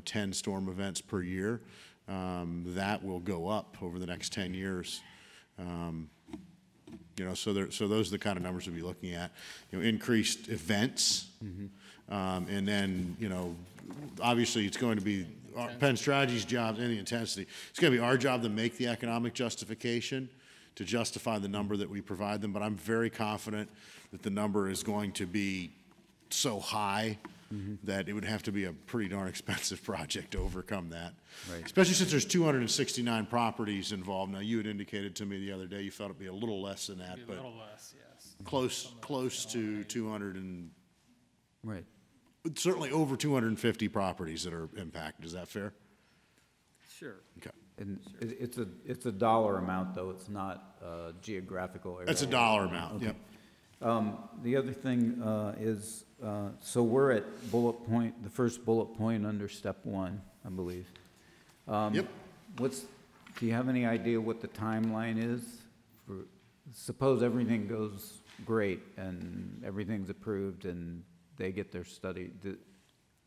10 storm events per year, that will go up over the next 10 years. So those are the kind of numbers we'll be looking at. Increased events, and then obviously it's going to be Penn Strategy's job and the intensity. It's going to be our job to make the economic justification to justify the number that we provide them. But I'm very confident that the number is going to be so high that it would have to be a pretty darn expensive project to overcome that. Right. Especially since there's 269 properties involved. Now, you had indicated to me the other day you felt it'd be a little less than that, but a little less, yes. Close to 200 and right. Certainly over 250 properties that are impacted. Is that fair? Sure. Okay. And it's a dollar amount, though. It's not a geographical area. That's a dollar amount. Okay. Yep. The other thing is, so we're at the first bullet point under step 1, I believe. Yep. Do you have any idea what the timeline is? Suppose everything goes great and everything's approved and they get their study.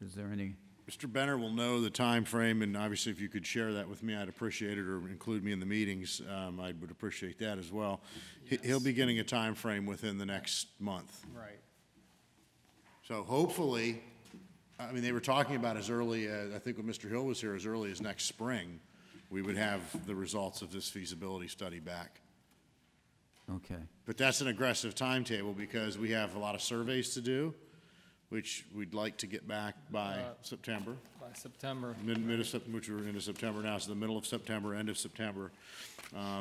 Is there any? Mr. Benner will know the time frame, and obviously if you could share that with me, I'd appreciate it, or include me in the meetings, I would appreciate that as well. Yes. He'll be getting a time frame within the next month. Right. So hopefully, I mean, they were talking about as early as, I think when Mr. Hill was here, as early as next spring, we would have the results of this feasibility study back. Okay. But that's an aggressive timetable because we have a lot of surveys to do, which we'd like to get back by September. By September. Which we're into September now, so the middle of September, end of September.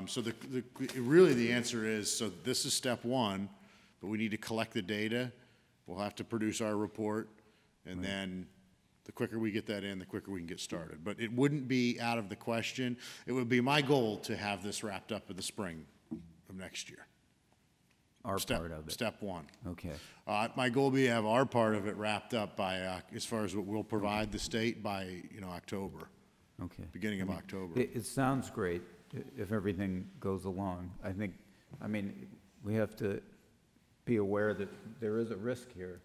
So really the answer is, so this is step 1, but we need to collect the data. We'll have to produce our report, and then the quicker we get that in, the quicker we can get started. But it wouldn't be out of the question. It would be my goal to have this wrapped up in the spring of next year. our Step- part of it? Step one. Okay. My goal would be to have our part of it wrapped up by, as far as what we'll provide the state by, October, Okay. beginning of October. It sounds great if everything goes along. I mean, we have to be aware that there is a risk here,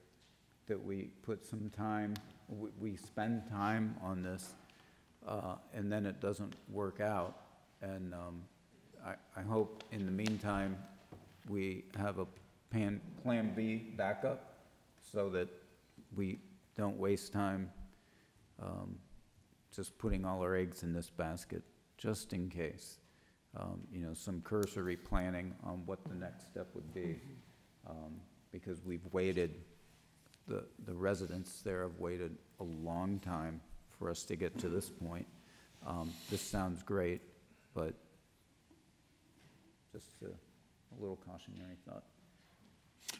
that we put some time, we spend time on this, and then it doesn't work out. And I hope in the meantime, we have a Plan B backup so that we don't waste time just putting all our eggs in this basket, just in case. Some cursory planning on what the next step would be, because we've waited, the residents there have waited a long time for us to get to this point. This sounds great, but just a little cautionary thought.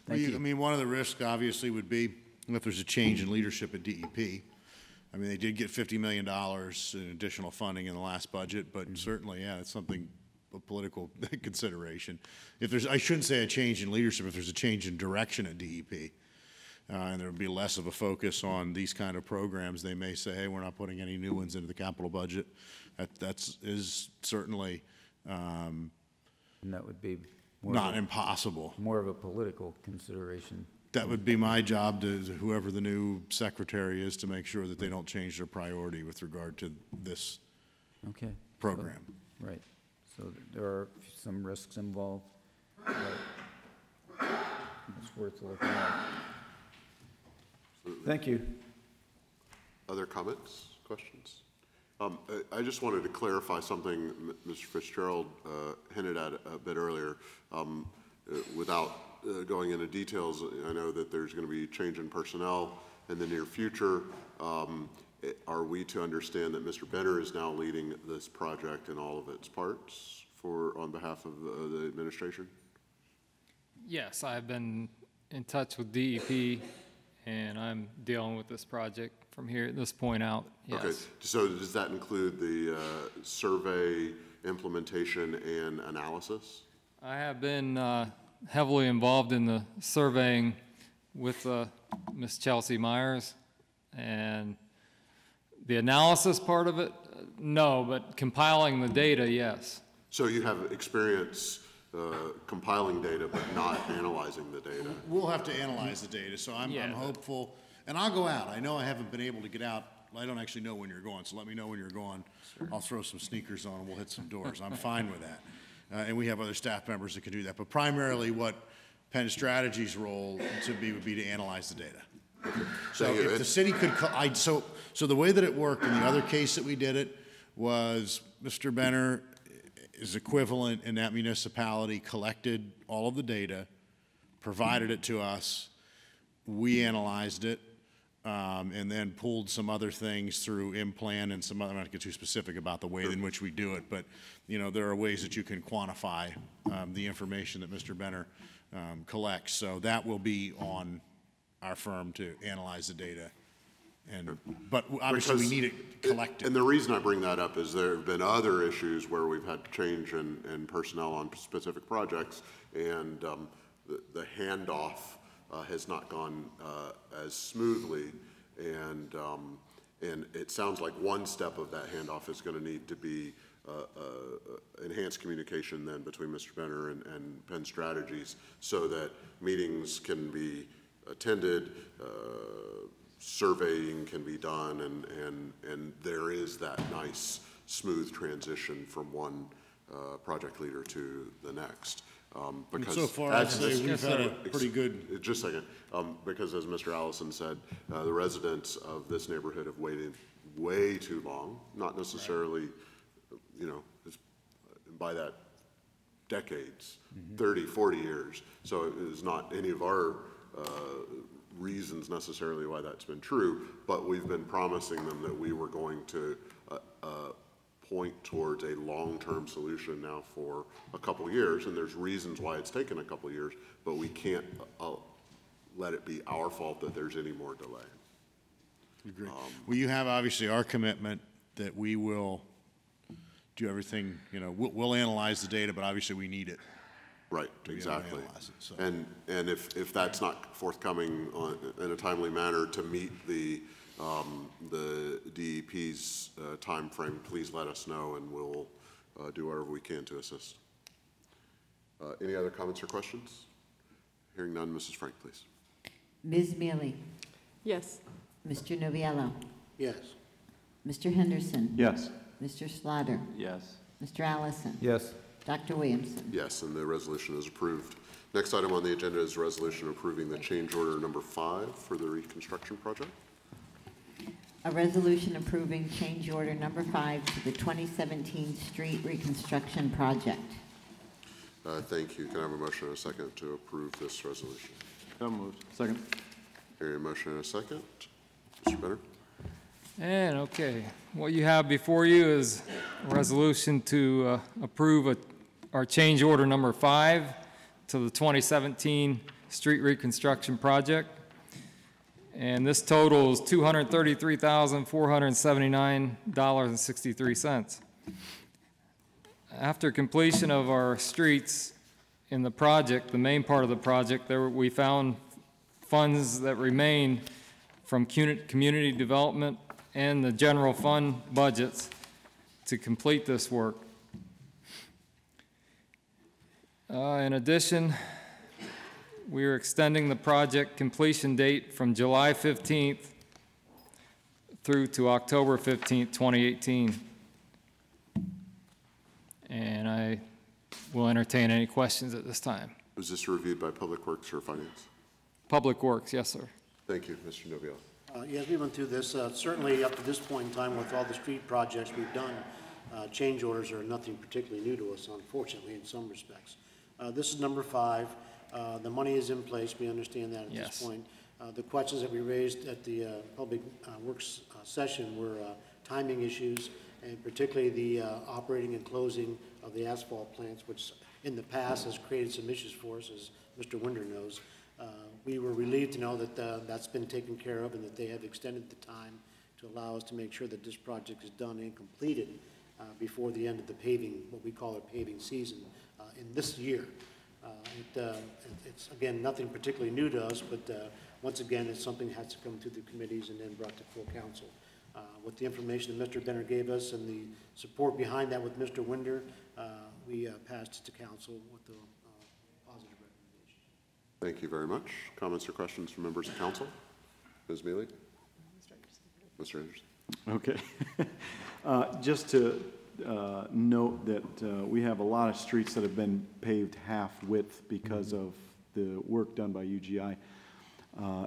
Thank you. I mean, one of the risks obviously would be if there's a change in leadership at DEP. I mean, they did get $50 million in additional funding in the last budget, but certainly, yeah, it's something, a political consideration. If there's, I shouldn't say a change in leadership, if there's a change in direction at DEP, and there would be less of a focus on these kind of programs, they may say, hey, we're not putting any new ones into the capital budget. Is certainly And that would be not impossible. More of a political consideration. That would be my job to whoever the new secretary is, to make sure that they don't change their priority with regard to this Okay. program. Right. So there are some risks involved. But it's worth looking at. Thank you. Other comments, questions? I just wanted to clarify something Mr. Fitzgerald hinted at a bit earlier. Without going into details, I know that there's going to be change in personnel in the near future. Are we to understand that Mr. Benner is now leading this project in all of its parts on behalf of the administration? Yes, I've been in touch with DEP, and I'm dealing with this project from here at this point out. Yes. Okay, so does that include the survey, implementation, and analysis? I have been heavily involved in the surveying with Ms. Chelsea Myers, and the analysis part of it, no, but compiling the data, yes. So you have experience compiling data but not analyzing the data? We'll have to analyze the data, so I'm hopeful. And I'll go out. I know I haven't been able to get out. I don't actually know when you're going, so let me know when you're going. Sure. I'll throw some sneakers on and we'll hit some doors. I'm fine with that. And we have other staff members that can do that. But primarily what Penn Strategy's role would be to analyze the data. So if the city could, so the way that it worked in the other case that we did it was Mr. Benner is equivalent in that municipality, collected all of the data, provided it to us, we analyzed it, and then pulled some other things through IMPLAN and some other, I'm not going to get too specific about the way in which we do it, but there are ways that you can quantify the information that Mr. Benner collects. So that will be on our firm to analyze the data. But obviously we need it collected. And the reason I bring that up is there have been other issues where we've had change in personnel on specific projects, and the handoff has not gone as smoothly, and it sounds like one step of that handoff is going to need to be enhanced communication then between Mr. Benner and Penn Strategies, so that meetings can be attended, surveying can be done, and there is that nice smooth transition from one project leader to the next. Because so far, I'd say we've had a pretty good. Just a second, because as Mr. Allison said, the residents of this neighborhood have waited way too long. Not necessarily, by that decades, 30, 40 years. So it is not any of our reasons necessarily why that's been true, but we've been promising them that we were going to point towards a long-term solution now for a couple of years, and there's reasons why it's taken a couple of years, but we can't let it be our fault that there's any more delay. Agreed. Well, you have obviously our commitment that we will do everything, we'll analyze the data, but obviously we need it. Right, to be able to exactly. analyze it, so. And if that's not forthcoming in a timely manner to meet the DEP's timeframe, please let us know, and we'll do whatever we can to assist. Any other comments or questions? Hearing none, Mrs. Frank, please. Ms. Mealy? Yes. Mr. Noviello? Yes. Mr. Henderson? Yes. Mr. Slaughter? Yes. Mr. Allison? Yes. Dr. Williamson? Yes, and the resolution is approved. Next item on the agenda is a resolution approving the change order number 5 for the reconstruction project. A resolution approving change order number 5 to the 2017 street reconstruction project. Thank you. Can I have a motion and a second to approve this resolution? So moved. Second. Hearing a motion and a second. Mr. Benner? And okay, what you have before you is a resolution to approve our change order number 5 to the 2017 street reconstruction project. And this totals $233,479.63. After completion of our streets in the project, the main part of the project, we found funds that remain from community development and the general fund budgets to complete this work. In addition, we are extending the project completion date from July 15th through to October 15th, 2018. And I will entertain any questions at this time. Was this reviewed by Public Works or Finance? Public Works, yes, sir. Thank you, Mr. Noviello. Yes, we went through this. Certainly up to this point in time with all the street projects we've done, change orders are nothing particularly new to us, unfortunately, in some respects. This is number 5. The money is in place. We understand that at this point. The questions that we raised at the Public Works session were timing issues, and particularly the operating and closing of the asphalt plants, which in the past has created some issues for us, as Mr. Winder knows. We were relieved to know that that's been taken care of and that they have extended the time to allow us to make sure that this project is done and completed before the end of the paving, what we call a paving season, in this year. It's, again, nothing particularly new to us, but once again, it's something that has to come through the committees and then brought to full council. With the information that Mr. Benner gave us and the support behind that with Mr. Winder, we passed it to council with the positive recommendation. Thank you very much. Comments or questions from members of council? Ms. Mealy? Mr. Anderson? Okay. Just to note that we have a lot of streets that have been paved half-width because of the work done by UGI.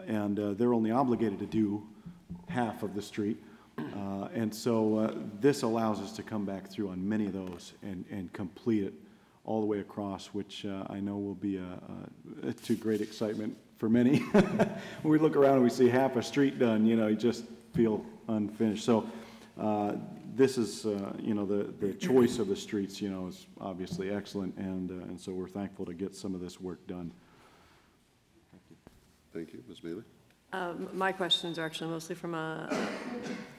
And they're only obligated to do half of the street. And so this allows us to come back through on many of those and complete it all the way across, which I know will be to great excitement for many. When we look around and we see half a street done, you know, you just feel unfinished. So this is, you know, the choice of the streets, you know, is obviously excellent, and so we're thankful to get some of this work done. Thank you. Ms. Mealy? My questions are actually mostly from a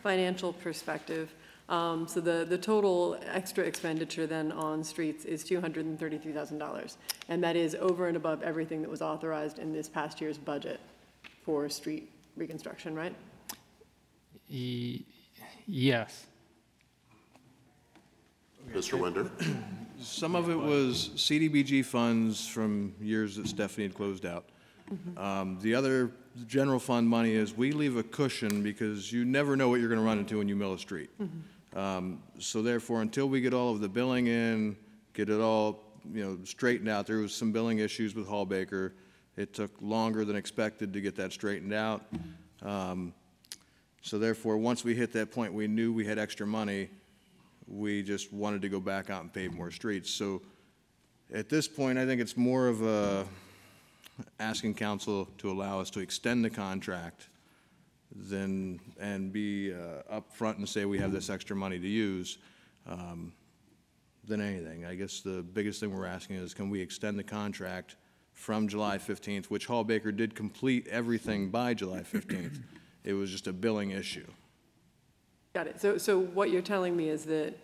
financial perspective. So the total extra expenditure then on streets is $233,000, and that is over and above everything that was authorized in this past year's budget for street reconstruction, right? Yes. Mr. Winder? Some of it was CDBG funds from years that Stephanie had closed out. The other general fund money is we leave a cushion because you never know what you're going to run into when you mill a street. So therefore, until we get all of the billing in, get it all, you know, straightened out, there was some billing issues with Hall Baker. It took longer than expected to get that straightened out. So therefore, once we hit that point, we knew we had extra money. We just wanted to go back out and pave more streets. So at this point, I think it's more of a asking council to allow us to extend the contract than and be upfront and say we have this extra money to use than anything. I guess the biggest thing we're asking is, can we extend the contract from July 15th, which Hall Baker did complete everything by July 15th. It was just a billing issue. Got it. So what you're telling me is that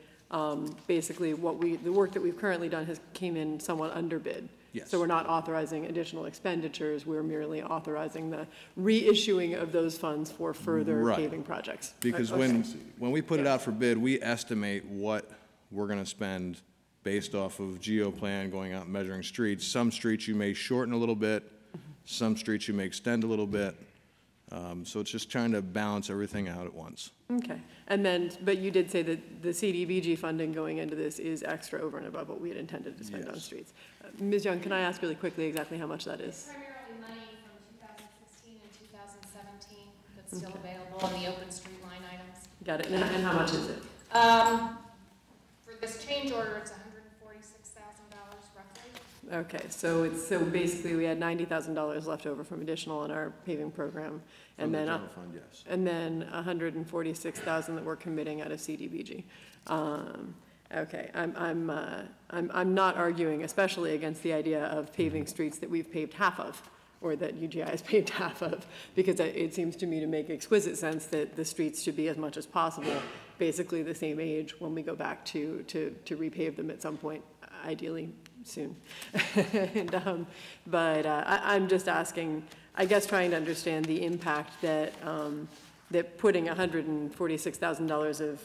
basically the work that we've currently done came in somewhat underbid. Yes. So we're not authorizing additional expenditures, we're merely authorizing the reissuing of those funds for further Right. paving projects. Because Okay. when we put it out for bid, we estimate what we're gonna spend based off of GeoPlan, going out and measuring streets. Some streets you may shorten a little bit, some streets you may extend a little bit. So it's just trying to balance everything out at once. Okay, and then, but you did say that the CDBG funding going into this is extra over and above what we had intended to spend on Yes. streets. Ms. Young, can I ask really quickly exactly how much that is? Primarily money from 2016 and 2017 that's still available in the open street line items. Got it, and how much is it? For this change order, it's $146,000 roughly. Okay, so basically we had $90,000 left over from additional in our paving program, and From the then general fund, yes. and then 146,000 that we're committing out of CDBG. Okay, I'm not arguing, especially against the idea of paving streets that we've paved half of, or that UGI has paved half of, because it seems to me to make exquisite sense that the streets should be as much as possible basically the same age when we go back to repave them at some point, ideally soon. But I'm just asking, I guess trying to understand the impact that, that putting $146,000 of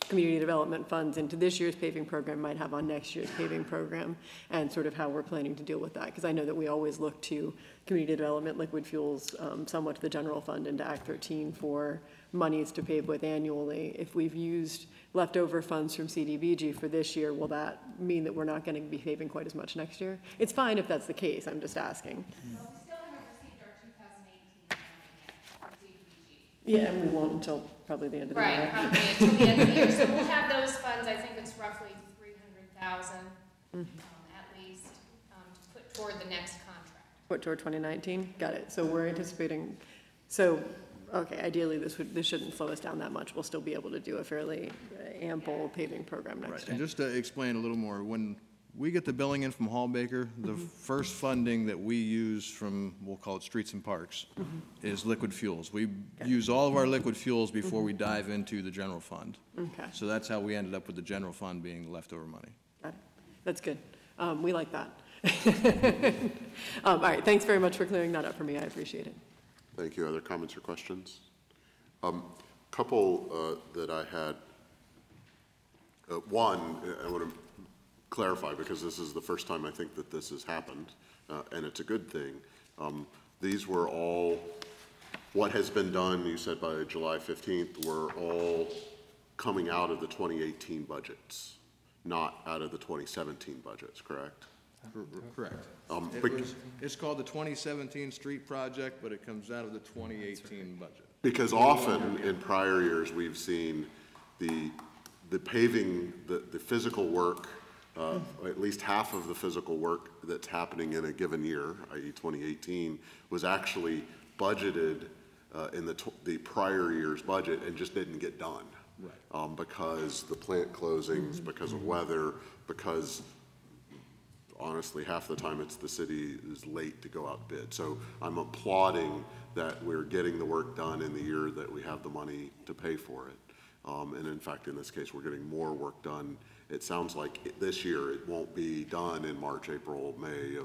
community development funds into this year's paving program might have on next year's paving program, and sort of how we're planning to deal with that. Because I know that we always look to community development, liquid fuels, somewhat to the general fund and to Act 13 for monies to pave with annually. If we've used leftover funds from CDBG for this year, will that mean that we're not going to be paving quite as much next year? It's fine if that's the case, I'm just asking. Well, we still haven't received our 2018 funding yet from CDBG. Yeah, and we won't until probably the end of the year. Right, probably until the end of the year. So we'll have those funds, I think it's roughly 300,000 at least, to put toward the next contract. Put toward 2019? Got it. So we're anticipating, so, okay, ideally this shouldn't slow us down that much. We'll still be able to do a fairly ample paving program Right, next and year. just to explain a little more, when we get the billing in from Hall Baker, the first funding that we use from, we'll call it streets and parks, is liquid fuels. We use all of our liquid fuels before we dive into the general fund. Okay. So that's how we ended up with the general fund being the leftover money. Got it. That's good. We like that. All right, thanks very much for clearing that up for me. I appreciate it. Thank you. Other comments or questions? Couple that I had. One, I want to clarify, because this is the first time I think that this has happened, and it's a good thing. These were all, what has been done, you said by July 15th, were all coming out of the 2018 budgets, not out of the 2017 budgets, correct? Correct. It's called the 2017 street project, but it comes out of the 2018 budget. Because often in prior years, we've seen the paving, the physical work, at least half of the physical work that's happening in a given year, i.e. 2018, was actually budgeted in the prior year's budget and just didn't get done. Right. Because the plant closings, because of weather, because honestly, half the time it's the city is late to go out bid. So I'm applauding that we're getting the work done in the year that we have the money to pay for it. And in fact, in this case, we're getting more work done. It sounds like this year it won't be done in March, April, May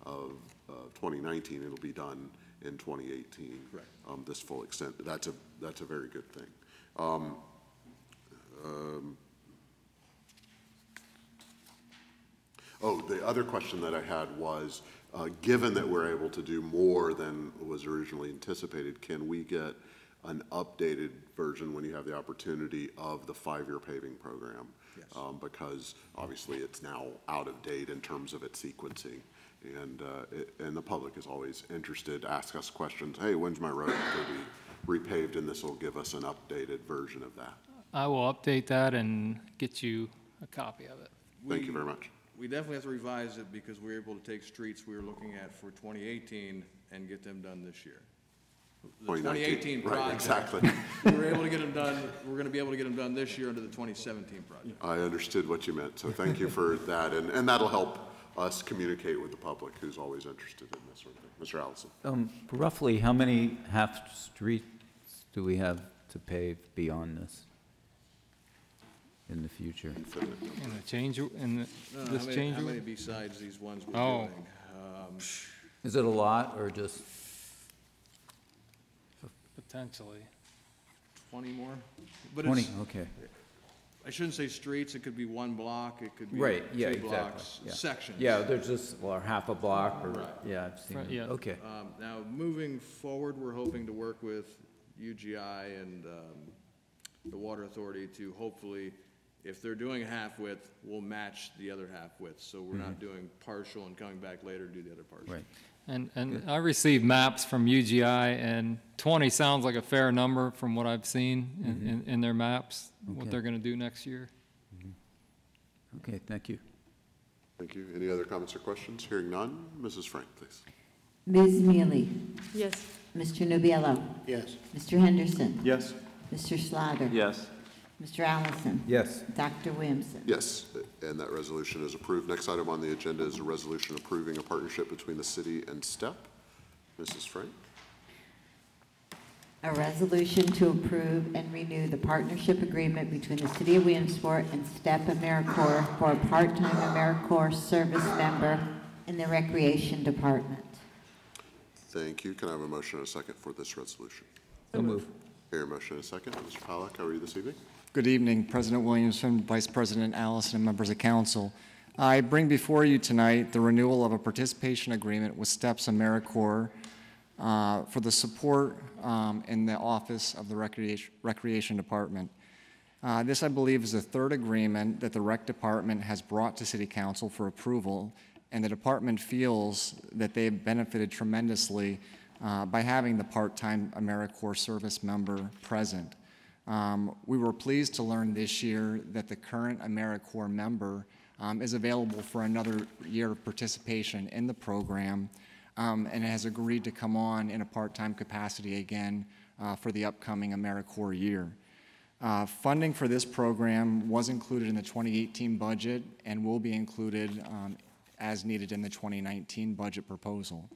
of 2019. It'll be done in 2018. Correct. This full extent. That's a very good thing. The other question that I had was, given that we're able to do more than was originally anticipated, can we get an updated version when you have the opportunity of the 5-year paving program? Yes. Because obviously it's now out of date in terms of its sequencing. And the public is always interested to ask us questions. Hey, when's my road going to be repaved? And this will give us an updated version of that. I will update that and get you a copy of it. Thank you very much. We definitely have to revise it because we were able to take streets we were looking at for 2018 and get them done this year. The 2018 project. Right, exactly. We were able to get them done, we're going to be able to get them done this year under the 2017 project. I understood what you meant, so thank you for that. And that'll help us communicate with the public who's always interested in this sort of thing. Mr. Allison. Roughly, how many half-streets do we have to pave beyond this in the future? In the change, in this change? How many besides these ones we're Oh, doing? Is it a lot or just? Potentially. 20 more? But 20, it's- okay. I shouldn't say streets, it could be one block, it could be Right, yeah, two exactly. blocks, Yeah. sections. Yeah, there's just, or half a block, or, Right. yeah, I've seen Right, it. yeah. Okay. Now, moving forward, we're hoping to work with UGI and the Water Authority to hopefully, if they're doing a half width, we'll match the other half width. So we're not doing partial and coming back later to do the other partial. Right. And I received maps from UGI, and 20 sounds like a fair number from what I've seen in their maps, what Okay. they're going to do next year. Okay, thank you. Thank you. Any other comments or questions? Hearing none, Mrs. Frank, please. Ms. Mealy? Yes. Mr. Nubiallo? Yes. Mr. Henderson? Yes. Mr. Slaughter? Yes. Mr. Allison? Yes. Dr. Williamson? Yes, and that resolution is approved. Next item on the agenda is a resolution approving a partnership between the city and STEP. Mrs. Frank? A resolution to approve and renew the partnership agreement between the City of Williamsport and STEP AmeriCorps for a part-time AmeriCorps service member in the Recreation Department. Thank you. Can I have a motion and a second for this resolution? So move. Hear a motion and a second. Mr. Pollack, how are you this evening? Good evening, President Williamson, Vice President Allison, and members of council. I bring before you tonight the renewal of a participation agreement with STEP's AmeriCorps for the support in the Office of the Recreation Department. This, I believe, is the third agreement that the Rec Department has brought to City Council for approval, and the department feels that they have benefited tremendously by having the part-time AmeriCorps service member present. We were pleased to learn this year that the current AmeriCorps member is available for another year of participation in the program and has agreed to come on in a part-time capacity again for the upcoming AmeriCorps year. Funding for this program was included in the 2018 budget and will be included as needed in the 2019 budget proposal.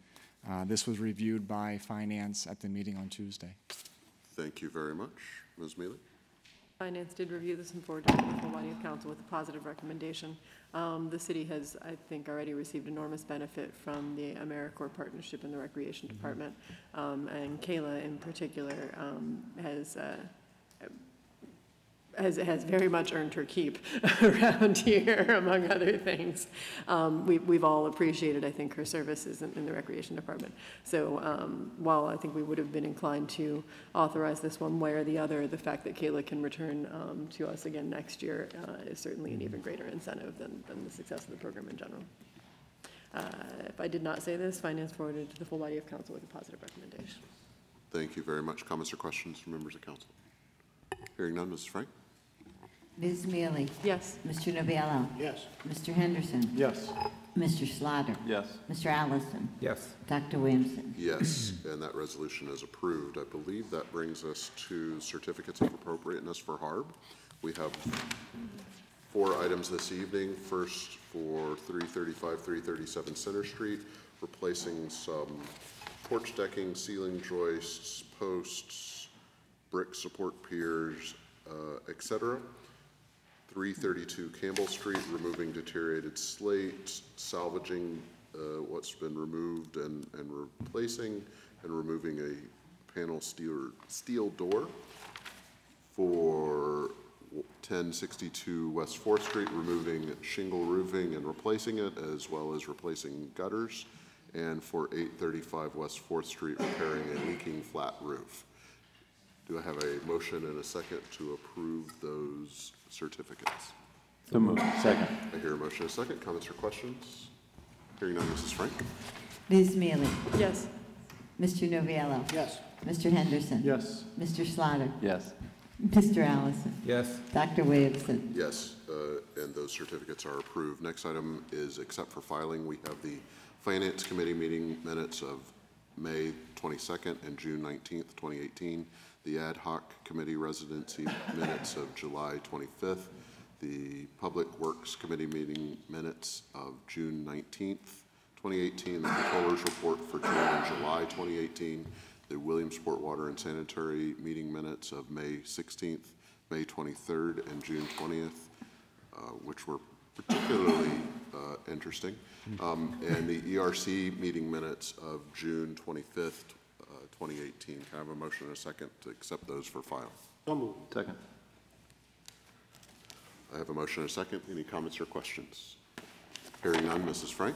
This was reviewed by Finance at the meeting on Tuesday. Thank you very much. Ms. Mealy? Finance did review this and forwarded it to the full body of council with a positive recommendation. The city has, I think, already received enormous benefit from the AmeriCorps partnership in the Recreation Department. And Kayla in particular has very much earned her keep around here, among other things. We've all appreciated, I think, her services in the Recreation Department. So while I think we would have been inclined to authorize this one way or the other, the fact that Kayla can return to us again next year is certainly an even greater incentive than the success of the program in general. If I did not say this, Finance forwarded to the full body of council with a positive recommendation. Thank you very much. Comments or questions from members of council? Hearing none, Mrs. Frank? Ms. Mealy? Yes. Mr. Nubiallo? Yes. Mr. Henderson? Yes. Mr. Slaughter? Yes. Mr. Allison? Yes. Dr. Williamson? Yes, and that resolution is approved. I believe that brings us to certificates of appropriateness for HARB. We have 4 items this evening. First, for 335, 337 Center Street, replacing some porch decking, ceiling joists, posts, brick support piers, etc. 332 Campbell Street, removing deteriorated slate, salvaging what's been removed and replacing, and removing a panel steel door. For 1062 West 4th Street, removing shingle roofing and replacing it, as well as replacing gutters. And for 835 West 4th Street, repairing a leaking flat roof. Do I have a motion and a second to approve those certificates? So moved. Second. I hear a motion and a second. Comments or questions? Hearing none, Mrs. Frank? Ms. Mealy? Yes. Mr. Nubiallo? Yes. Mr. Henderson? Yes. Mr. Slaughter? Yes. Mr. Allison? Yes. Dr. Williamson? Yes, and those certificates are approved. Next item is accept for filing. We have the Finance Committee meeting minutes of May 22nd and June 19th, 2018. The Ad Hoc Committee residency minutes of July 25th. The Public Works Committee meeting minutes of June 19th, 2018. The Controller's Report for June and July 2018. The Williamsport Water and Sanitary meeting minutes of May 16th, May 23rd, and June 20th, which were particularly interesting. And the ERC meeting minutes of June 25th, 2018. Can I have a motion and a second to accept those for file? So moved. Second. I have a motion and a second. Any comments or questions? Hearing none, Mrs. Frank?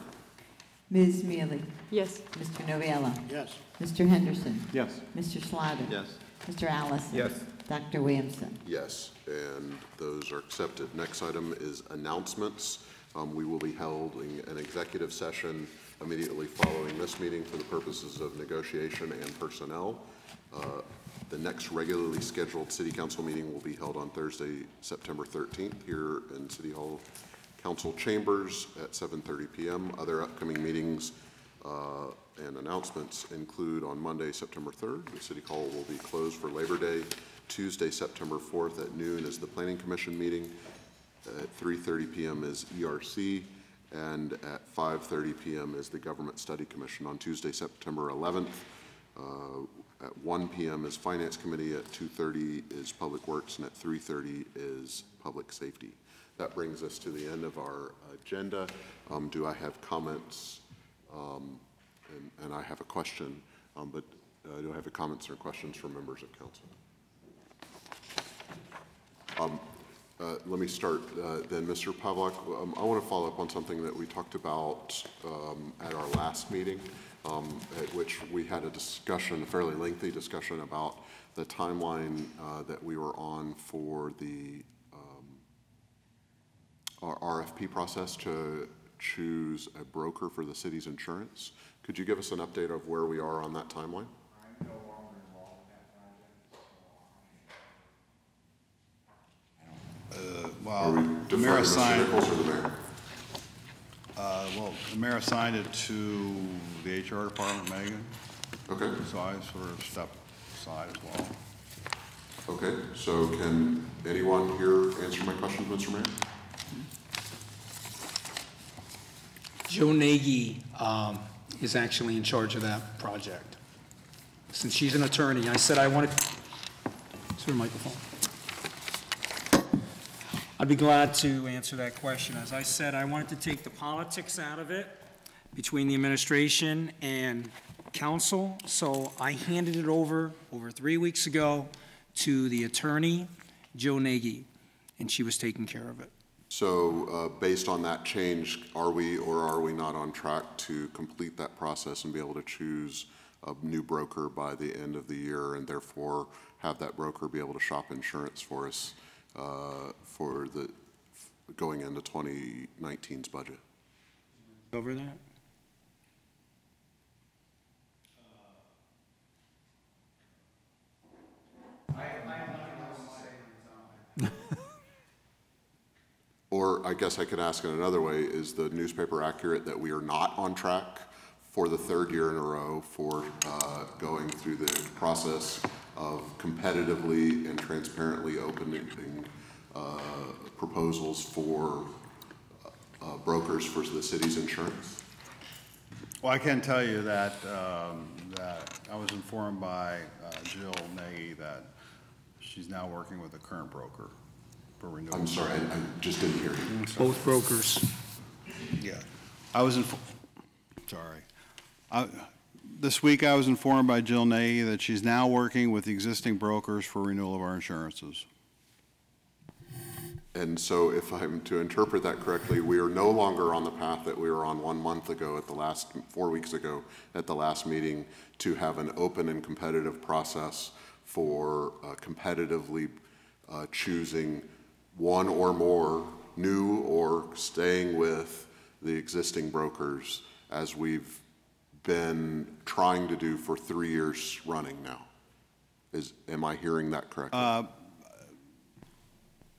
Ms. Mealy? Yes. Mr. Noviello? Yes. Mr. Henderson? Yes. Mr. Slaughter? Yes. Mr. Allison? Yes. Dr. Williamson? Yes, and those are accepted. Next item is announcements. We will be holding an executive session immediately following this meeting for the purposes of negotiation and personnel. The next regularly scheduled City Council meeting will be held on Thursday, September 13th here in City Hall Council Chambers at 7:30 p.m. Other upcoming meetings and announcements include on Monday, September 3rd, the City Hall will be closed for Labor Day. Tuesday, September 4th at noon is the Planning Commission meeting. At 3:30 p.m. is ERC, and at 5:30 p.m. is the Government Study Commission. On Tuesday, September 11th, at 1 p.m. is Finance Committee, at 2:30 is Public Works, and at 3:30 is Public Safety. That brings us to the end of our agenda. Do I have comments? And I have a question, but do I have comments or questions from members of council? Let me start then, Mr. Pavlak. I want to follow up on something that we talked about at our last meeting, at which we had a discussion, a fairly lengthy discussion about the timeline that we were on for the our RFP process to choose a broker for the city's insurance. Could you give us an update of where we are on that timeline? I'm no longer involved in that project. Are we deferring Mr. Nichols or the mayor? Well, the mayor assigned it to the HR department, Megan. Okay. So I sort of stepped aside as well. Okay, so can anyone here answer my questions, Mr. Mayor? Joe Nagy is actually in charge of that project. Since she's an attorney, I said I wanted, is there a microphone? I'd be glad to answer that question. As I said, I wanted to take the politics out of it between the administration and council, so I handed it over 3 weeks ago to the attorney, Joe Nagy, and she was taking care of it. So based on that change, are we or are we not on track to complete that process and be able to choose a new broker by the end of the year, and therefore have that broker be able to shop insurance for us for the going into 2019's budget? Over that? Or I guess I could ask in another way, is the newspaper accurate that we are not on track for the third year in a row for going through the process of competitively and transparently opening proposals for brokers for the city's insurance? Well, I can tell you that, that I was informed by Jill Nagy that she's now working with the current broker for renewal. I'm sorry, I just didn't hear you. Both brokers. Yeah. I was this week I was informed by Jill Nagy that she's now working with the existing brokers for renewal of our insurances. And so if I'm to interpret that correctly, we are no longer on the path that we were on 1 month ago at the last, 4 weeks ago at the last meeting, to have an open and competitive process for competitively choosing one or more new or staying with the existing brokers, as we've been trying to do for 3 years running now. Am I hearing that correctly?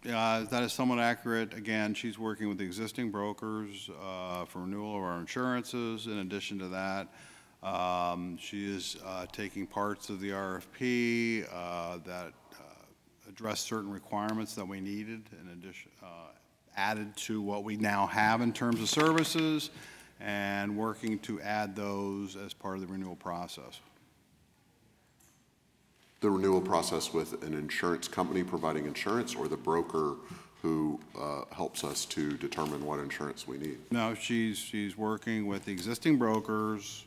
Yeah, that is somewhat accurate. Again, she's working with the existing brokers for renewal of our insurances. In addition to that, she is taking parts of the RFP that address certain requirements that we needed, in addition, added to what we now have in terms of services, and working to add those as part of the renewal process. The renewal process with an insurance company providing insurance, or the broker who helps us to determine what insurance we need. No, she's working with the existing brokers,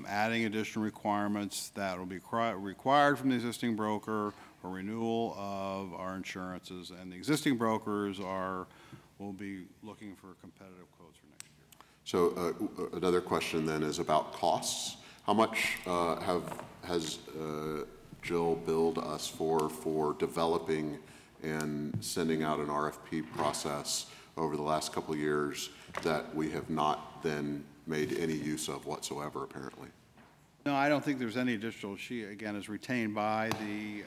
adding additional requirements that will be required from the existing broker for renewal of our insurances, and the existing brokers will be looking for competitive quotes for next year. So another question then is about costs. How much has Jill billed us for developing and sending out an RFP process over the last couple of years that we have not then made any use of whatsoever, apparently? No, I don't think there's any additional. She, again, is retained by the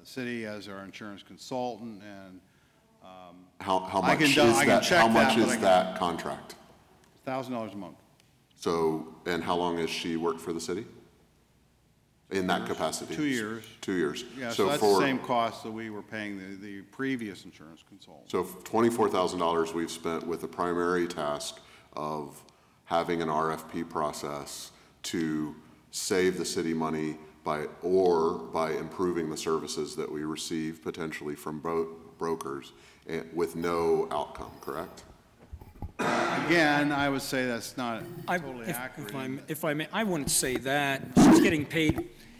city as our insurance consultant, and how much is that? How much is that contract? $1,000 a month. So, and how long has she worked for the city? In that capacity? 2 years. 2 years. Yeah, so that's the same cost that we were paying the previous insurance consultant. So $24,000 we've spent with the primary task of having an RFP process to save the city money by improving the services that we receive potentially from brokers with no outcome, correct? Again, I would say that's not totally accurate. If I may, I wouldn't say that.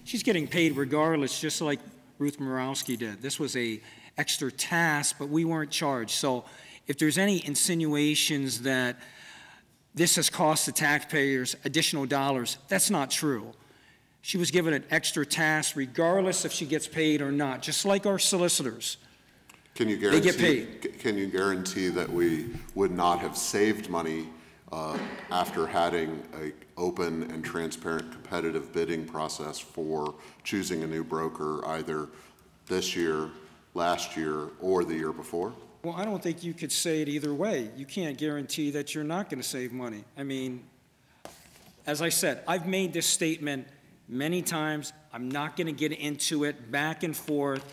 She's getting paid regardless, just like Ruth Morowski did. This was a extra task, but we weren't charged. So if there's any insinuations that this has cost the taxpayers additional dollars, that's not true. She was given an extra task regardless if she gets paid or not, just like our solicitors. Can you guarantee, they get paid. Can you guarantee that we would not have saved money after having an open and transparent competitive bidding process for choosing a new broker either this year, last year, or the year before? Well, I don't think you could say it either way. You can't guarantee that you're not going to save money. I mean, as I said, I've made this statement many times. I'm not going to get into it back and forth.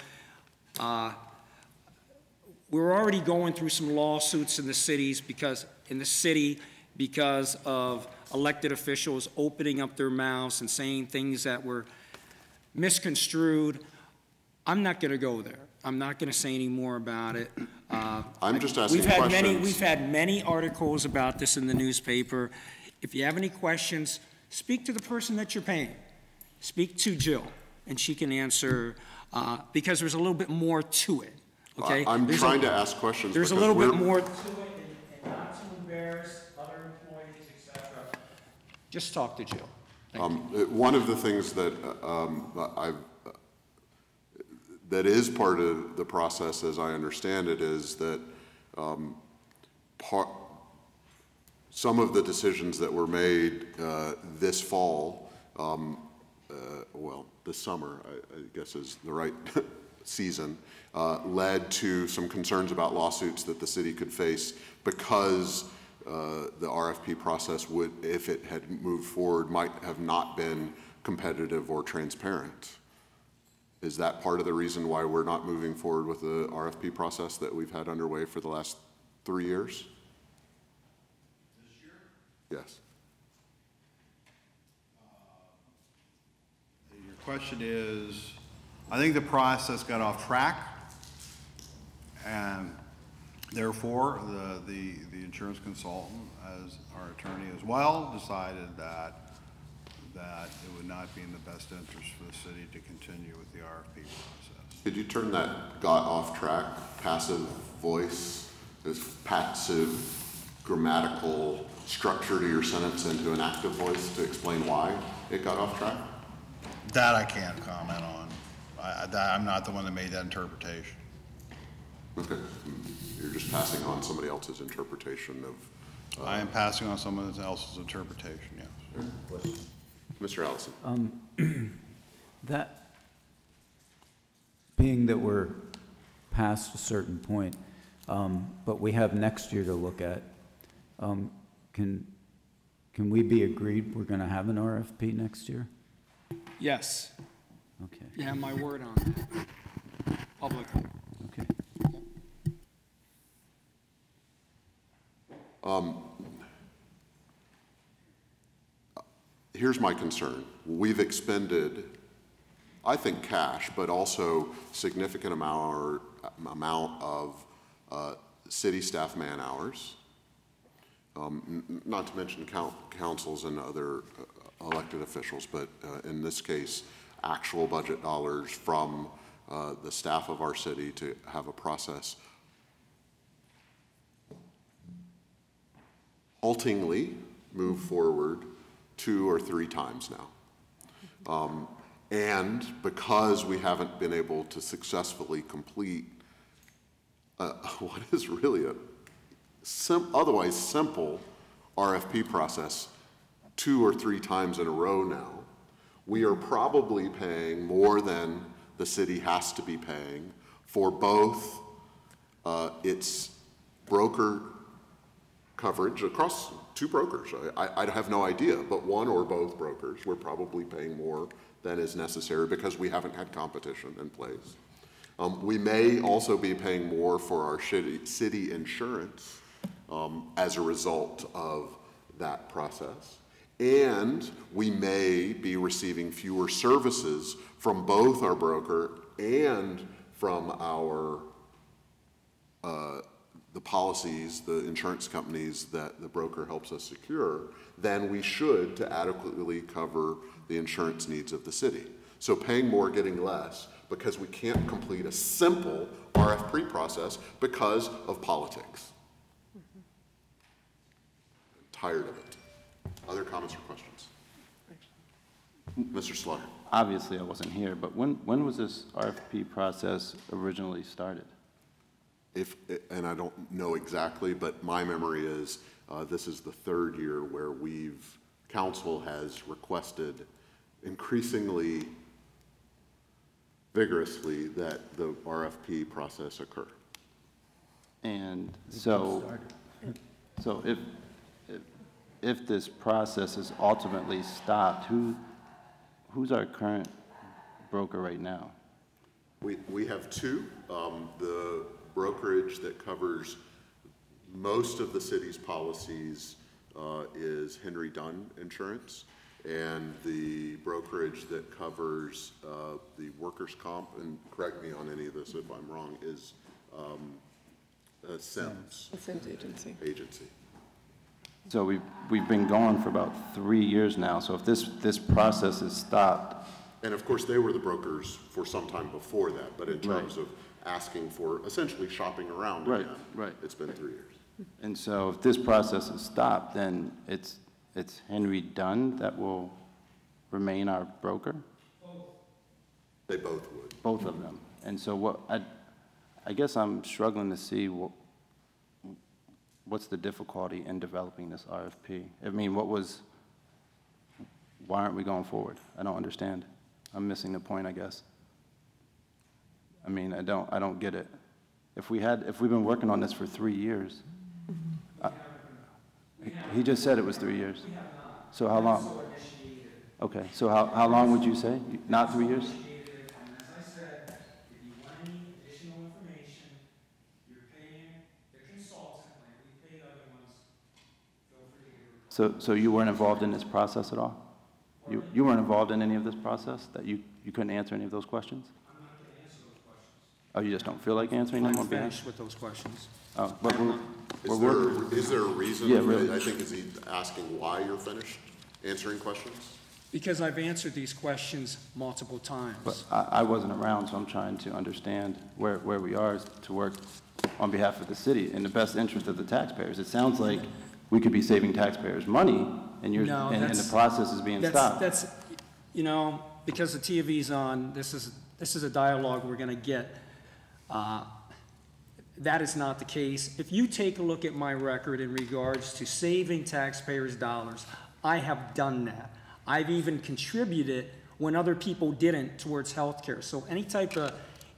We're already going through some lawsuits in the city because of elected officials opening up their mouths and saying things that were misconstrued. I'm not going to go there. I'm not going to say any more about it. I'm just asking questions. We've had many articles about this in the newspaper. If you have any questions, speak to the person that you're paying. Speak to Jill, and she can answer, because there's a little bit more to it. Okay? I'm trying to ask questions. There's a little bit more to it, and not to embarrass other employees, etc. Just talk to Jill. One of the things that that is part of the process, as I understand it, is that some of the decisions that were made this fall, well, this summer, I guess is the right season, led to some concerns about lawsuits that the city could face because the RFP process would, if it had moved forward, might have not been competitive or transparent. Is that part of the reason why we're not moving forward with the RFP process that we've had underway for the last 3 years? This year? Yes. Your question is, I think the process got off track, and therefore the insurance consultant, as our attorney as well, decided that it would not be in the best interest for the city to continue with the RFP process. Could you turn that got off track, passive voice, this passive grammatical structure to your sentence into an active voice to explain why it got off track? That I can't comment on. I'm not the one that made that interpretation. Okay. You're just passing on somebody else's interpretation of... I am passing on someone else's interpretation, yes. Mr. Allison. That, being that we're past a certain point, but we have next year to look at, can we be agreed we're going to have an RFP next year? Yes. Okay. You have my word on that. Publicly. Okay. Here's my concern. We've expended, I think, cash, but also significant amount of city staff man-hours, not to mention councils and other elected officials, but in this case, actual budget dollars from the staff of our city to have a process haltingly move forward 2 or 3 times now. And because we haven't been able to successfully complete what is really a otherwise simple RFP process 2 or 3 times in a row now, we are probably paying more than the city has to be paying for both its broker coverage across 2 brokers. I have no idea, but one or both brokers, we're probably paying more than is necessary because we haven't had competition in place. We may also be paying more for our city insurance as a result of that process. And we may be receiving fewer services from both our broker and from our the policies, the insurance companies that the broker helps us secure, than we should to adequately cover the insurance needs of the city. So paying more, getting less, because we can't complete a simple RFP process because of politics. Tired of it. Other comments or questions? Mr. Slaughter. Obviously, I wasn't here, but when was this RFP process originally started? And I don't know exactly, but my memory is this is the 3rd year where council has requested increasingly vigorously that the RFP process occur. And so if this process is ultimately stopped, who's our current broker right now? We have 2. The brokerage that covers most of the city's policies is Henry Dunn Insurance, and the brokerage that covers the workers' comp, and correct me on any of this if I'm wrong, is Sims. The Sims agency. So we've been going for about 3 years now. So if this process is stopped, and of course they were the brokers for some time before that, but in terms of asking for essentially shopping around again, it's been 3 years. And so if this process is stopped, then it's Henry Dunn that will remain our broker? They both would. Both of them. And so I guess I'm struggling to see what's the difficulty in developing this RFP? I mean, why aren't we going forward? I don't understand. I'm missing the point, I guess. I mean, I don't get it. If we've been working on this for 3 years, he just said it was 3 years. So how long? Okay, so how long would you say? Not 3 years? So you weren't involved in this process at all? You weren't involved in any of this process? That you couldn't answer any of those questions? I'm not going to answer those questions. Oh, you just don't feel like answering them? I'm finished with those questions. Oh, but is there a reason? Yeah, really. I think is he asking why you're finished answering questions? Because I've answered these questions multiple times. But I wasn't around, so I'm trying to understand where we are to work on behalf of the city in the best interest of the taxpayers. It sounds like we could be saving taxpayers money, and the process is being stopped. That's, because the TV's on, this is a dialogue we're going to get. That is not the case. If you take a look at my record in regards to saving taxpayers' dollars, I have done that. I've even contributed when other people didn't towards health care. So any type of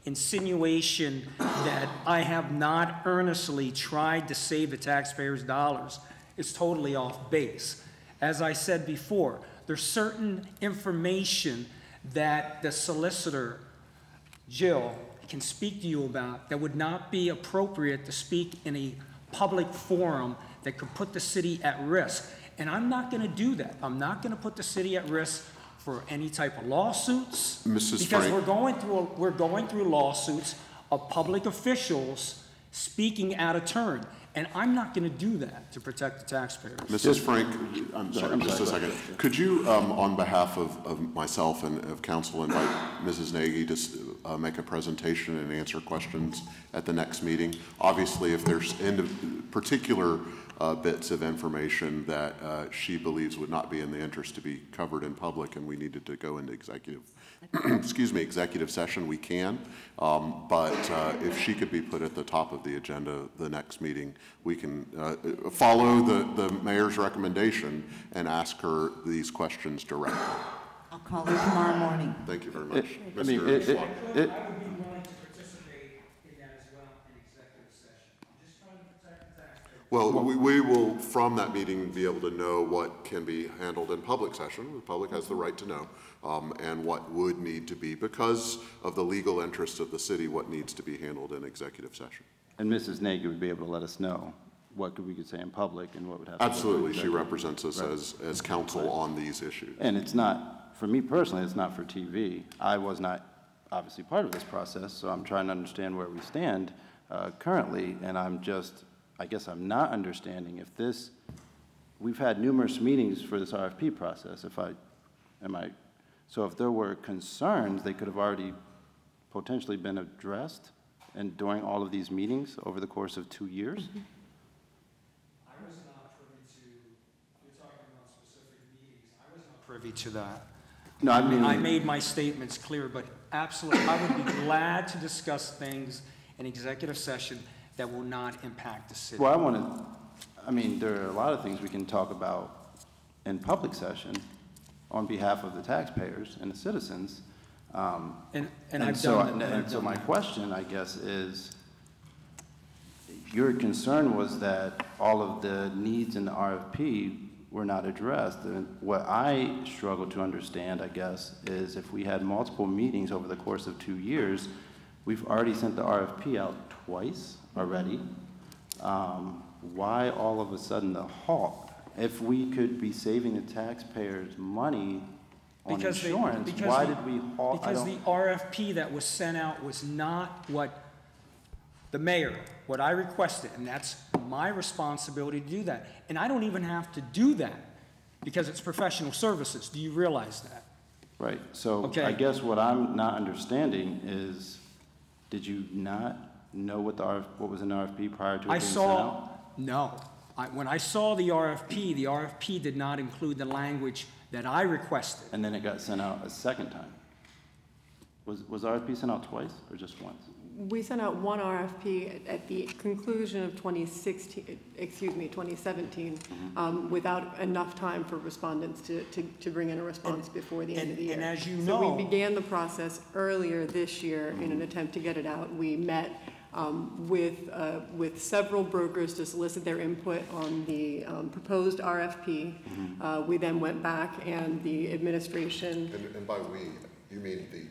insinuation that I have not earnestly tried to save the taxpayers' dollars is totally off base. As I said before, there's certain information that the solicitor, Jill, can speak to you about that would not be appropriate to speak in a public forum that could put the city at risk. And I'm not going to do that. I'm not going to put the city at risk for any type of lawsuits. Mrs. Because Frank. we're going through lawsuits of public officials speaking out of turn. And I'm not going to do that to protect the taxpayers. Mrs. Frank, I'm sorry, just a second. Could you, on behalf of myself and of council, invite Mrs. Nagy to make a presentation and answer questions at the next meeting? Obviously, if there's particular bits of information that she believes would not be in the interest to be covered in public and we needed to go into executive, executive session, we can. But if she could be put at the top of the agenda the next meeting, we can follow the mayor's recommendation and ask her these questions directly. I'll call her tomorrow morning. Thank you very much. I mean, well, we will, from that meeting, be able to know what can be handled in public session. The public has the right to know, and what would need to be, because of the legal interests of the city, what needs to be handled in executive session. And Mrs. Nagy would be able to let us know what we could say in public and what would have to Absolutely. She represents us as counsel on these issues. And it's not, for me personally, it's not for TV. I was not obviously part of this process, so I'm trying to understand where we stand currently, and I guess I'm not understanding if this, we've had numerous meetings for this RFP process. So if there were concerns, they could have already potentially been addressed and during all of these meetings over the course of 2 years? I was not privy to, you're talking about specific meetings, I was not privy to that. No, I mean, I made my statements clear, but absolutely, I would be glad to discuss things in executive session that will not impact the city. Well, I mean, there are a lot of things we can talk about in public session on behalf of the taxpayers and the citizens. And I've done that. And so my question, I guess, is, your concern was that all of the needs in the RFP were not addressed. And what I struggle to understand, I guess, is if we had multiple meetings over the course of 2 years, we've already sent the RFP out twice already. Why all of a sudden the halt? If we could be saving the taxpayers money on insurance, why did we halt? Because the RFP that was sent out was not what the mayor, what I requested, and that's my responsibility to do that. And I don't even have to do that because it's professional services. Do you realize that? Right. So I guess what I'm not understanding is, did you not know what was in the RFP prior to it being sent out? No. When I saw the RFP did not include the language that I requested. And then it got sent out a second time. Was RFP sent out twice or just once? We sent out one RFP at the conclusion of 2017, without enough time for respondents to bring in a response before the end of the year. And as you so know, we began the process earlier this year in an attempt to get it out. We met with several brokers to solicit their input on the proposed RFP. We then went back and the administration. And by we, you mean the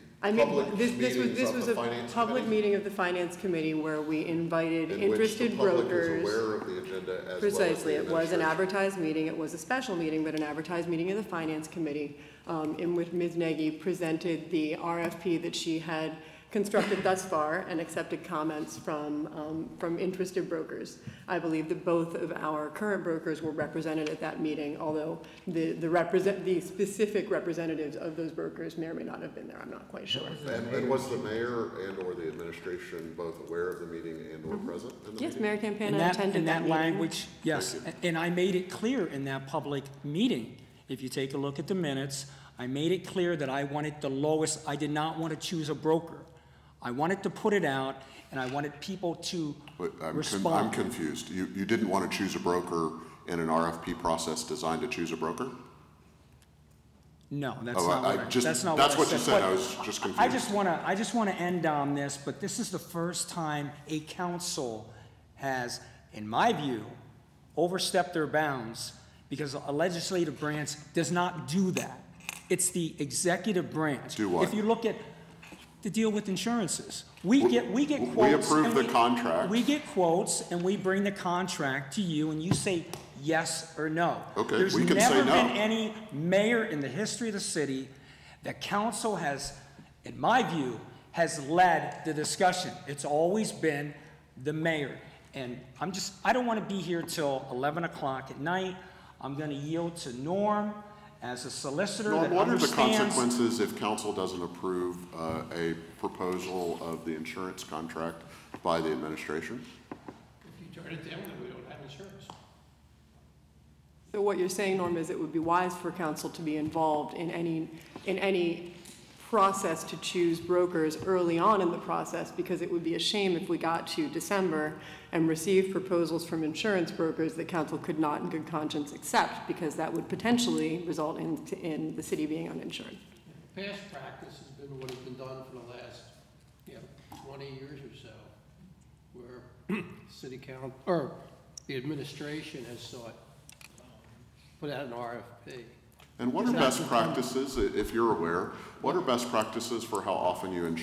this was a public meeting of the Finance Committee where we invited interested brokers. Aware of the agenda as Precisely. Well as it was an advertised meeting. It was a special meeting, but an advertised meeting of the Finance Committee in which Ms. Nagy presented the RFP that she had constructed thus far and accepted comments from interested brokers. I believe that both of our current brokers were represented at that meeting, although the specific representatives of those brokers may or may not have been there. I'm not quite sure. And was the mayor and or the administration both aware of the meeting and or present in the yes, meeting? Mayor Campana attended that meeting. Language, yes. And I made it clear in that public meeting. If you take a look at the minutes, I made it clear that I wanted the lowest. I did not want to choose a broker. I wanted to put it out, and I wanted people to respond. I'm confused. You didn't want to choose a broker in an RFP process designed to choose a broker? No, that's not what I said. That's what you said. I was just confused. I just want to end on this, but this is the first time a council has, in my view, overstepped their bounds because a legislative branch does not do that. It's the executive branch. Do what? If you look at to deal with insurances. We get quotes. We approve the contract. We get quotes and we bring the contract to you and you say yes or no. Okay, we can say no. There's never been any mayor in the history of the city that council has, in my view, has led the discussion. It's always been the mayor. And I don't want to be here till 11 o'clock at night. I'm going to yield to Norm as a solicitor that Norm, what are the understands. consequences if council doesn't approve a proposal of the insurance contract by the administration? If you turn it down, then we don't have insurance. So what you're saying, Norm, is it would be wise for council to be involved in any process to choose brokers early on in the process, because it would be a shame if we got to December and received proposals from insurance brokers that council could not in good conscience accept, because that would potentially result in the city being uninsured. Past practice has been what has been done for the last, 20 years or so, where city council, or the administration has sought, put out an RFP. And what are best practices, if you're aware, what are best practices for how often you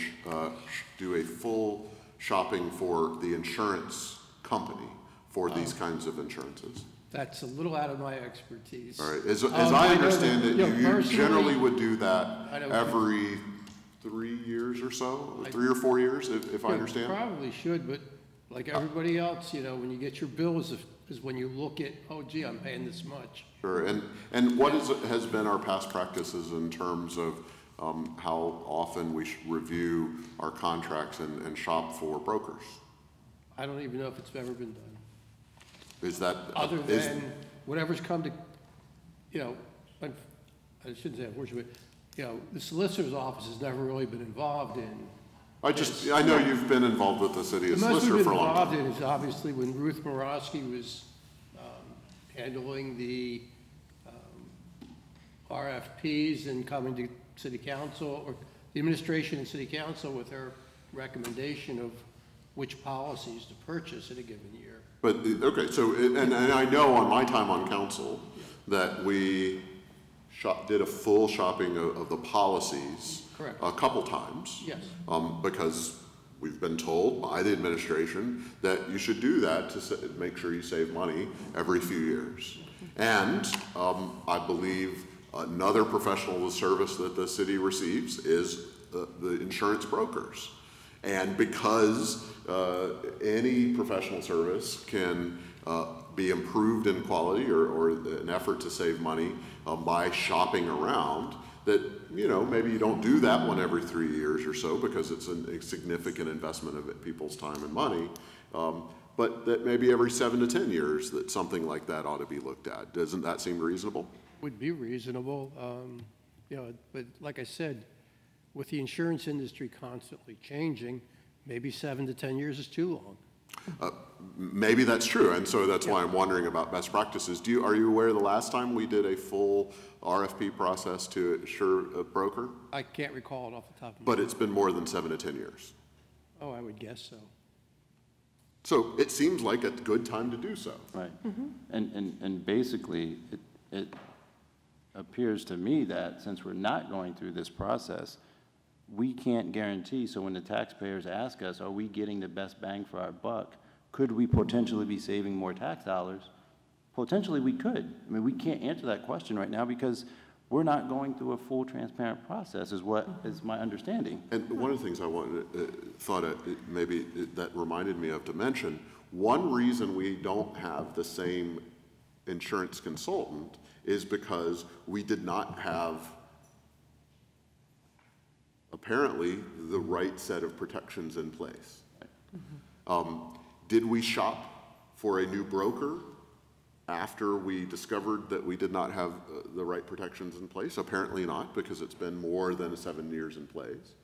do a full shopping for the insurance company for these kinds of insurances? That's a little out of my expertise. All right, as I understand it, you generally would do that I don't every 3 years or so, 3 or 4 years, if I understand? Probably should, but like everybody else, when you get your bills is when you look at, oh gee, I'm paying this much. Sure, and what has been our past practices in terms of how often we should review our contracts and shop for brokers? I don't even know if it's ever been done. Is that other than whatever's come to, I shouldn't say unfortunately, the solicitor's office has never really been involved in. I know you've been involved with the city as solicitor for a long time. The most we've been involved in is obviously when Ruth Morosky was handling the RFPs and coming to city council, or the administration and city council with her recommendation of which policies to purchase in a given year. But, okay, so, and I know on my time on council that we did a full shopping of the policies. Correct. A couple times. Yes. Because we've been told by the administration that you should do that to make sure you save money every few years. And I believe another professional service that the city receives is the insurance brokers. And because any professional service can be improved in quality or an effort to save money by shopping around, that, maybe you don't do that one every 3 years or so because it's a significant investment of people's time and money, but that maybe every 7 to 10 years that something like that ought to be looked at. Doesn't that seem reasonable? Would be reasonable, but like I said, with the insurance industry constantly changing, maybe 7 to 10 years is too long. Maybe that's true, and so that's why I'm wondering about best practices. Are you aware the last time we did a full RFP process to insure a broker? I can't recall it off the top of my head. But it's been more than 7 to 10 years. Oh, I would guess so. So it seems like a good time to do so. Right. And basically, it appears to me that since we're not going through this process, we can't guarantee, so when the taxpayers ask us, are we getting the best bang for our buck, could we potentially be saving more tax dollars? Potentially we could. I mean, we can't answer that question right now because we're not going through a full transparent process is what is my understanding. And one of the things I that reminded me of to mention, one reason we don't have the same insurance consultant is because we did not have apparently the right set of protections in place. Did we shop for a new broker after we discovered that we did not have the right protections in place? Apparently not, because it's been more than 7 years in place,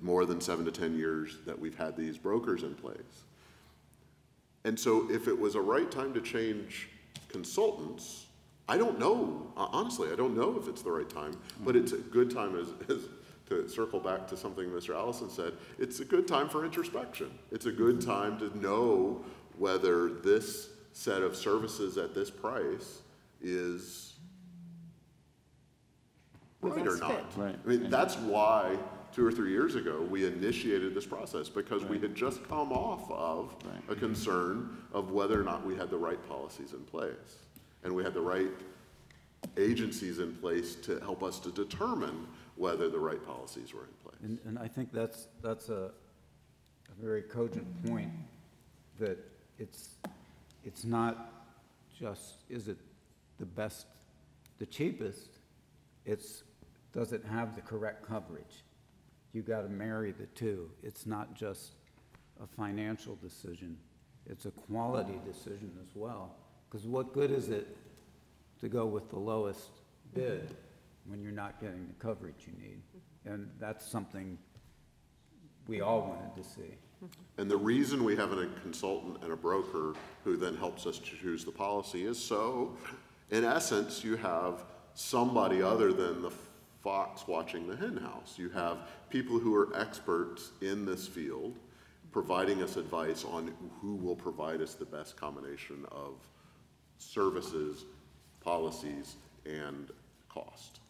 more than 7 to 10 years that we've had these brokers in place. And so if it was a right time to change consultants, I don't know, honestly, I don't know if it's the right time, but it's a good time to circle back to something Mr. Allison said, it's a good time for introspection. It's a good time to know whether this set of services at this price is right or not. Right. I mean, that's why 2 or 3 years ago we initiated this process, because we had just come off of a concern of whether or not we had the right policies in place. And we had the right agencies in place to help us to determine whether the right policies were in place. And I think that's a very cogent point. that it's not just, is it the best, the cheapest? It's, does it have the correct coverage? You got to marry the two. It's not just a financial decision. It's a quality decision as well. Because what good is it to go with the lowest bid when you're not getting the coverage you need? And that's something we all wanted to see. And the reason we have a consultant and a broker who then helps us to choose the policy is so, in essence, you have somebody other than the fox watching the hen house. You have people who are experts in this field providing us advice on who will provide us the best combination of services, policies, and cost.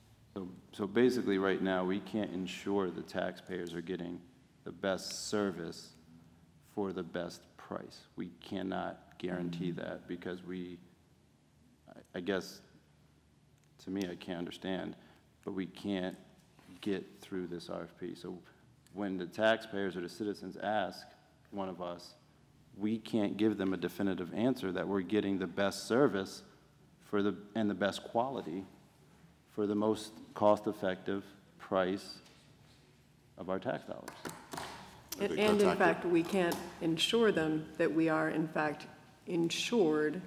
So basically right now, we can't ensure the taxpayers are getting the best service for the best price. We cannot guarantee that because I guess, to me, I can't understand, but we can't get through this RFP. So when the taxpayers or the citizens ask one of us, we can't give them a definitive answer that we're getting the best service and the best quality for the most cost-effective price of our tax dollars. And in fact, we can't ensure them that we are in fact insured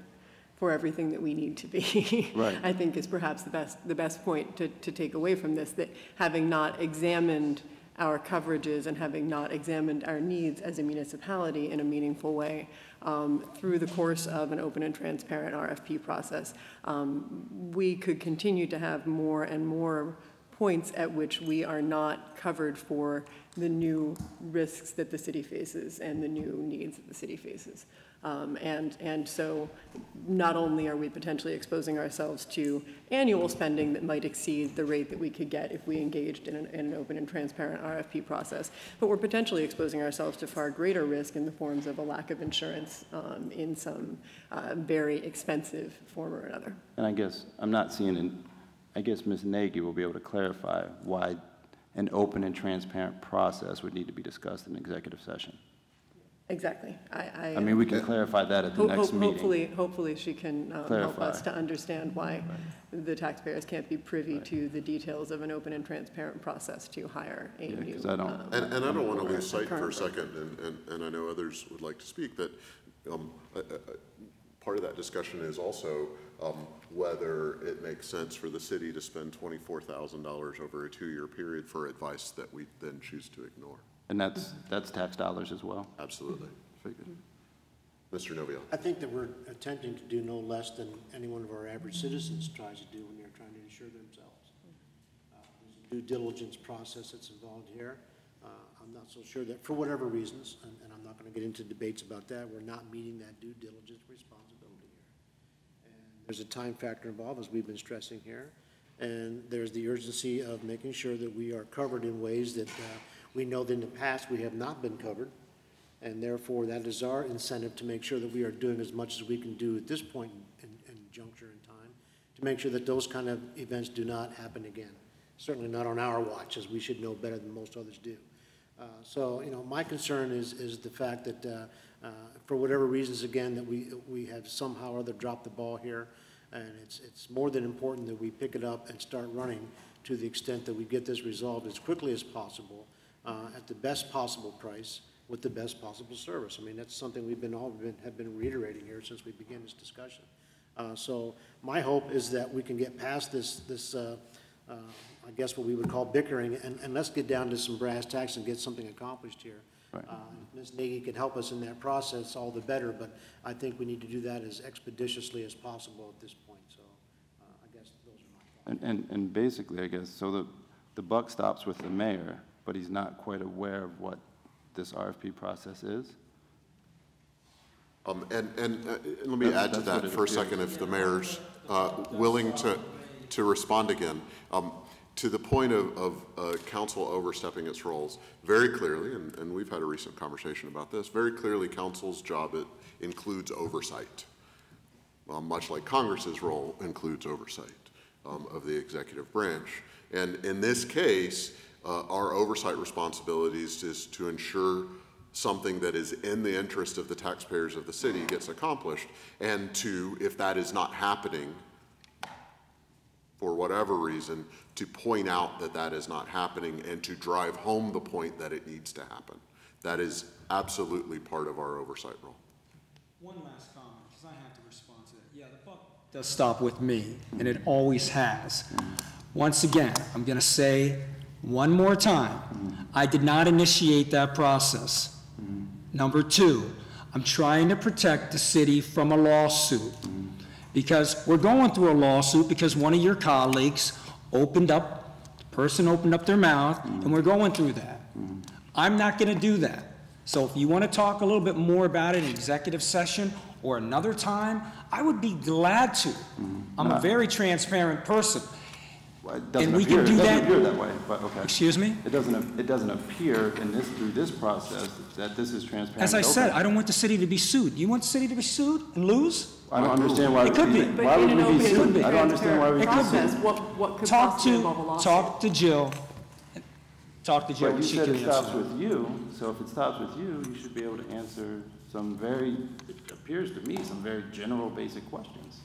for everything that we need to be. Right. I think is perhaps the best point to take away from this, that having not examined our coverages and having not examined our needs as a municipality in a meaningful way through the course of an open and transparent RFP process, we could continue to have more and more points at which we are not covered for the new risks that the city faces and the new needs that the city faces. And so not only are we potentially exposing ourselves to annual spending that might exceed the rate that we could get if we engaged in an open and transparent RFP process, but we're potentially exposing ourselves to far greater risk in the forms of a lack of insurance in some very expensive form or another. And I guess I'm not seeing I guess Ms. Nagy will be able to clarify why an open and transparent process would need to be discussed in executive session. Exactly. I mean, we can clarify that at the next meeting. Hopefully she can help us to understand why the taxpayers can't be privy to the details of an open and transparent process to hire a new. And I don't want to lose sight for a second, and I know others would like to speak, that part of that discussion is also whether it makes sense for the city to spend $24,000 over a 2-year period for advice that we then choose to ignore. And that's tax dollars as well? Absolutely. Mr. Novio. I think that we're attempting to do no less than any one of our average citizens tries to do when they're trying to insure themselves. There's a due diligence process that's involved here. I'm not so sure that for whatever reasons, and I'm not going to get into debates about that, we're not meeting that due diligence responsibility here. And there's a time factor involved, as we've been stressing here. And there's the urgency of making sure that we are covered in ways that we know that in the past we have not been covered. And therefore, that is our incentive to make sure that we are doing as much as we can do at this point in juncture in time to make sure that those kind of events do not happen again. Certainly not on our watch, as we should know better than most others do. So, you know, my concern is the fact that for whatever reasons, again, that we have somehow or other dropped the ball here, and it's more than important that we pick it up and start running to the extent that we get this resolved as quickly as possible at the best possible price with the best possible service. I mean, that's something we've have been reiterating here since we began this discussion. So my hope is that we can get past this I guess what we would call bickering, and let's get down to some brass tacks and get something accomplished here. Right. If Ms. Nagy can help us in that process, all the better, but I think we need to do that as expeditiously as possible at this point. So I guess those are my thoughts. And basically, I guess, so the buck stops with the mayor, but he's not quite aware of what this RFP process is? And let me add to that for a second, if the mayor's willing to respond again. To the point of council overstepping its roles, very clearly, and we've had a recent conversation about this, very clearly council's job includes oversight, much like Congress's role includes oversight of the executive branch. And in this case, our oversight responsibilities is to ensure something that is in the interest of the taxpayers of the city gets accomplished, and two, if that is not happening for whatever reason, to point out that that is not happening and to drive home the point that it needs to happen. That is absolutely part of our oversight role. One last comment, because I have to respond to that. Yeah, the buck does stop with me, and it always has. Once again, I'm going to say one more time, I did not initiate that process. Number two, I'm trying to protect the city from a lawsuit, because we're going through a lawsuit because one of your colleagues opened up their mouth, and we're going through that. I'm not going to do that. So if you want to talk a little bit more about it in executive session or another time, I would be glad to. I'm a very transparent person. Well, and we can do that. It doesn't appear that way, but okay. Excuse me? It doesn't appear through this process that this is transparent. As I said, I don't want the city to be sued. You want the city to be sued and lose? I don't understand why. It could be. Why would we be sued? I don't understand why we process. What could possibly involve a lawsuit? Talk to Jill. Talk to Jill. But and you she said can it stops answer. with you, so if it stops with you, you should be able to answer some it appears to me, some very general, basic questions.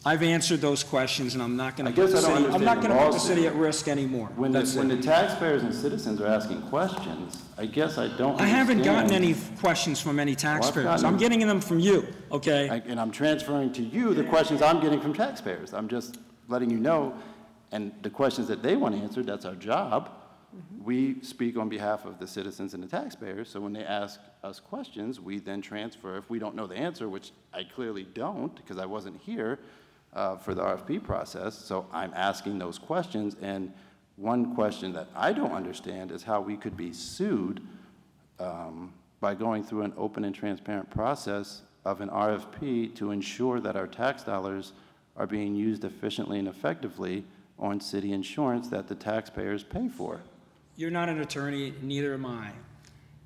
I've answered those questions, and I'm not going to put the city at risk anymore. When the taxpayers and citizens are asking questions, I guess I don't I haven't gotten any questions from any taxpayers. I'm getting them from you, okay? And I'm transferring to you the questions I'm getting from taxpayers. I'm just letting you know, and the questions that they want answered, that's our job. We speak on behalf of the citizens and the taxpayers, so when they ask us questions, we then transfer. If we don't know the answer, which I clearly don't, because I wasn't here for the RFP process, so I'm asking those questions, and one question that I don't understand is how we could be sued by going through an open and transparent process of an RFP to ensure that our tax dollars are being used efficiently and effectively on city insurance that the taxpayers pay for. You're not an attorney, neither am I.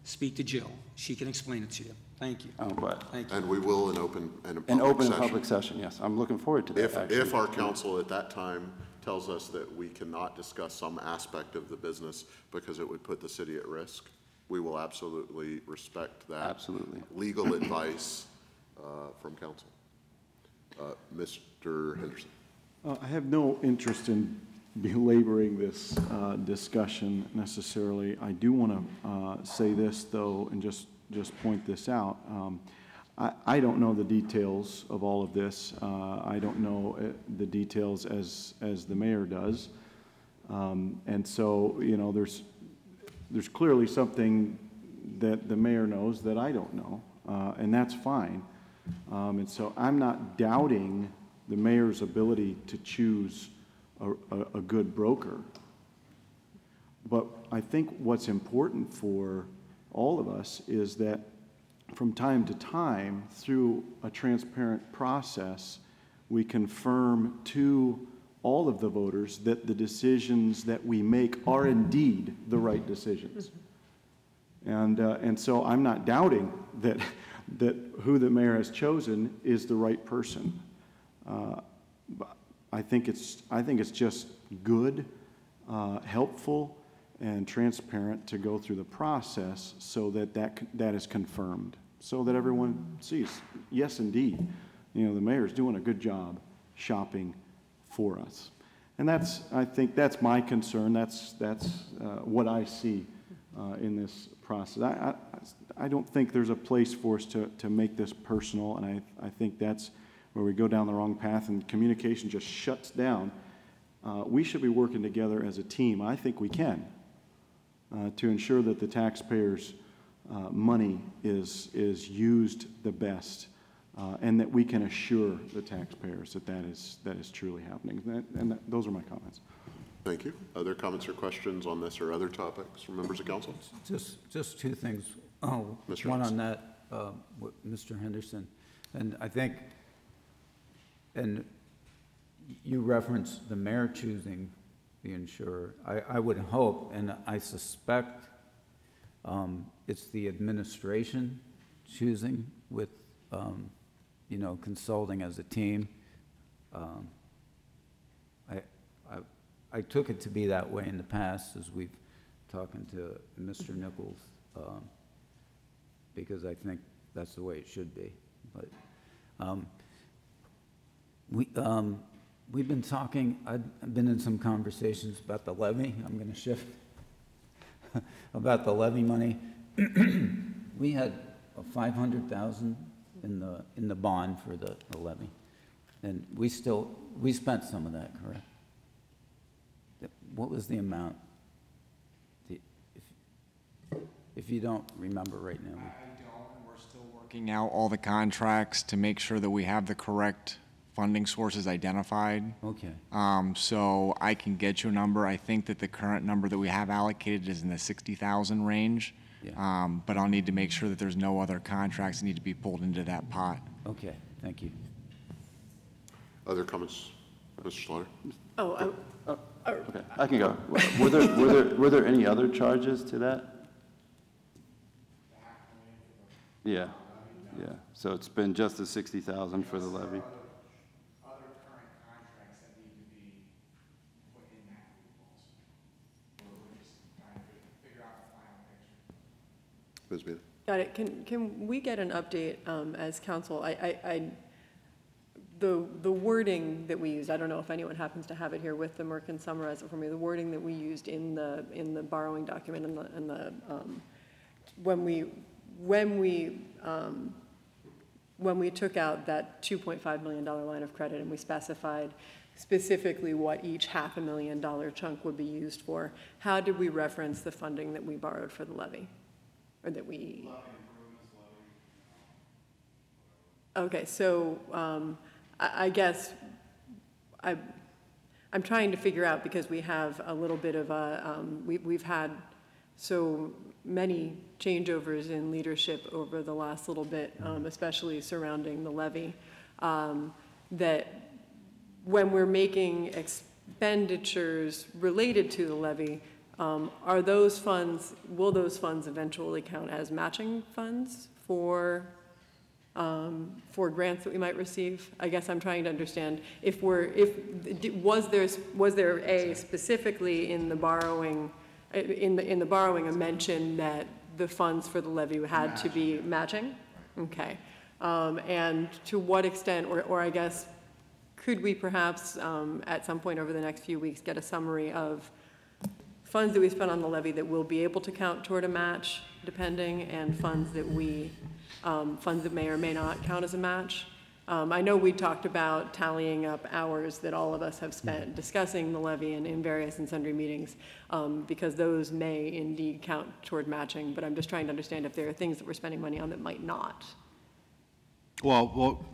Speak to Jill. She can explain it to you. Thank you. Thank you. And we will in open public session, yes. I'm looking forward to that. If our counsel at that time tells us that we cannot discuss some aspect of the business because it would put the city at risk, we will absolutely respect that. Absolutely. Legal advice from counsel. Mr. Henderson. I have no interest in belaboring this discussion necessarily. I do want to say this, though, and just point this out. I don't know the details of all of this. I don't know the details as the mayor does. And so, you know, there's clearly something that the mayor knows that I don't know, and that's fine. And so I'm not doubting the mayor's ability to choose a good broker. But I think what's important for all of us is that from time to time, through a transparent process, we confirm to all of the voters that the decisions that we make are indeed the right decisions. And so I'm not doubting that who the mayor has chosen is the right person. But I think it's just good, helpful, and transparent to go through the process so that is confirmed, so that everyone sees, yes, indeed, you know, the mayor's doing a good job shopping for us. And I think that's my concern. That's what I see in this process. I don't think there's a place for us to make this personal, and I think that's where we go down the wrong path and communication just shuts down. We should be working together as a team. I think we can to ensure that the taxpayers' money is used the best, and that we can assure the taxpayers that is truly happening. Those are my comments. Thank you. Other comments or questions on this or other topics from members of council? Just two things. One on that, Mr. Henderson, and I think, and you referenced the mayor choosing the insurer. I would hope, and I suspect, it's the administration choosing with, you know, consulting as a team. I took it to be that way in the past as we've talking to Mr. Nichols because I think that's the way it should be. But we've been talking, I've been in some conversations about the levy. I'm going to shift about the levy money. We had $500,000 in the bond for the levy, and we spent some of that, correct? What was the amount? If you don't remember right now. I don't, and we're still working out all the contracts to make sure that we have the correct funding sources identified. Okay. So I can get you a number. I think that the current number that we have allocated is in the 60,000 range. Yeah. But I'll need to make sure that there's no other contracts that need to be pulled into that pot. Okay, thank you. Other comments? Mr. Slaughter? Okay, I can go. Were there any other charges to that? Yeah, yeah. So it's been just the 60,000 for the levy? Other current contracts that need to be put in that group also. We're just trying to figure out the final picture. Ms. Beda? Got it. Can we get an update as council? The wording that we used, I don't know if anyone happens to have it here with them or can summarize it for me. The wording that we used in the borrowing document and when we took out that $2.5 million line of credit and we specified specifically what each $500,000 chunk would be used for, how did we reference the funding that we borrowed for the levy? Or that we... Okay, so I guess I'm trying to figure out, because we have a little bit of a, we've had so many changeovers in leadership over the last little bit, especially surrounding the levy, that when we're making expenditures related to the levy, are those funds, will those funds eventually count as matching funds for grants that we might receive? I guess I'm trying to understand was there a specifically in the borrowing a mention that the funds for the levy had to be matching? Okay. And to what extent, or I guess, could we perhaps at some point over the next few weeks get a summary of funds that we spent on the levy that will be able to count toward a match, depending, and funds that may or may not count as a match? I know we talked about tallying up hours that all of us have spent discussing the levy in various and sundry meetings, because those may indeed count toward matching, but I'm just trying to understand if there are things that we're spending money on that might not. Well,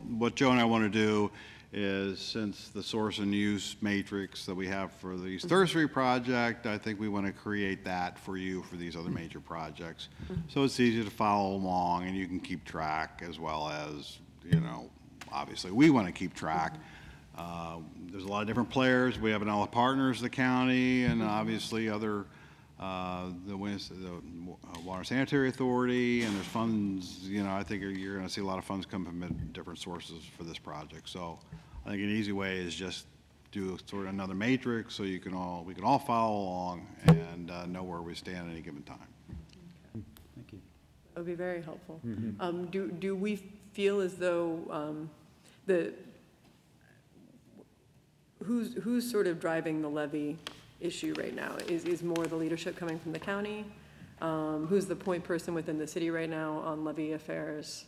what Joe and I want to do is, since the source and use matrix that we have for the East Third Street project, I think we want to create that for you for these other major projects. So it's easy to follow along and you can keep track, as well as, obviously we want to keep track. There's a lot of different players. We have all the partners of the county, and obviously other, the Water Sanitary Authority, and there's funds, I think you're going to see a lot of funds come from different sources for this project. So I think an easy way is just do sort of another matrix so we can all follow along and know where we stand at any given time. Thank you. That would be very helpful. Do we feel as though who's sort of driving the levy issue right now? Is more the leadership coming from the county? Who's the point person within the city right now on levy affairs?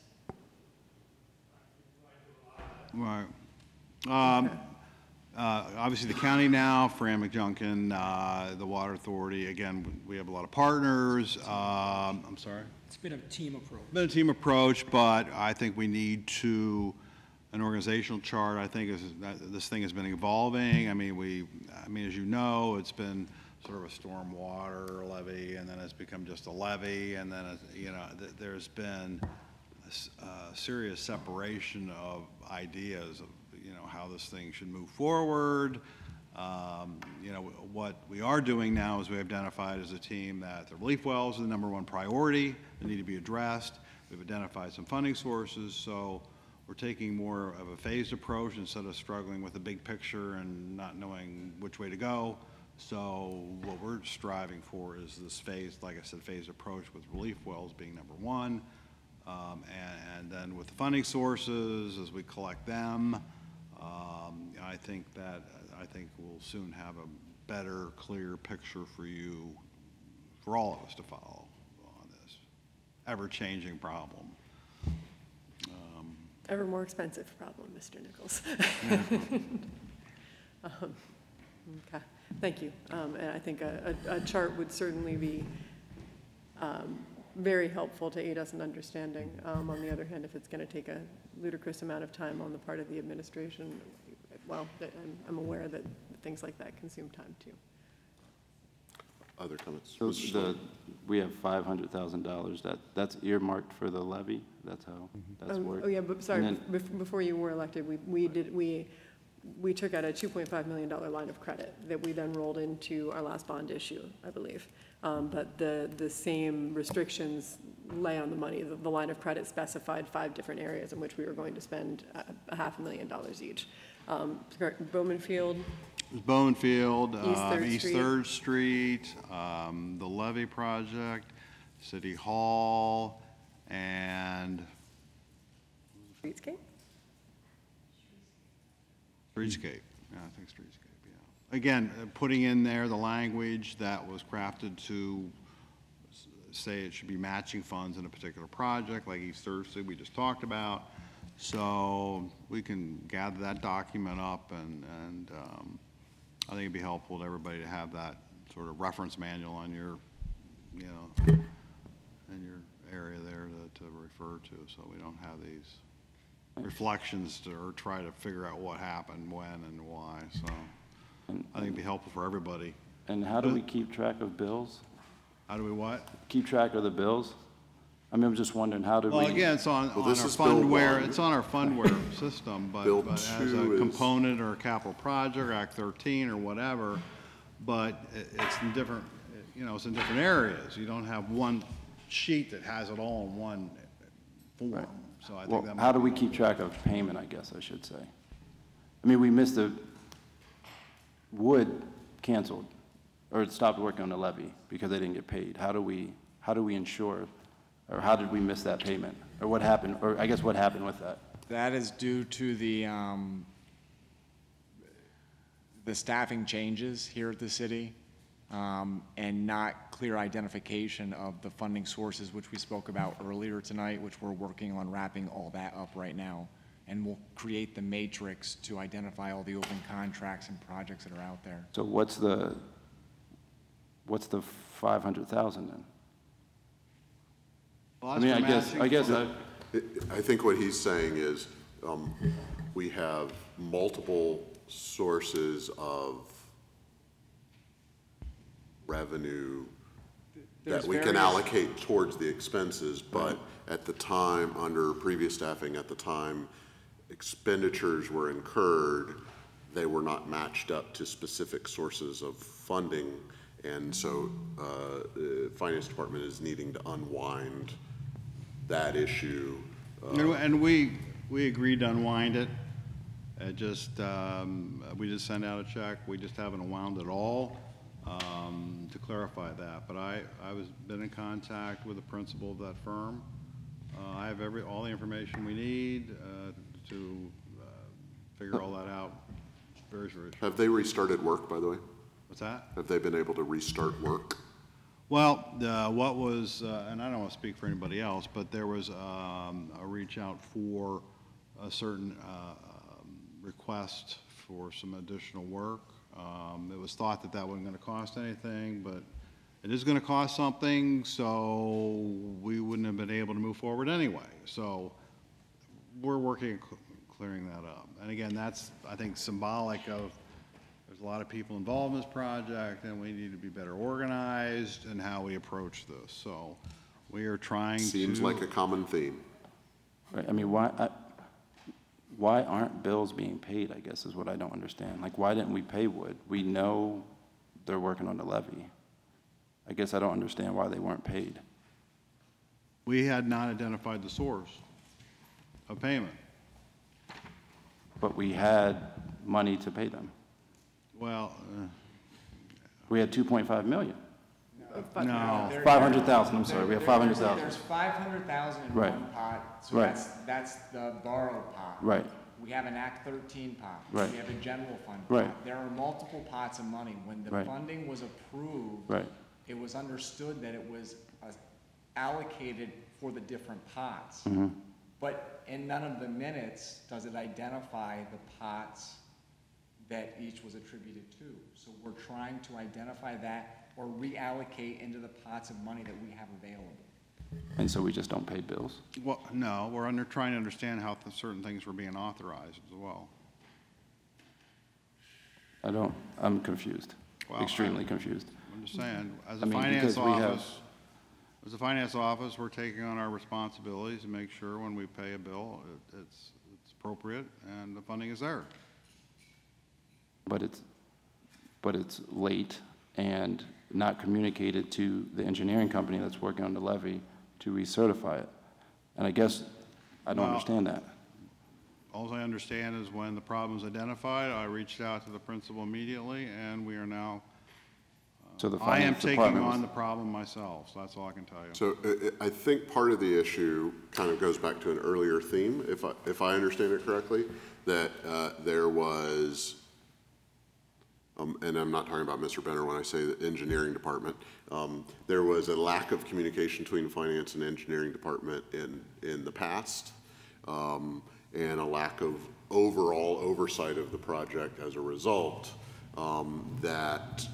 Right. Obviously the county now, Fran McJunkin, the Water Authority. Again, we have a lot of partners. I'm sorry? It's been a team approach. Been a team approach, but I think we need an organizational chart. I think this thing has been evolving. I mean, as you know, it's been sort of a stormwater levy, and then it's become just a levy, and then there's been a serious separation of ideas of how this thing should move forward. What we are doing now is we identified as a team that the relief wells are the #1 priority that need to be addressed. We've identified some funding sources, so we're taking more of a phased approach instead of struggling with the big picture and not knowing which way to go. So what we're striving for is this phased, like I said, phased approach, with relief wells being #1. And then with the funding sources, as we collect them, I think we'll soon have a better, clear picture for you, for all of us to follow on this ever-changing problem. Ever more expensive problem, Mr. Nichols. Okay, thank you. And I think a chart would certainly be very helpful to aid us in understanding. On the other hand, if it's going to take a ludicrous amount of time on the part of the administration, well, I'm aware that things like that consume time too. Other comments? So we have $500,000 that's earmarked for the levy. That's how that's worked. Oh yeah, but sorry. Before you were elected, we took out a $2.5 million line of credit that we then rolled into our last bond issue, I believe. But the same restrictions lay on the money. The line of credit specified 5 different areas in which we were going to spend $500,000 each. Bowman Field. Bowman Field, East 3rd Street, the levee project, City Hall, and Streetscape? Streetscape, yeah, I think Streetscape, yeah. Again, putting in there the language that was crafted to say it should be matching funds in a particular project, like East Thursday we just talked about. So we can gather that document up, and I think it'd be helpful to everybody to have that sort of reference manual on your, in your area there to refer to, so we don't have these reflections or try to figure out what happened, when, and why. So I think it'd be helpful for everybody. And how do we keep track of bills? How do we what? Keep track of the bills? I mean, I'm just wondering, how do we? Well, again, it's on our fundware. It's on our fundware system, but as a component or a capital project, or Act 13 or whatever. But it's in different, it's in different areas. You don't have one sheet that has it all in one form. Right. So I think that how do we keep track of payment, I guess I should say? I mean, we missed Wood canceled, or it stopped working on the levee because they didn't get paid. How do we ensure, or how did we miss that payment? Or what happened, or I guess what happened with that? That is due to the staffing changes here at the city, and not clear identification of the funding sources, which we spoke about earlier tonight, which we're working on wrapping all that up right now. And we'll create the matrix to identify all the open contracts and projects that are out there. So what's the 500,000 then? Well, I mean, I guess I think what he's saying is we have multiple sources of revenue that we can allocate towards the expenses, but at the time, under previous staffing, at the time expenditures were incurred, they were not matched up to specific sources of funding, and so the Finance Department is needing to unwind that issue. And we agreed to unwind it. We just sent out a check. We just haven't unwound it all to clarify that. But I was been in contact with the principal of that firm. I have all the information we need to figure all that out. Very, very short. Have they restarted work, by the way? What's that? Have they been able to restart work? Well, what was, and I don't want to speak for anybody else, but there was a reach out for a certain request for some additional work. It was thought that wasn't going to cost anything, but it is going to cost something, so we wouldn't have been able to move forward anyway. So we're working on clearing that up. And again, that's, I think, symbolic of there's a lot of people involved in this project, and we need to be better organized in how we approach this. So we are trying to... Seems like a common theme. Right. I mean, why aren't bills being paid, I guess, is what I don't understand. Like, why didn't we pay Wood? We know they're working on the levee. I guess I don't understand why they weren't paid. We had not identified the source of payment. But we had money to pay them. Well... we had $2.5 million. No. 500,000, I'm sorry, we have 500,000. There's 500,000 in Right. one pot, so Right. that's the borrowed pot. Right. We have an Act 13 pot. Right. We have a general fund Right. pot. There are multiple pots of money. When the Right. funding was approved, Right. it was understood that it was allocated for the different pots. Mhm. But in none of the minutes does it identify the pots that each was attributed to. So we're trying to identify that or reallocate into the pots of money that we have available. And so we just don't pay bills? Well, no, we're trying to understand how certain things were being authorized as well. I'm confused, Well, extremely confused. I'm just saying, as I a mean, finance because we have- office, we're taking on our responsibilities to make sure when we pay a bill, it's appropriate and the funding is there. But it's late and not communicated to the engineering company that's working on the levy to recertify it. And I guess I don't Well, understand that. All I understand is when the problem's identified, I reached out to the principal immediately, and we are now, So the I am finance taking department on was- the problem myself, so that's all I can tell you. So I think part of the issue kind of goes back to an earlier theme, if I understand it correctly, that there was, and I'm not talking about Mr. Benner when I say the engineering department, there was a lack of communication between the finance and engineering department in the past, and a lack of overall oversight of the project as a result, that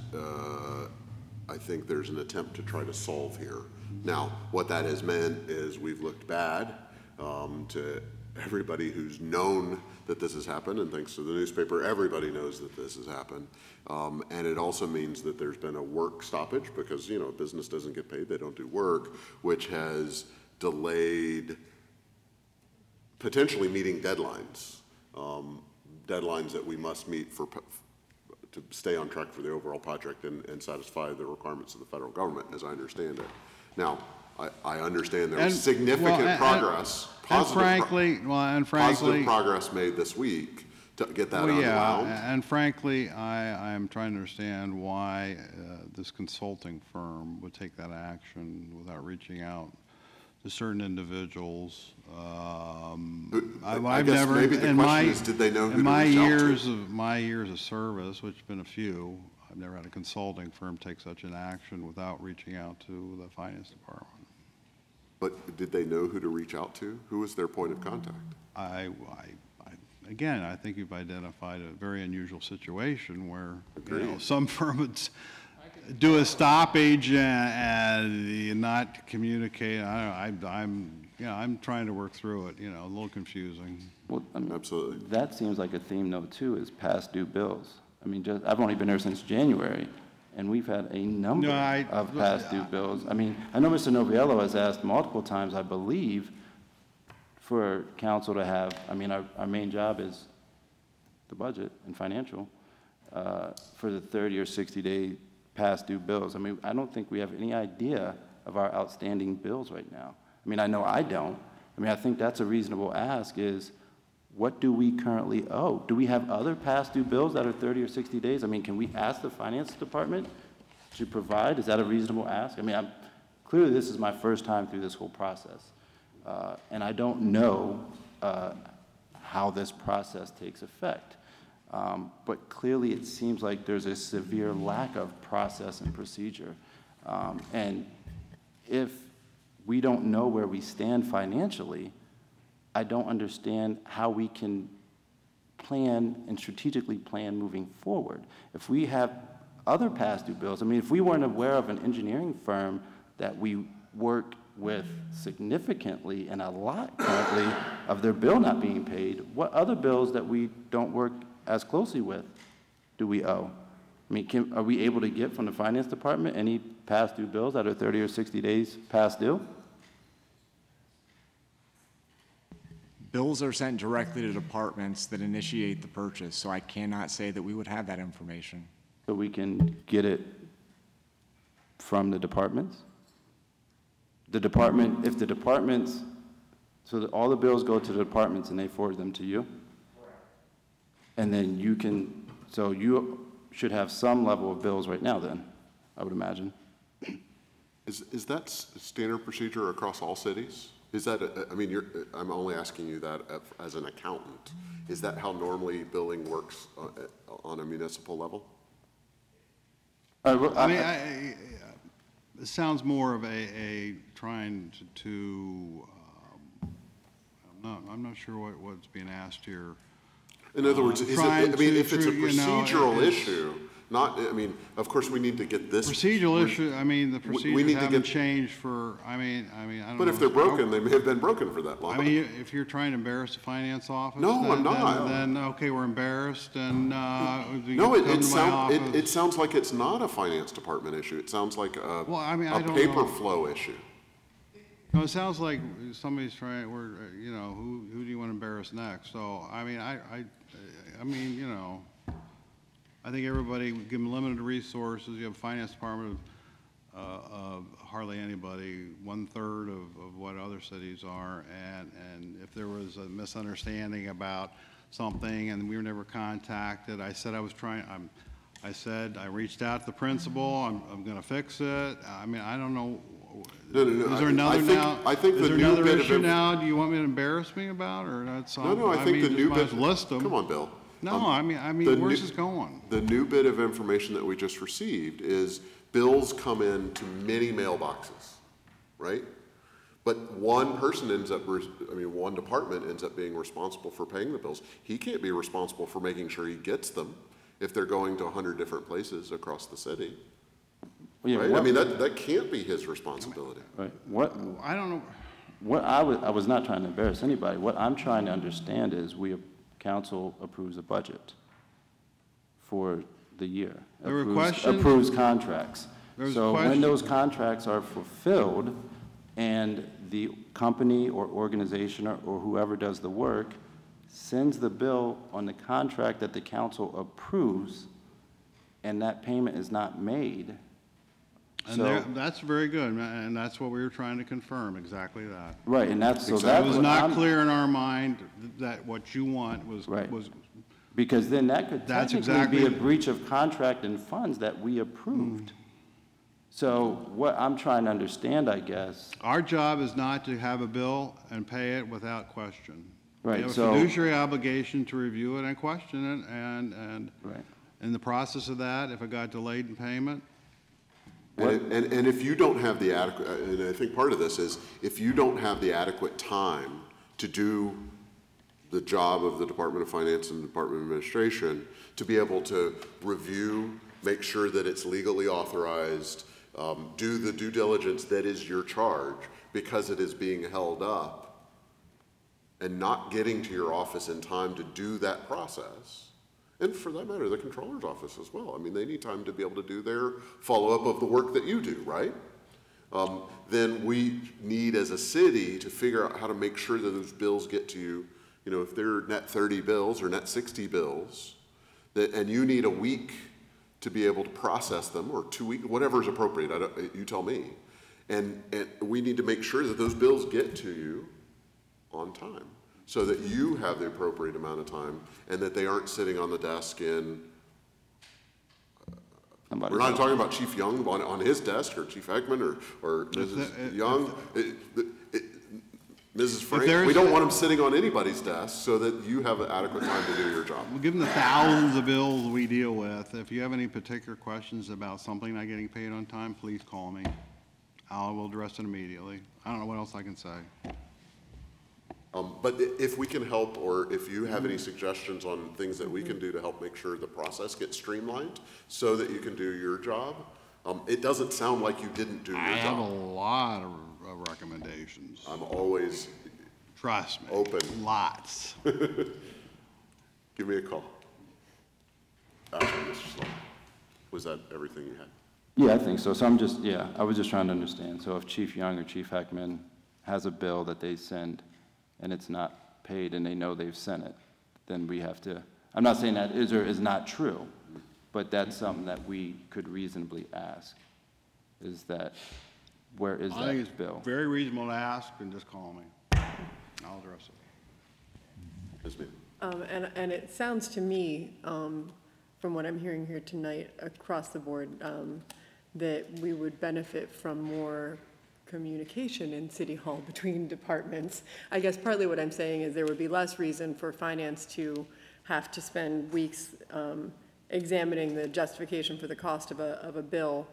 I think there's an attempt to try to solve here. Now, what that has meant is we've looked bad to everybody who's known that this has happened, and thanks to the newspaper, everybody knows that this has happened. And it also means that there's been a work stoppage because, you know, business doesn't get paid, they don't do work, which has delayed potentially meeting deadlines, deadlines that we must meet to stay on track for the overall project and satisfy the requirements of the federal government, as I understand it. Now, I understand there was significant progress, positive progress made this week to get that unwound. And frankly, I am trying to understand why this consulting firm would take that action without reaching out to certain individuals. I guess maybe the question is, did they know who to reach out to? My years of service, which have been a few, I've never had a consulting firm take such an action without reaching out to the finance department. But did they know who to reach out to? Who was their point of contact? Again, I think you've identified a very unusual situation where, you know, some firm would do a stoppage and not communicate. I'm trying to work through it, you know, a little confusing. Well, I mean, absolutely. That seems like a theme, though, too, is past due bills. I mean, I've only been here since January, and we've had a number of past due bills. I mean, I know Mr. Noviello has asked multiple times, I believe, for council to have, I mean, our main job is the budget and financial, for the 30 or 60-day past due bills. I mean, I don't think we have any idea of our outstanding bills right now. I mean, I know I don't. I mean, I think that's a reasonable ask is, what do we currently owe? Do we have other past due bills that are 30 or 60 days? I mean, can we ask the finance department to provide? Is that a reasonable ask? I mean, clearly this is my first time through this whole process. And I don't know how this process takes effect. But clearly it seems like there's a severe lack of process and procedure. And if we don't know where we stand financially, I don't understand how we can plan and strategically plan moving forward. If we have other past due bills, I mean, if we weren't aware of an engineering firm that we work with significantly and a lot currently of their bill not being paid, what other bills that we don't work as closely with do we owe? I mean, are we able to get from the finance department any past due bills that are 30 or 60 days past due? Bills are sent directly to departments that initiate the purchase, so I cannot say that we would have that information. So we can get it from the departments? The department, if the departments, so that all the bills go to the departments and they forward them to you? Correct. And then you can, so you should have some level of bills right now then, I would imagine. Is that standard procedure across all cities? Is that, I mean, I'm only asking you that as an accountant. Is that how normally billing works on a municipal level? It sounds more of a trying to I'm not sure what's being asked here. In other words, if it's a procedural issue, I mean, of course, we need to get this. Procedural issue, I mean, the procedures haven't changed for, I mean, I don't know. But if they're broken, they may have been broken for that long. I mean, if you're trying to embarrass the finance office. No, I'm not. Then, okay, we're embarrassed, and, no, it sounds like it's not a finance department issue. It sounds like a paper flow issue. No, it sounds like somebody's trying, you know, who do you want to embarrass next? So, I mean, I mean, you know, I think everybody, give them limited resources. You have a finance department of hardly anybody, 1/3 of what other cities are. And if there was a misunderstanding about something and we were never contacted, I said I reached out to the principal. I'm going to fix it. I mean, I don't know. No. Is there another now? I think is the there new another bit issue of now? Do you want me to embarrass me about, or that's? No. I think the new bit. List them. Come on, Bill. No, I mean, where's this going? The new bit of information that we just received is bills come in to many mailboxes, right? But one person one department ends up being responsible for paying the bills. He can't be responsible for making sure he gets them if they're going to 100 different places across the city. Well, yeah, right? I mean, that can't be his responsibility. Right. I don't know. What I was not trying to embarrass anybody. What I'm trying to understand is council approves a budget for the year. Approves contracts. So when those contracts are fulfilled and the company or organization or whoever does the work sends the bill on the contract that the council approves and that payment is not made. And that's very good, and that's what we were trying to confirm, exactly that. Right, and that's so that was not clear in our mind that what you want was right. Because then that could technically be a breach of contract and funds that we approved. So what I'm trying to understand, I guess. Our job is not to have a bill and pay it without question. Right. We have a fiduciary obligation to review it and question it, and right. In the process of that, if it got delayed in payment. And if you don't have the adequate, and I think part of this is, if you don't have the adequate time to do the job of the Department of Finance and Department of Administration, to be able to review, make sure that it's legally authorized, do the due diligence that is your charge, because it is being held up, and not getting to your office in time to do that process, and for that matter, the controller's office as well. I mean, they need time to be able to do their follow-up of the work that you do, right? Then we need, as a city, to figure out how to make sure that those bills get to you. You know, if they're net 30 bills or net 60 bills, and you need a week to be able to process them, or 2 weeks, whatever is appropriate, you tell me. And we need to make sure that those bills get to you on time, so that you have the appropriate amount of time, and that they aren't sitting on the desk in, we're not talking about Chief Young on his desk, or Chief Ekman, or Mrs. Young, Mrs. Frank. We don't want them sitting on anybody's desk, so that you have adequate time to do your job. Well, given the thousands of bills we deal with, if you have any particular questions about something not getting paid on time, please call me. I will address it immediately. I don't know what else I can say. But if we can help, or if you have any suggestions on things that we can do to help make sure the process gets streamlined so that you can do your job, it doesn't sound like you didn't do your job. I have a lot of recommendations. I'm always, trust me, open. Lots. Give me a call. Mr. Sloan, was that everything you had? Yeah, I think so. So I was just trying to understand. So if Chief Young or Chief Heckman has a bill that they send and it's not paid and they know they've sent it, then we have to, I'm not saying that is or is not true, but that's something that we could reasonably ask, is that, where is that bill? I think it's very reasonable to ask, and just call me. I'll address it. And it sounds to me, from what I'm hearing here tonight across the board, that we would benefit from more communication in City Hall between departments. I guess partly what I'm saying is there would be less reason for finance to have to spend weeks examining the justification for the cost of a bill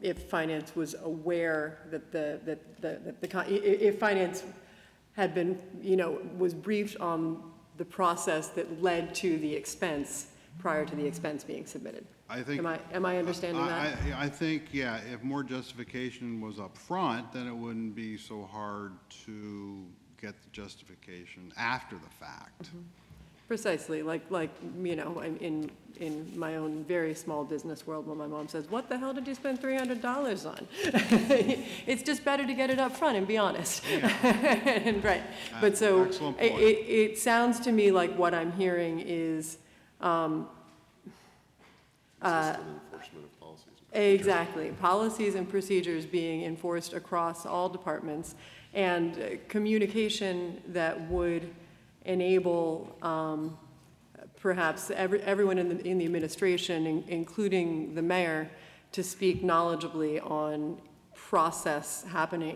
if finance was aware that if finance had been, was briefed on the process that led to the expense prior to the expense being submitted. I think. Am I understanding that? I think, yeah, if more justification was up front, then it wouldn't be so hard to get the justification after the fact. Mm-hmm. Precisely, like in my own very small business world, when my mom says, "What the hell did you spend $300 on?" It's just better to get it up front and be honest. Yeah. And right, but so it sounds to me like what I'm hearing is. Enforcement of policies. Exactly, policies and procedures being enforced across all departments, and communication that would enable perhaps everyone in the administration, including the mayor, to speak knowledgeably on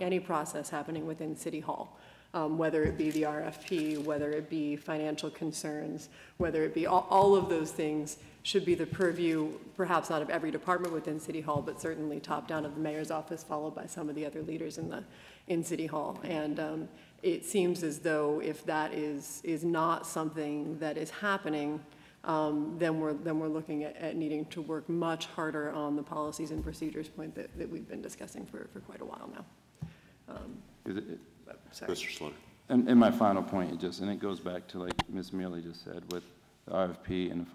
any process happening within City Hall. Whether it be the RFP, whether it be financial concerns, whether it be all of those things should be the purview, perhaps not of every department within City Hall, but certainly top down of the mayor's office, followed by some of the other leaders in City Hall. And it seems as though if that is not something that is happening, then we're looking at needing to work much harder on the policies and procedures point that we've been discussing for quite a while now. Sorry. Mr. Slaughter. And my final point, and it goes back to like Ms. Mealy just said with the RFP and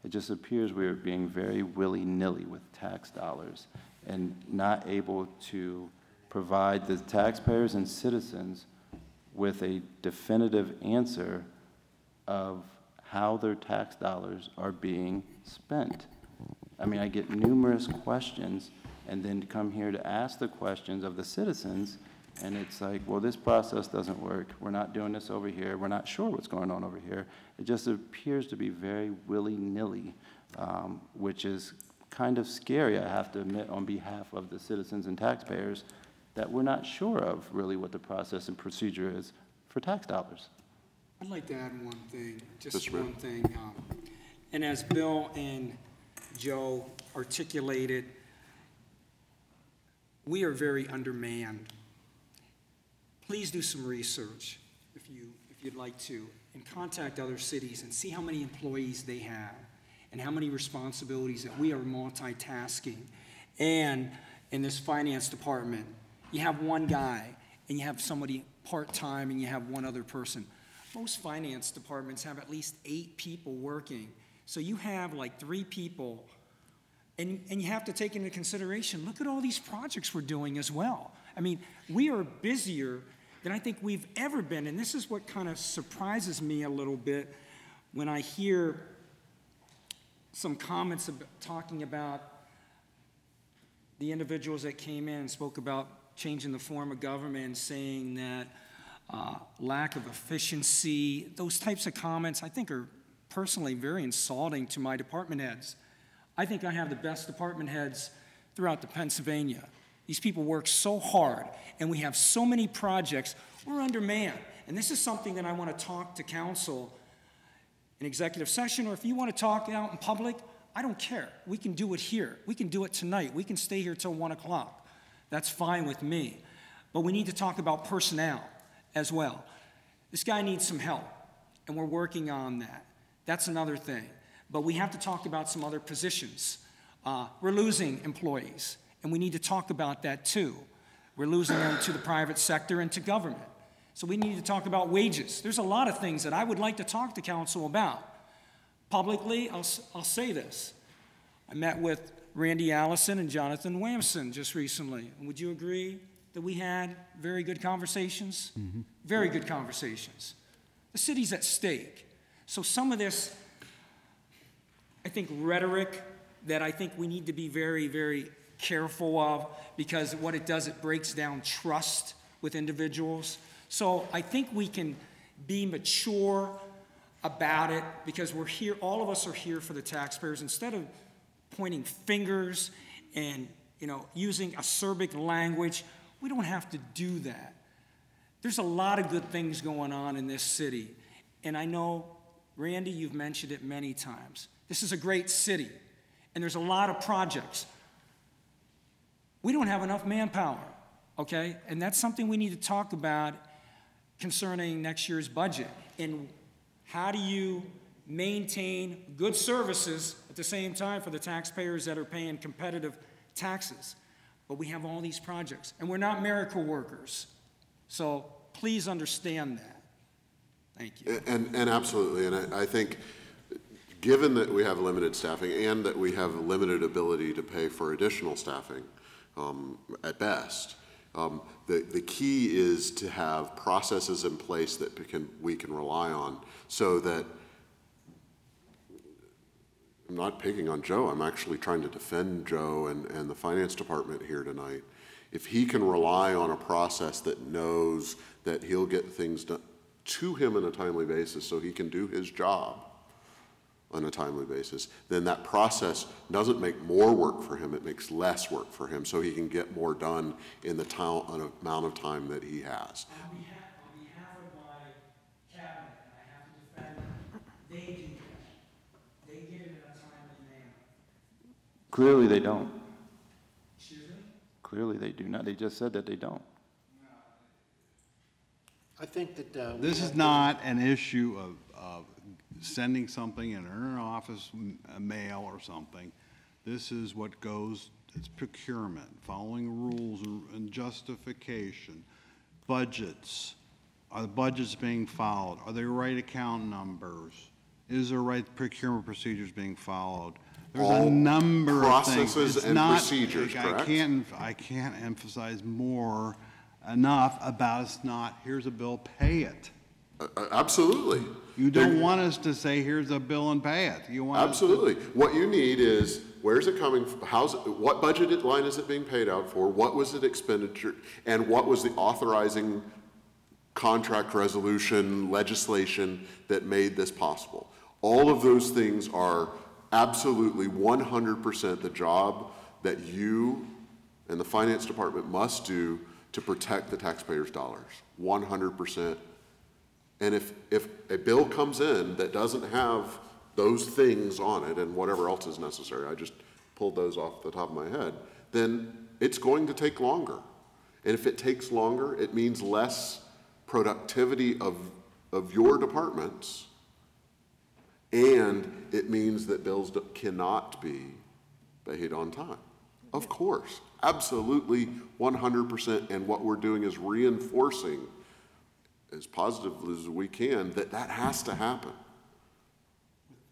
it just appears we are being very willy-nilly with tax dollars and not able to provide the taxpayers and citizens with a definitive answer of how their tax dollars are being spent. I mean, I get numerous questions and then come here to ask the questions of the citizens. And it's like, well, this process doesn't work. We're not doing this over here. We're not sure what's going on over here. It just appears to be very willy-nilly, which is kind of scary, I have to admit, on behalf of the citizens and taxpayers, that we're not sure of really what the process and procedure is for tax dollars. I'd like to add one thing, just one thing. And as Bill and Joe articulated, we are very undermanned. Please do some research if you'd like to, and contact other cities and see how many employees they have and how many responsibilities that we are multitasking. And in this finance department, you have one guy and you have somebody part-time and you have one other person. Most finance departments have at least 8 people working. So you have like 3 people, and you have to take into consideration, look at all these projects we're doing as well. I mean, we are busier than I think we've ever been, and this is what kind of surprises me a little bit when I hear some comments talking about the individuals that came in and spoke about changing the form of government and saying that lack of efficiency, those types of comments I think are personally very insulting to my department heads. I think I have the best department heads throughout the Pennsylvania. These people work so hard, and we have so many projects. We're undermanned. And this is something that I want to talk to council in executive session, or if you want to talk out in public, I don't care. We can do it here. We can do it tonight. We can stay here till 1 o'clock. That's fine with me. But we need to talk about personnel as well. This guy needs some help, and we're working on that. That's another thing. But we have to talk about some other positions. We're losing employees. And we need to talk about that too. We're losing them to the private sector and to government. So we need to talk about wages. There's a lot of things that I would like to talk to council about. Publicly, I'll say this. I met with Randy Allison and Jonathan Williamson just recently. And would you agree that we had very good conversations? Mm-hmm. Very good conversations. The city's at stake. So some of this, I think, rhetoric that I think we need to be very, very careful of, because what it does, it breaks down trust with individuals. So I think we can be mature about it, because we're here, all of us are here for the taxpayers. Instead of pointing fingers and using acerbic language. We don't have to do that. There's a lot of good things going on in this city. And I know, Randy, you've mentioned it many times. This is a great city, and there's a lot of projects. We don't have enough manpower, okay? And that's something we need to talk about concerning next year's budget. And how do you maintain good services at the same time for the taxpayers that are paying competitive taxes? But we have all these projects, and we're not miracle workers. So please understand that. Thank you. And absolutely, and I think given that we have limited staffing and that we have limited ability to pay for additional staffing at best, the key is to have processes in place that we can rely on, so that I'm not picking on Joe, I'm actually trying to defend Joe and the finance department here tonight. If he can rely on a process that knows that he'll get things done to him on a timely basis so he can do his job on a timely basis, then that process doesn't make more work for him, it makes less work for him, so he can get more done in the amount of time that he has. On behalf of my cabinet, and I have to defend them, they do that. They get it in a timely manner. Clearly they don't. Excuse me? Clearly they do not. They just said that they don't. I think that This is not an issue of sending something in an office mail or something. This is what goes, it's procurement, following rules and justification. Budgets. Are the budgets being followed? Are they right account numbers? Is there right procurement procedures being followed? There's All a number of things. processes It's and not, procedures, correct? I can't emphasize more enough about it's not, here's a bill, pay it. Absolutely. You don't want us to say, here's a bill and pay it. You want Absolutely. What you need is, where's it coming from? What budgeted line is it being paid out for? What was it expenditure? And what was the authorizing contract resolution legislation that made this possible? All of those things are absolutely 100% the job that you and the finance department must do to protect the taxpayers' dollars. 100%. And if a bill comes in that doesn't have those things on it and whatever else is necessary, I just pulled those off the top of my head, then it's going to take longer. And if it takes longer, it means less productivity of your departments, and it means that bills cannot be paid on time. Of course, absolutely 100%, and what we're doing is reinforcing as positively as we can that has to happen.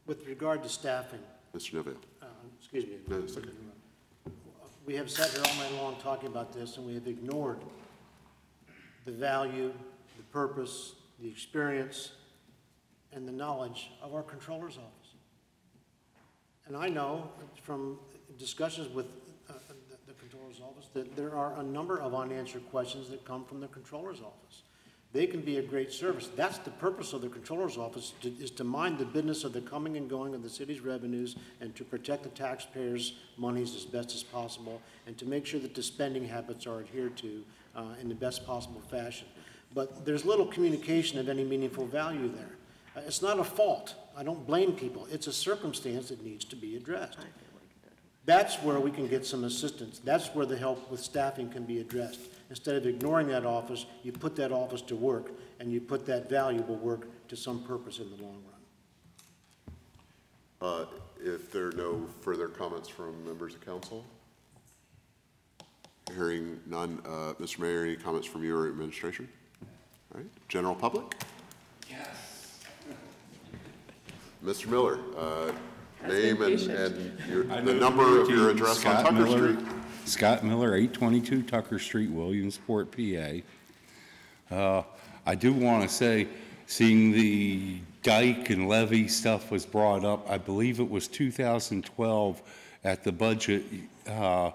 with regard to staffing, Mr. Neville. Excuse me. No, it's okay. We have sat here all night long talking about this, and we have ignored the value, the purpose, the experience, and the knowledge of our controller's office. And I know from discussions with the controller's office that there are a number of unanswered questions that come from the controller's office. They can be a great service. That's the purpose of the controller's office, is to mind the business of the coming and going of the city's revenues and to protect the taxpayers' monies as best as possible and to make sure that the spending habits are adhered to in the best possible fashion. But there's little communication of any meaningful value there. It's not a fault. I don't blame people. It's a circumstance that needs to be addressed. That's where we can get some assistance. That's where the help with staffing can be addressed. Instead of ignoring that office, you put that office to work, and you put that valuable work to some purpose in the long run. If there are no further comments from members of council? Hearing none, Mr. Mayor, any comments from your administration? All right, general public? Yes. Mr. Miller, name and the number of your address on Tucker Street. Scott Miller, 822 Tucker Street, Williamsport, PA. I do want to say, seeing the dike and levee stuff was brought up, I believe it was 2012 at the budget, the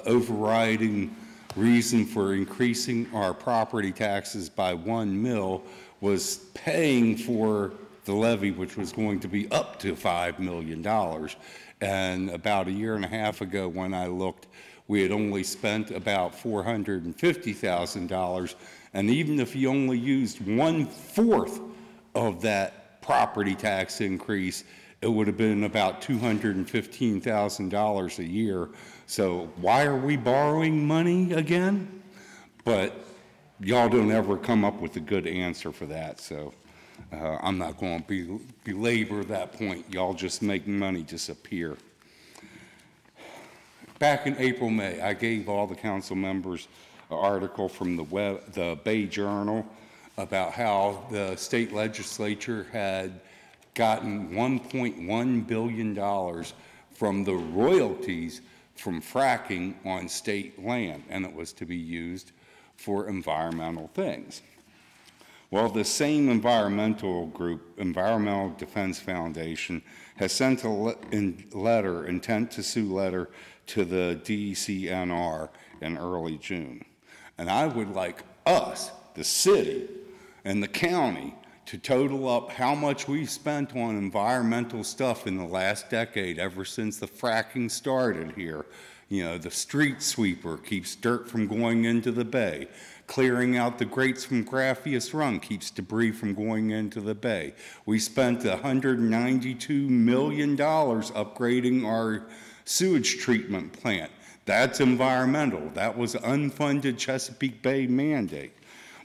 overriding reason for increasing our property taxes by 1 mil was paying for the levy, which was going to be up to $5 million. And about a year and a half ago when I looked, we had only spent about $450,000, and even if you only used 1/4 of that property tax increase, it would have been about $215,000 a year. So why are we borrowing money again? But y'all don't ever come up with a good answer for that, so I'm not going to belabor that point. Y'all just make money disappear. Back in April, May, I gave all the council members an article from the Bay Journal about how the state legislature had gotten $1.1 billion from the royalties from fracking on state land, and it was to be used for environmental things. Well, the same environmental group, Environmental Defense Foundation, has sent a intent to sue letter to the DCNR in early June. And I would like us, the city and the county, to total up how much we've spent on environmental stuff in the last decade, ever since the fracking started here. You know, the street sweeper keeps dirt from going into the bay. Clearing out the grates from Graffius Run keeps debris from going into the bay. We spent $192 million upgrading our sewage treatment plant. That's environmental. That was an unfunded Chesapeake Bay mandate.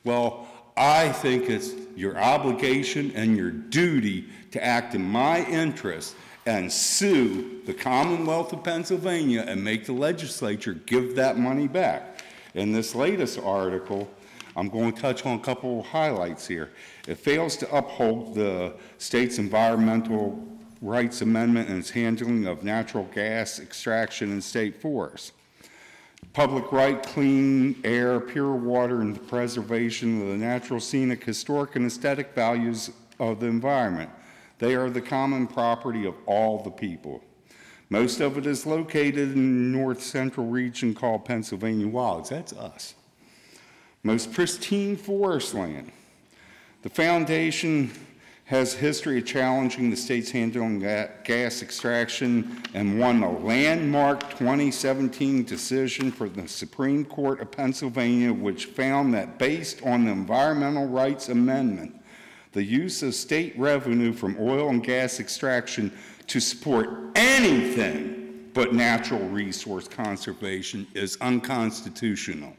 Well, I think it's your obligation and your duty to act in my interest and sue the Commonwealth of Pennsylvania and make the legislature give that money back. In this latest article, I'm going to touch on a couple of highlights here. It fails to uphold the state's environmental rights amendment and its handling of natural gas extraction in state forests. Public right, clean air, pure water, and the preservation of the natural, scenic, historic, and aesthetic values of the environment. They are the common property of all the people. Most of it is located in the north central region called Pennsylvania Wilds. That's us. Most pristine forest land. The foundation has a history of challenging the state's handling gas extraction and won a landmark 2017 decision for the Supreme Court of Pennsylvania, which found that based on the Environmental Rights Amendment, the use of state revenue from oil and gas extraction to support anything but natural resource conservation is unconstitutional.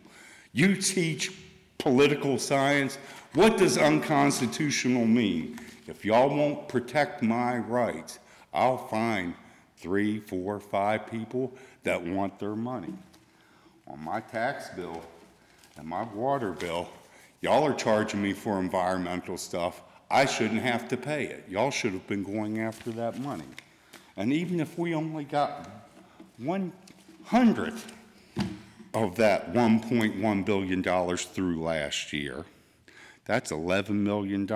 You teach political science. What does unconstitutional mean? If y'all won't protect my rights, I'll find 3, 4, 5 people that want their money. On my tax bill and my water bill, y'all are charging me for environmental stuff. I shouldn't have to pay it. Y'all should have been going after that money. And even if we only got 1/100th of that $1.1 billion through last year, that's $11 million.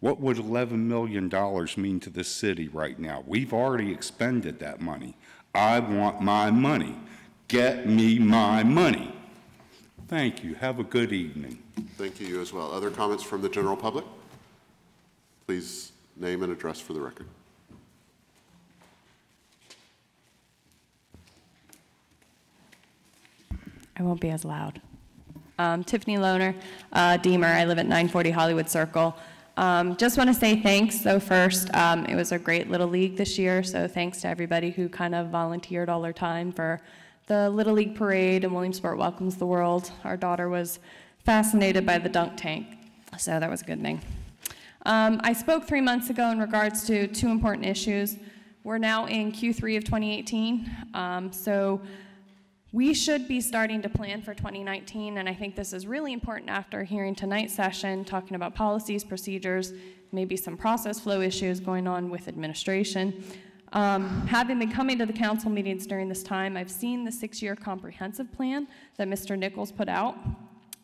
What would $11 million mean to this city right now? We've already expended that money. I want my money. Get me my money. Thank you. Have a good evening. Thank you as well. Other comments from the general public? Please name and address for the record. I won't be as loud. Tiffany Lohner, Deemer. I live at 940 Hollywood Circle. Just want to say thanks. So first, it was a great Little League this year, so thanks to everybody who kind of volunteered all their time for the Little League Parade, and Williamsport welcomes the world. Our daughter was fascinated by the dunk tank, so that was a good thing. I spoke 3 months ago in regards to 2 important issues. We're now in Q3 of 2018, so we should be starting to plan for 2019, and I think this is really important after hearing tonight's session, talking about policies, procedures, maybe some process flow issues going on with administration. Having been coming to the council meetings during this time, I've seen the 6-year comprehensive plan that Mr. Nichols put out,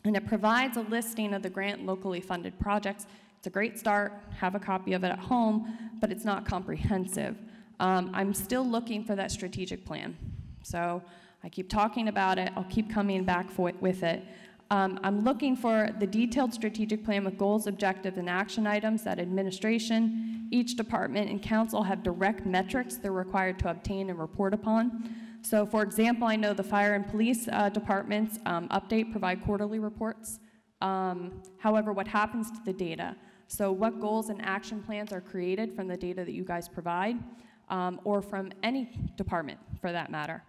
and it provides a listing of the grant locally funded projects. It's a great start, have a copy of it at home, but it's not comprehensive. I'm still looking for that strategic plan. So I keep talking about it, I'll keep coming back with it. I'm looking for the detailed strategic plan with goals, objectives, and action items that administration, each department, and council have direct metrics they're required to obtain and report upon. So for example, I know the fire and police departments provide quarterly reports. However, what happens to the data? So what goals and action plans are created from the data that you guys provide, or from any department for that matter?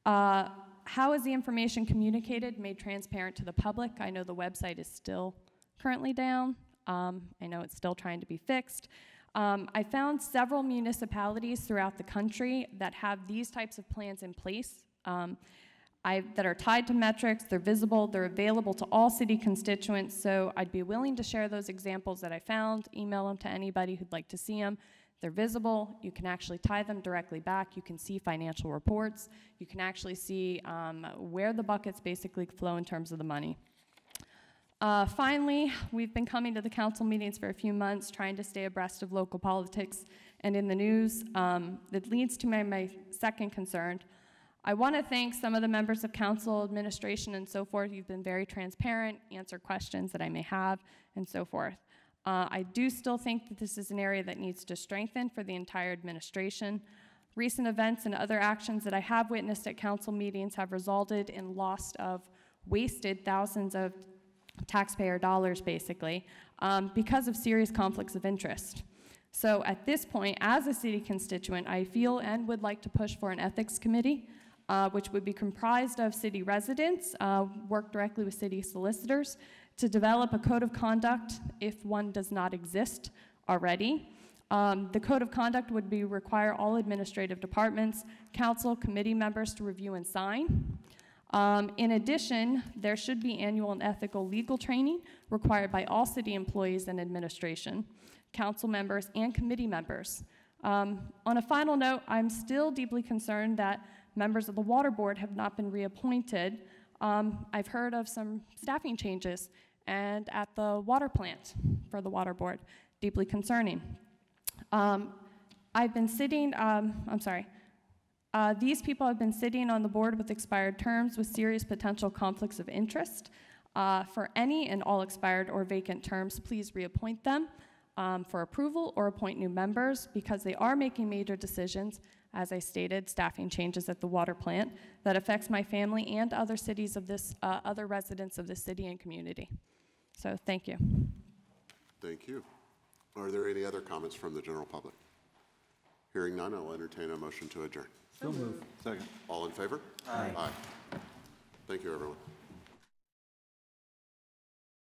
How is the information communicated, made transparent to the public? I know the website is still currently down. I know it's still trying to be fixed. I found several municipalities throughout the country that have these types of plans in place that are tied to metrics, they're visible, they're available to all city constituents, so I'd be willing to share those examples that I found, email them to anybody who'd like to see them. They're visible, you can actually tie them directly back, you can see financial reports, you can actually see where the buckets basically flow in terms of the money. Finally, we've been coming to the council meetings for a few months, trying to stay abreast of local politics and in the news. That leads to my second concern. I want to thank some of the members of council, administration, and so forth. You've been very transparent, answered questions that I may have, and so forth. I do still think that this is an area that needs to strengthen for the entire administration. Recent events and other actions that I have witnessed at council meetings have resulted in loss of wasted thousands of taxpayer dollars, basically, because of serious conflicts of interest. So at this point, as a city constituent, I feel and would like to push for an ethics committee, which would be comprised of city residents, work directly with city solicitors, to develop a code of conduct if one does not exist already. The code of conduct would require all administrative departments, council, committee members to review and sign. In addition, there should be annual and ethical legal training required by all city employees and administration, council members, and committee members. On a final note, I'm still deeply concerned that members of the Water Board have not been reappointed. I've heard of some staffing changes and at the water plant for the Water Board, deeply concerning. I've been sitting, these people have been sitting on the board with expired terms with serious potential conflicts of interest. For any and all expired or vacant terms, please reappoint them for approval or appoint new members because they are making major decisions, as I stated, staffing changes at the water plant that affects my family and other cities of this, other residents of this city and community. So thank you. Thank you. Are there any other comments from the general public? Hearing none, I'll entertain a motion to adjourn. So moved. Second. All in favor? Aye. Aye. Thank you, everyone.